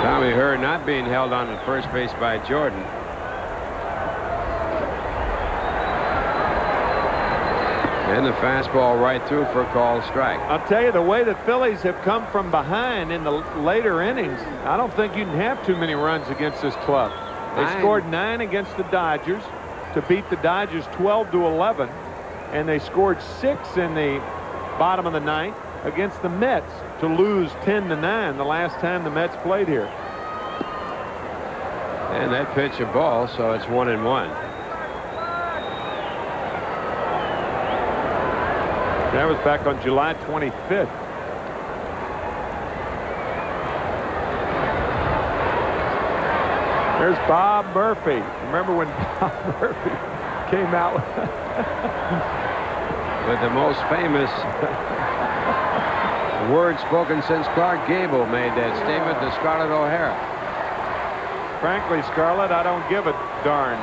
Tommy Herr not being held on at first base by Jordan. And the fastball right through for a called strike. I'll tell you, the way the Phillies have come from behind in the later innings, I don't think you can have too many runs against this club. They scored 9 against the Dodgers to beat the Dodgers 12-11, and they scored 6 in the bottom of the 9th against the Mets to lose 10-9 the last time the Mets played here. And that pitch a ball, so it's 1-1. That was back on July 25th. There's Bob Murphy. Remember when Bob Murphy came out with the most famous word spoken since Clark Gable made that statement to Scarlett O'Hara. Frankly, Scarlett, I don't give a darn.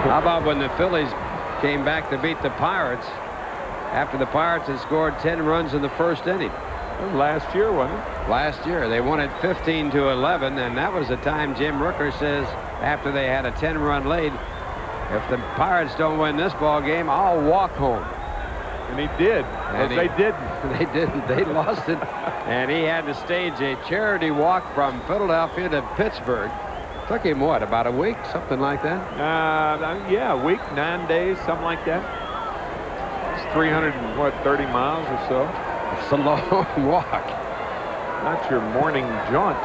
How about when the Phillies came back to beat the Pirates after the Pirates had scored 10 runs in the first inning? Last year, wasn't it? Last year. They won it 15-11, and that was the time Jim Rooker says after they had a 10-run lead, if the Pirates don't win this ball game, I'll walk home. And he did. And they didn't. They didn't. They lost it. And he had to stage a charity walk from Philadelphia to Pittsburgh. Took him, what, about a week? Something like that? Yeah, a week, 9 days, something like that. It's 330 miles or so. It's a long walk. Not your morning jaunt.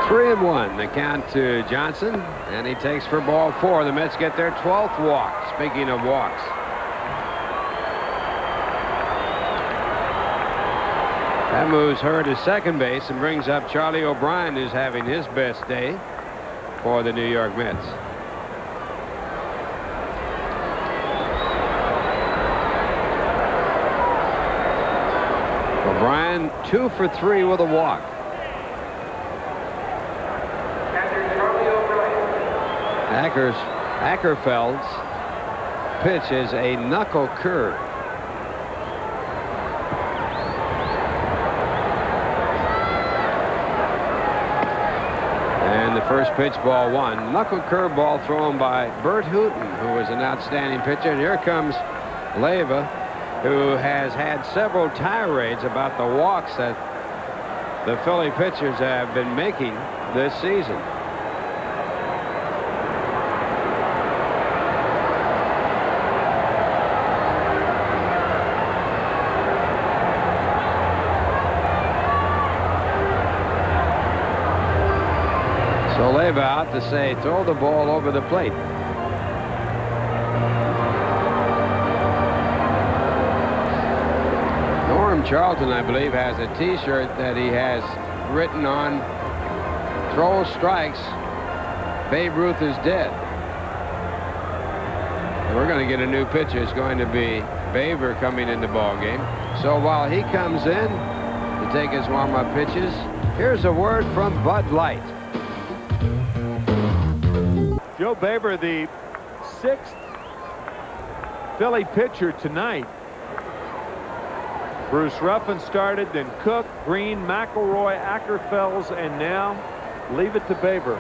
Three and 1, the count to Johnson, and he takes for ball 4. The Mets get their 12th walk. Speaking of walks. That moves her to second base and brings up Charlie O'Brien, who's having his best day for the New York Mets. O'Brien 2 for 3 with a walk. Ackerfeld's pitch is a knuckle curve. First pitch, ball one. Knuckle curveball thrown by Bert Hooton, who was an outstanding pitcher. And here comes Leyva, who has had several tirades about the walks that the Philly pitchers have been making this season. So Leyva out to say, throw the ball over the plate. Norm Charlton, I believe, has a T-shirt that he has written on, throw strikes, Babe Ruth is dead. And we're going to get a new pitcher. It's going to be Baber coming in the ball game. So while he comes in to take his warm-up pitches, here's a word from Bud Light. Joe Baber, the 6th Philly pitcher tonight. Bruce Ruffin started, then Cook, Green, McElroy, Ackerfels, and now leave it to Baber.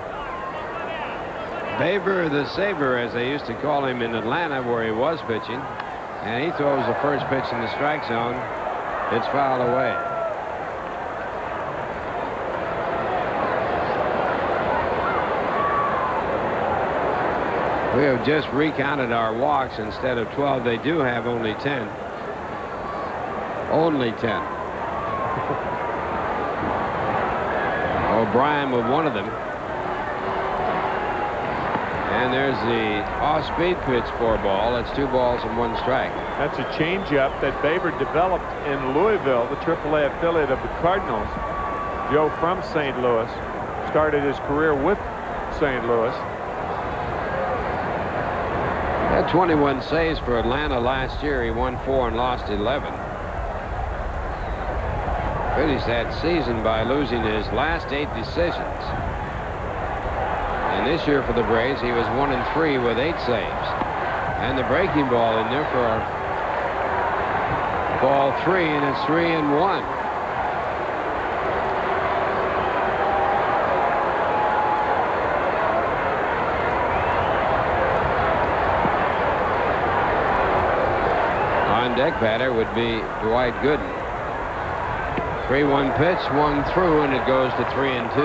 Baber the Saber, as they used to call him in Atlanta where he was pitching. And he throws the first pitch in the strike zone. It's fouled away. We have just recounted our walks. Instead of 12, they do have only 10. Only 10. O'Brien with one of them. And there's the off-speed pitch for a ball. It's 2 balls and 1 strike. That's a changeup that Baber developed in Louisville, the AAA affiliate of the Cardinals. Joe from St. Louis started his career with St. Louis. Had 21 saves for Atlanta last year. He won 4 and lost 11. Finished that season by losing his last 8 decisions. And this year for the Braves, he was 1 and 3 with 8 saves. And the breaking ball in there for ball 3, and it's 3 and 1. On deck batter would be Dwight Gooden. 3-1 pitch, 1 through, and it goes to 3 and 2.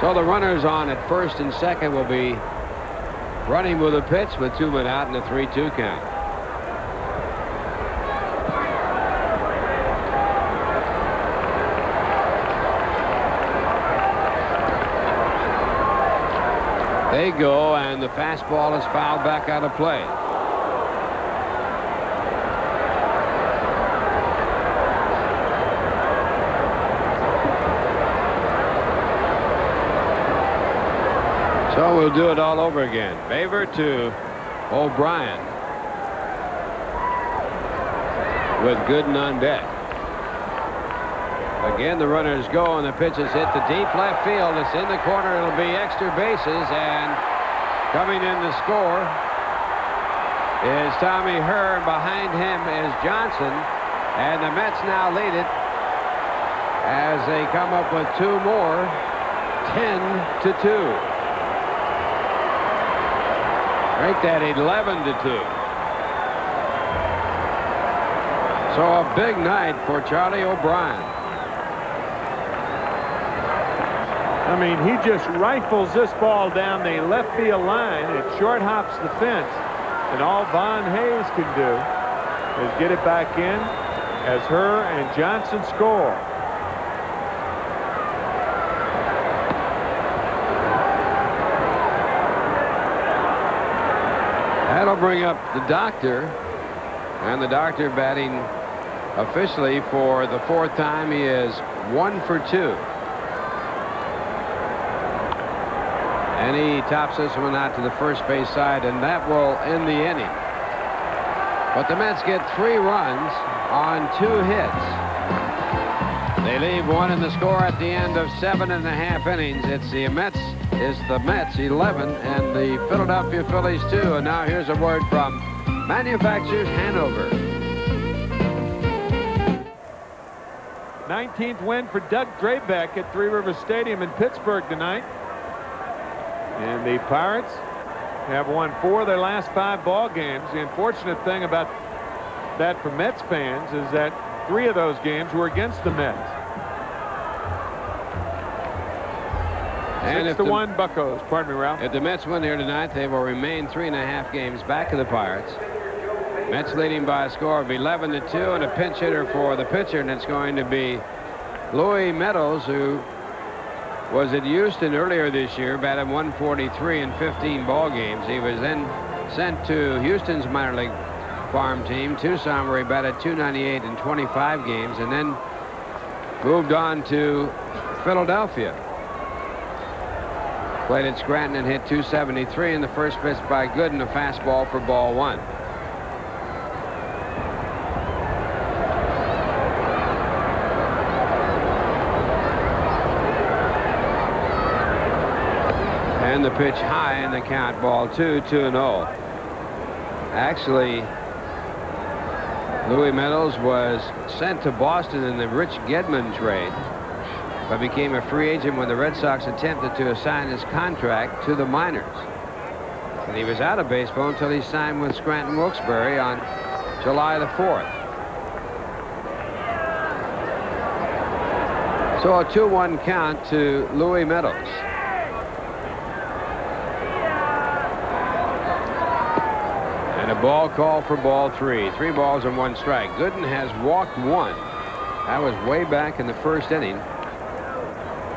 So the runners on at first and second will be running with a pitch with 2 men out and a 3-2 count. They go, and the fastball is fouled back out of play. So we'll do it all over again. Baber to O'Brien with Gooden on deck. Again, the runners go, and the pitch is hit to deep left field. It's in the corner. It'll be extra bases, and coming in to score is Tommy Herr. Behind him is Johnson, and the Mets now lead it as they come up with 2 more, 10-2. Make that 11-2. So a big night for Charlie O'Brien. I mean, he just rifles this ball down the left field line. It short hops the fence. And all Von Hayes can do is get it back in as Herr and Johnson score. That'll bring up the doctor, and the doctor batting officially for the 4th time. He is 1 for 2. And he tops this one out to the first base side, and that will end the inning. But the Mets get 3 runs on 2 hits. They leave 1 in the score at the end of 7.5 innings. It's the Mets 11 and the Philadelphia Phillies 2. And now here's a word from Manufacturers Hanover. 19th win for Doug Drabek at Three Rivers Stadium in Pittsburgh tonight. And the Pirates have won 4 of their last 5 ball games. The unfortunate thing about that for Mets fans is that 3 of those games were against the Mets. And 6-1 Buccos. Pardon me, Ralph. If the Mets win here tonight, they will remain 3.5 games back of the Pirates. Mets leading by a score of 11-2, and a pinch hitter for the pitcher, and it's going to be Louis Meadows, who was at Houston earlier this year, batted 143 in 15 ball games. He was then sent to Houston's minor league farm team, Tucson, where he batted 298 in 25 games, and then moved on to Philadelphia. Played at Scranton and hit 273 in the first pitch by Gooden, a fastball for ball 1. And the pitch high in the count, ball 2, 2-0. Actually, Louis Meadows was sent to Boston in the Rich Gedman trade, but became a free agent when the Red Sox attempted to assign his contract to the minors. And he was out of baseball until he signed with Scranton Wilkes-Barre on July the 4th. So a 2-1 count to Louis Meadows. And a ball call for ball 3. 3 balls and 1 strike. Gooden has walked 1. That was way back in the first inning.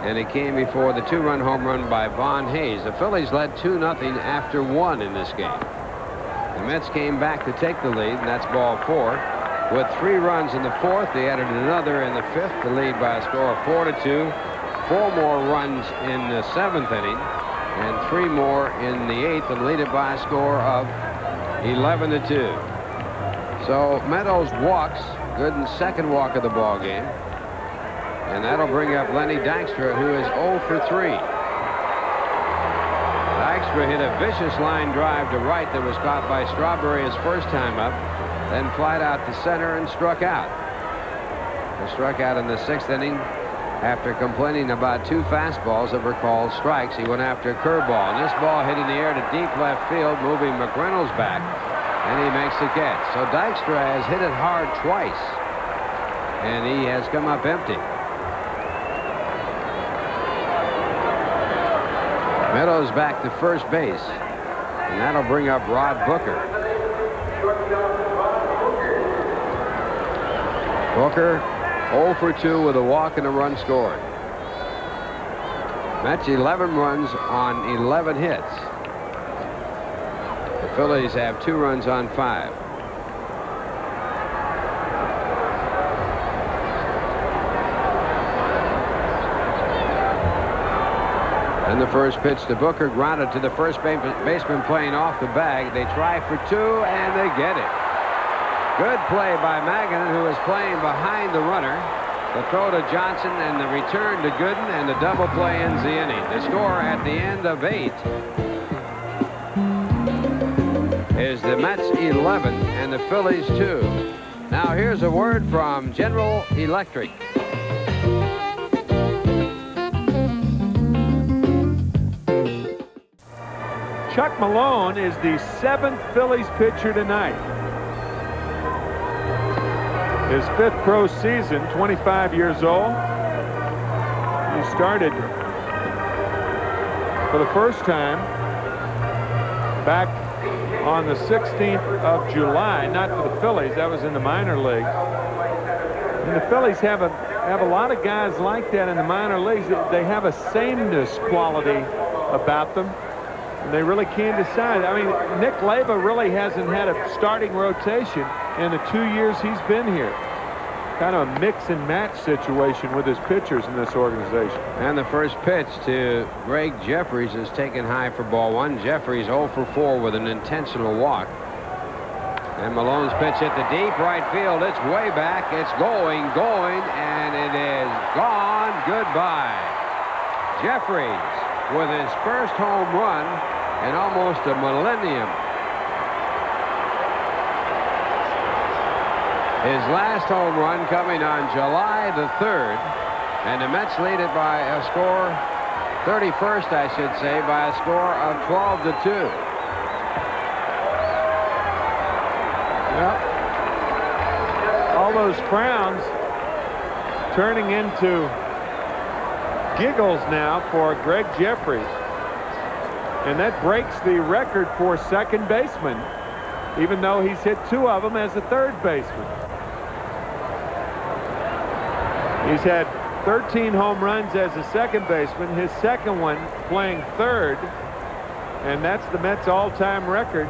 And it came before the 2-run home run by Von Hayes. The Phillies led 2-0 after 1 in this game. The Mets came back to take the lead, and that's ball 4. With 3 runs in the 4th, they added another in the 5th to lead by a score of 4-2. 4 more runs in the 7th inning, and 3 more in the 8th, and lead it by a score of 11-2. So Meadows walks, Gooden's second walk of the ball game. And that'll bring up Lenny Dykstra, who is 0 for 3. Dykstra hit a vicious line drive to right that was caught by Strawberry his first time up, then flied out to center and struck out. He struck out in the 6th inning after complaining about 2 fastballs that were called strikes. He went after a curveball, and this ball hit in the air to deep left field, moving McReynolds back, and he makes the catch. So Dykstra has hit it hard twice, and he has come up empty. Meadows back to first base, and that'll bring up Rod Booker. Booker 0 for 2 with a walk and a run scored. Mets 11 runs on 11 hits. The Phillies have 2 runs on 5. And the first pitch to Booker, grounded to the first baseman playing off the bag. They try for 2, and they get it. Good play by Maganin, who is playing behind the runner. The throw to Johnson and the return to Gooden, and the double play ends the inning. The score at the end of 8 is the Mets 11 and the Phillies 2. Now here's a word from General Electric. Chuck Malone is the 7th Phillies pitcher tonight. His 5th pro season, 25 years old. He started for the first time back on the 16th of July, not for the Phillies, that was in the minor league. And the Phillies have a lot of guys like that in the minor leagues. They have a sameness quality about them. And they really can't decide. I mean, Nick Leyva really hasn't had a starting rotation in the 2 years he's been here. Kind of a mix and match situation with his pitchers in this organization. And the first pitch to Gregg Jerreries is taken high for ball 1. Jerreries 0 for 4 with an intentional walk. And Malone's pitch hit the deep right field. It's way back. It's going, and it is gone. Goodbye. Jerreries with his first home run in almost a millennium. His last home run coming on July the 3rd. And the Mets lead it by a score, 31st, I should say, by a score of 12-2. Yep. All those frowns turning into giggles now for Gregg Jerreries. And that breaks the record for second baseman, even though he's hit 2 of them as a third baseman. He's had 13 home runs as a second baseman, his second one playing third, and that's the Mets' all-time record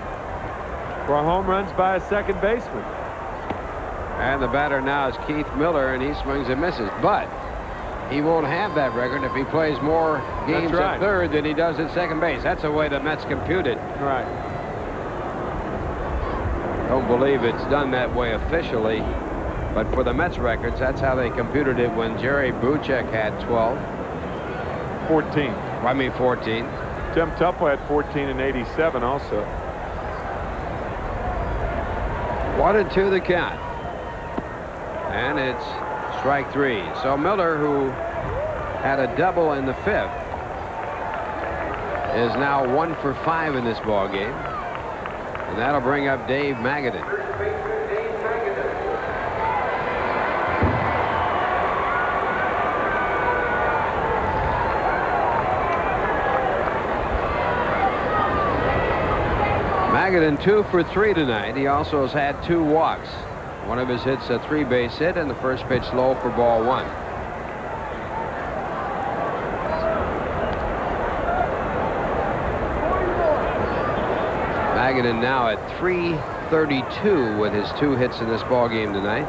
for home runs by a second baseman. And the batter now is Keith Miller, and he swings and misses. But he won't have that record if he plays more games at third than he does at second base. That's the way the Mets compute it. Right. Don't believe it's done that way officially. But for the Mets records, that's how they computed it when Jerry Buchek had 12. 14. I mean 14. Tim Tupper had 14 in '87 also. 1-2 the count. And it's strike 3. So Miller, who had a double in the 5th, is now 1 for 5 in this ball game. And that'll bring up Dave Magadan. Magadan 2 for 3 tonight. He also has had 2 walks. One of his hits a 3-base hit, and the first pitch low for ball 1. Magadan now at .332 with his 2 hits in this ball game tonight.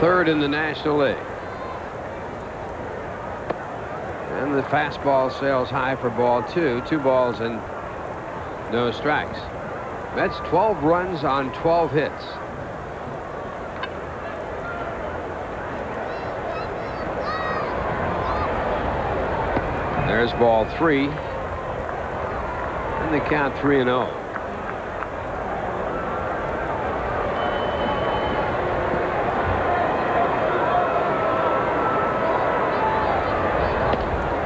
3rd in the National League. And the fastball sails high for ball 2. 2 balls and no strikes. Mets 12 runs on 12 hits. There's ball 3. And they count 3-0.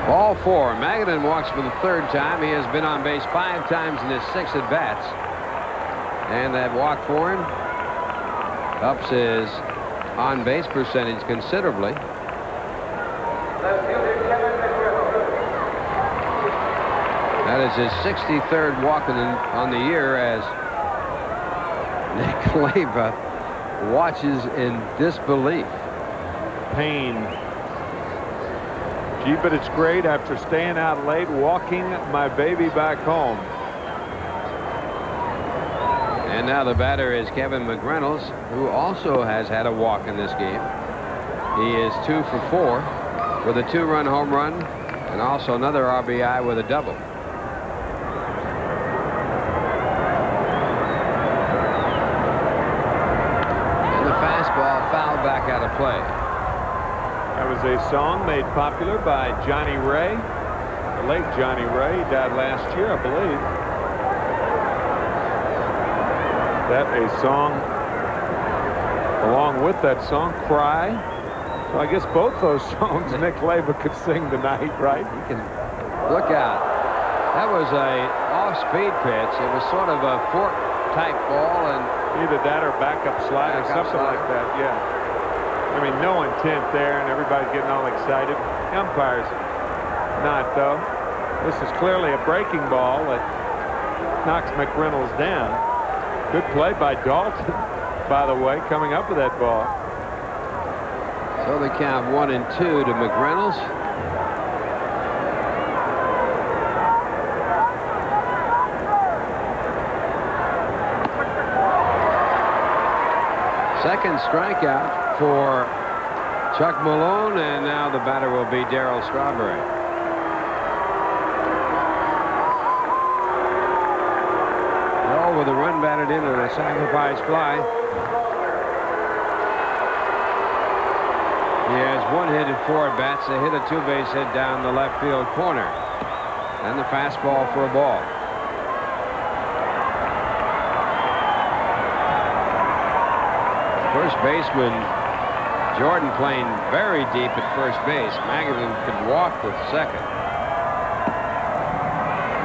Ball 4. Magadan walks for the 3rd time. He has been on base 5 times in his 6 at-bats. And that walk for him ups his on-base percentage considerably. That is his 63rd walk on the year as Nick Leyva watches in disbelief. Pain. Gee, but it's great after staying out late, walking my baby back home. And now the batter is Kevin McReynolds, who also has had a walk in this game. He is 2 for 4 with a 2-run home run and also another RBI with a double. And the fastball fouled back out of play. That was a song made popular by Johnny Ray, the late Johnny Ray. He died last year, I believe. That a song, along with that song, Cry. So I guess both those songs Nick Leyva could sing tonight, right? You can look out. That was a off-speed pitch. It was sort of a fork-type ball, and either that or backup slide or something like that, yeah. I mean, no intent there, and everybody's getting all excited. The umpire's not, though. This is clearly a breaking ball that knocks McReynolds down. Good play by Dalton, by the way, coming up with that ball. So they count 1-2 to McReynolds. Second strikeout for Chuck Malone, and now the batter will be Darryl Strawberry. With a run batted in and a sacrifice fly. He has 1 hit at 4 at-bats. They hit a 2-base hit down the left field corner. And the fastball for a ball. First baseman Jordan playing very deep at first base. Magadan could walk the second.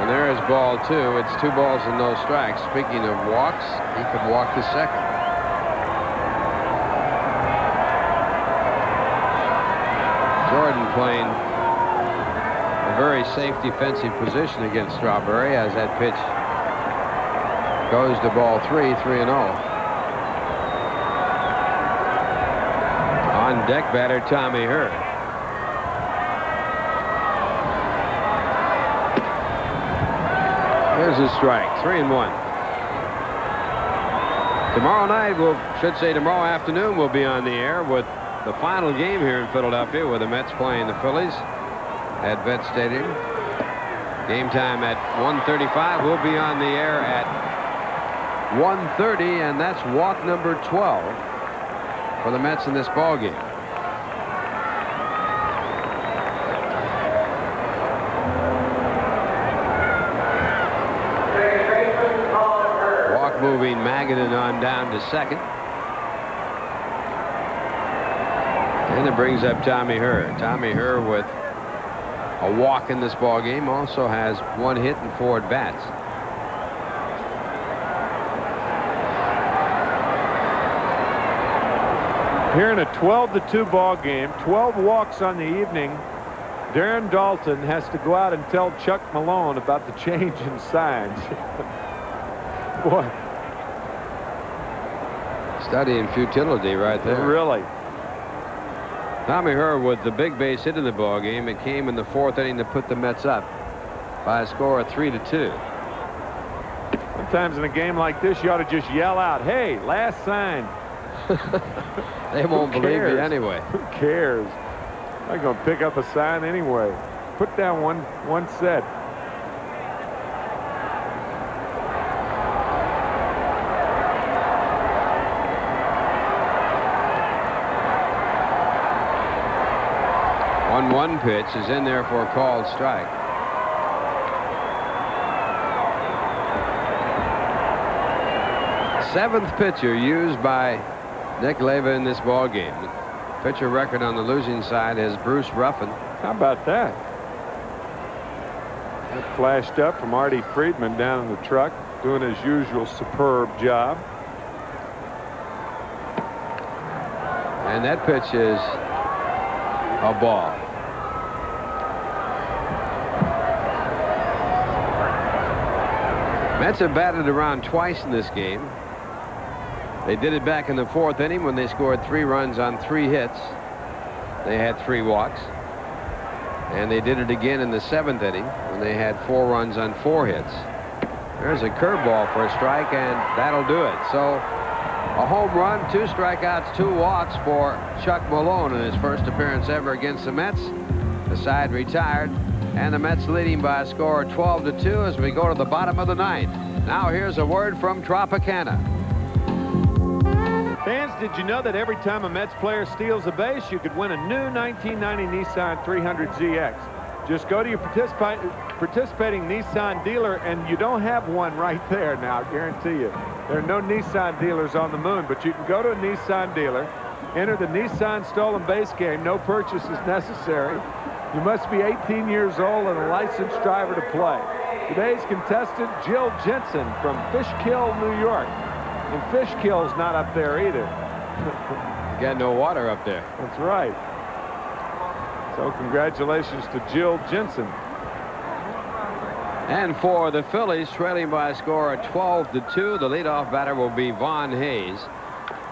And there is ball 2. It's 2 balls and no strikes. Speaking of walks, he could walk the second. Jordan playing a very safe defensive position against Strawberry as that pitch goes to ball 3, 3-0. On deck batter Tommy Herr. Here's a strike. 3-1. Tomorrow night, tomorrow afternoon, we'll be on the air with the final game here in Philadelphia, where the Mets playing the Phillies at Vet Stadium. Game time at 1:35. We'll be on the air at 1:30, and that's walk number 12 for the Mets in this ball game. Walk moving Magadan on down to second. And it brings up Tommy Herr. Tommy Herr with a walk in this ball game, also has 1 hit and 4 at-bats. Here in a 12-2 ball game, 12 walks on the evening, Darren Daulton has to go out and tell Chuck Malone about the change in signs. Boy. Studying futility right there. Really. Tommy Herr with the big base hit in the ball game. It came in the 4th inning to put the Mets up by a score of 3-2. Sometimes in a game like this, you ought to just yell out, "Hey, last sign." They won't believe you anyway. Who cares? I'm going to pick up a sign anyway. Put down one set. One pitch is in there for a called strike. Seventh pitcher used by Nick Leva in this ball game. The pitcher record on the losing side is Bruce Ruffin. How about that? That flashed up from Artie Friedman down in the truck, doing his usual superb job. And that pitch is a ball. Mets have batted around twice in this game. They did it back in the 4th inning when they scored 3 runs on 3 hits. They had 3 walks. And they did it again in the 7th inning when they had 4 runs on 4 hits. There's a curveball for a strike, and that'll do it. So a home run, 2 strikeouts, 2 walks for Chuck Malone in his first appearance ever against the Mets. The side retired, and the Mets leading by a score of 12-2 as we go to the bottom of the 9th. Now here's a word from Tropicana. Fans, did you know that every time a Mets player steals a base, you could win a new 1990 Nissan 300ZX? Just go to your participating Nissan dealer, and you don't have one right there now, I guarantee you. There are no Nissan dealers on the moon, but you can go to a Nissan dealer, enter the Nissan stolen base game. No purchase is necessary. You must be 18 years old and a licensed driver to play. Today's contestant, Jill Jensen from Fishkill, New York. And Fishkill's not up there either. You got no water up there. That's right. So congratulations to Jill Jensen. And for the Phillies, trailing by a score of 12-2, the leadoff batter will be Von Hayes,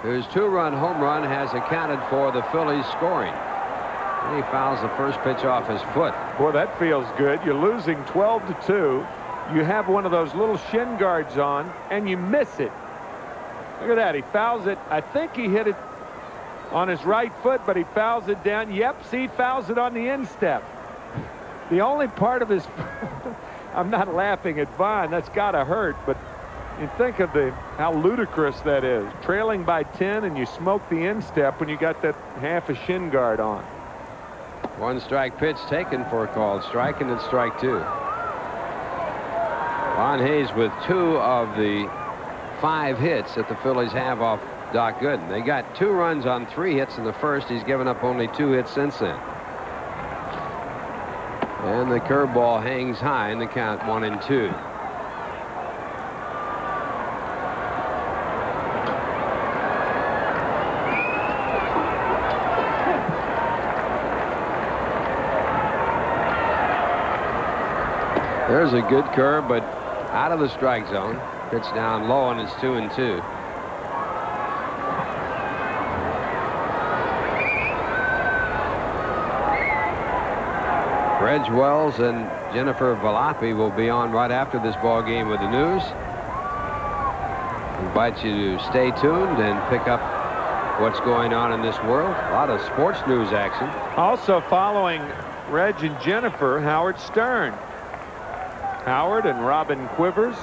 whose 2-run home run has accounted for the Phillies scoring. And he fouls the first pitch off his foot. Boy, that feels good. You're losing 12-2. You have one of those little shin guards on, and you miss it. Look at that. He fouls it. I think he hit it on his right foot, but he fouls it down. Yep, see, he fouls it on the instep. The only part of his... I'm not laughing at Vaughn. That's got to hurt, but you think of how ludicrous that is. Trailing by 10, and you smoke the instep when you got that half a shin guard on. 1 strike pitch taken for a called strike, and it's strike 2. Von Hayes with 2 of the 5 hits that the Phillies have off Doc Gooden. They got 2 runs on 3 hits in the first. He's given up only 2 hits since then. And the curveball hangs high in the count, 1-2. There's a good curve, but out of the strike zone. Pitch down low, and it's 2-2. Reg Wells and Jennifer Valapi will be on right after this ball game with the news. Invite you to stay tuned and pick up what's going on in this world. A lot of sports news action. Also following Reg and Jennifer, Howard Stern. Howard and Robin Quivers.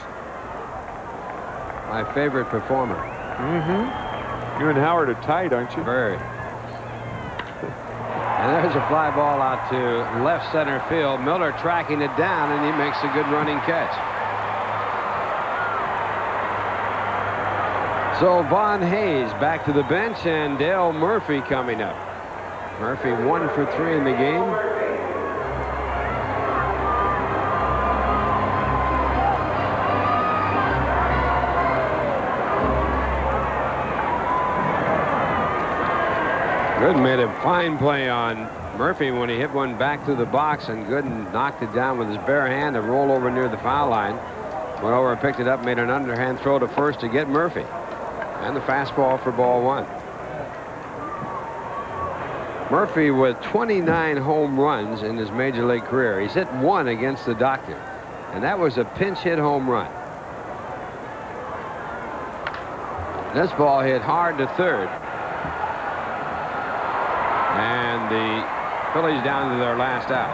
My favorite performer. Mm-hmm. You and Howard are tight, aren't you? Very. And there's a fly ball out to left center field. Miller tracking it down, and he makes a good running catch. So Von Hayes back to the bench, and Dale Murphy coming up. Murphy 1 for 3 in the game. Gooden made a fine play on Murphy when he hit one back through the box, and Gooden knocked it down with his bare hand to roll over near the foul line. Went over and picked it up, made an underhand throw to first to get Murphy. And the fastball for ball 1. Murphy with 29 home runs in his major league career. He's hit 1 against the Doctor, and that was a pinch hit home run. This ball hit hard to third. And the Phillies down to their last out.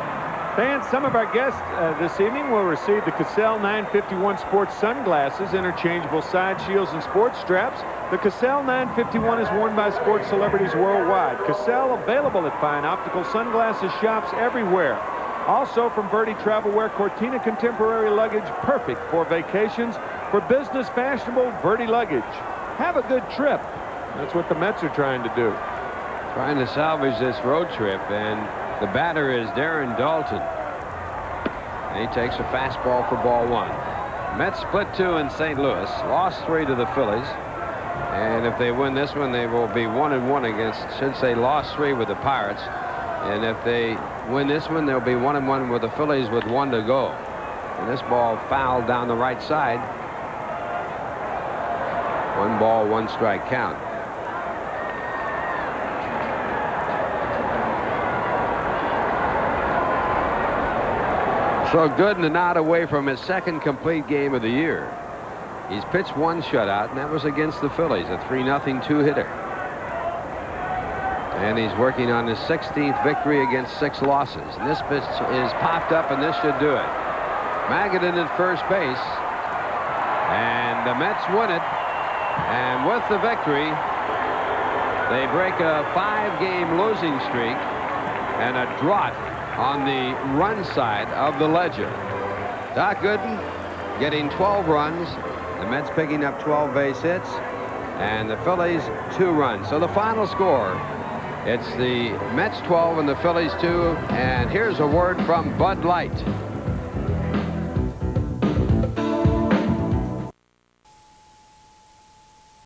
Fans, some of our guests this evening will receive the Cassell 951 Sports sunglasses, interchangeable side shields and sports straps. The Cassell 951 is worn by sports celebrities worldwide. Cassell available at fine optical sunglasses shops everywhere. Also from Birdie Travelwear, Cortina contemporary luggage, perfect for vacations. For business fashionable, Birdie luggage. Have a good trip. That's what the Mets are trying to do. Trying to salvage this road trip, and the batter is Darren Dalton. And he takes a fastball for ball 1. Mets split 2 in St. Louis, lost 3 to the Phillies, and if they win this one, they will be 1-1 against, should say lost 3 with the Pirates, and if they win this one, they'll be 1-1 with the Phillies with 1 to go. And this ball fouled down the right side. 1 ball, 1 strike count. So Gooden not away from his second complete game of the year. He's pitched 1 shutout, and that was against the Phillies, a 3-0 2-hitter. And he's working on his 16th victory against 6 losses. And this pitch is popped up, and this should do it. Magadan at first base. And the Mets win it. And with the victory, they break a 5-game losing streak and a drought on the run side of the ledger. Doc Gooden getting 12 runs, the Mets picking up 12 base hits, and the Phillies 2 runs. So the final score, it's the Mets 12 and the Phillies 2, and here's a word from Bud Light.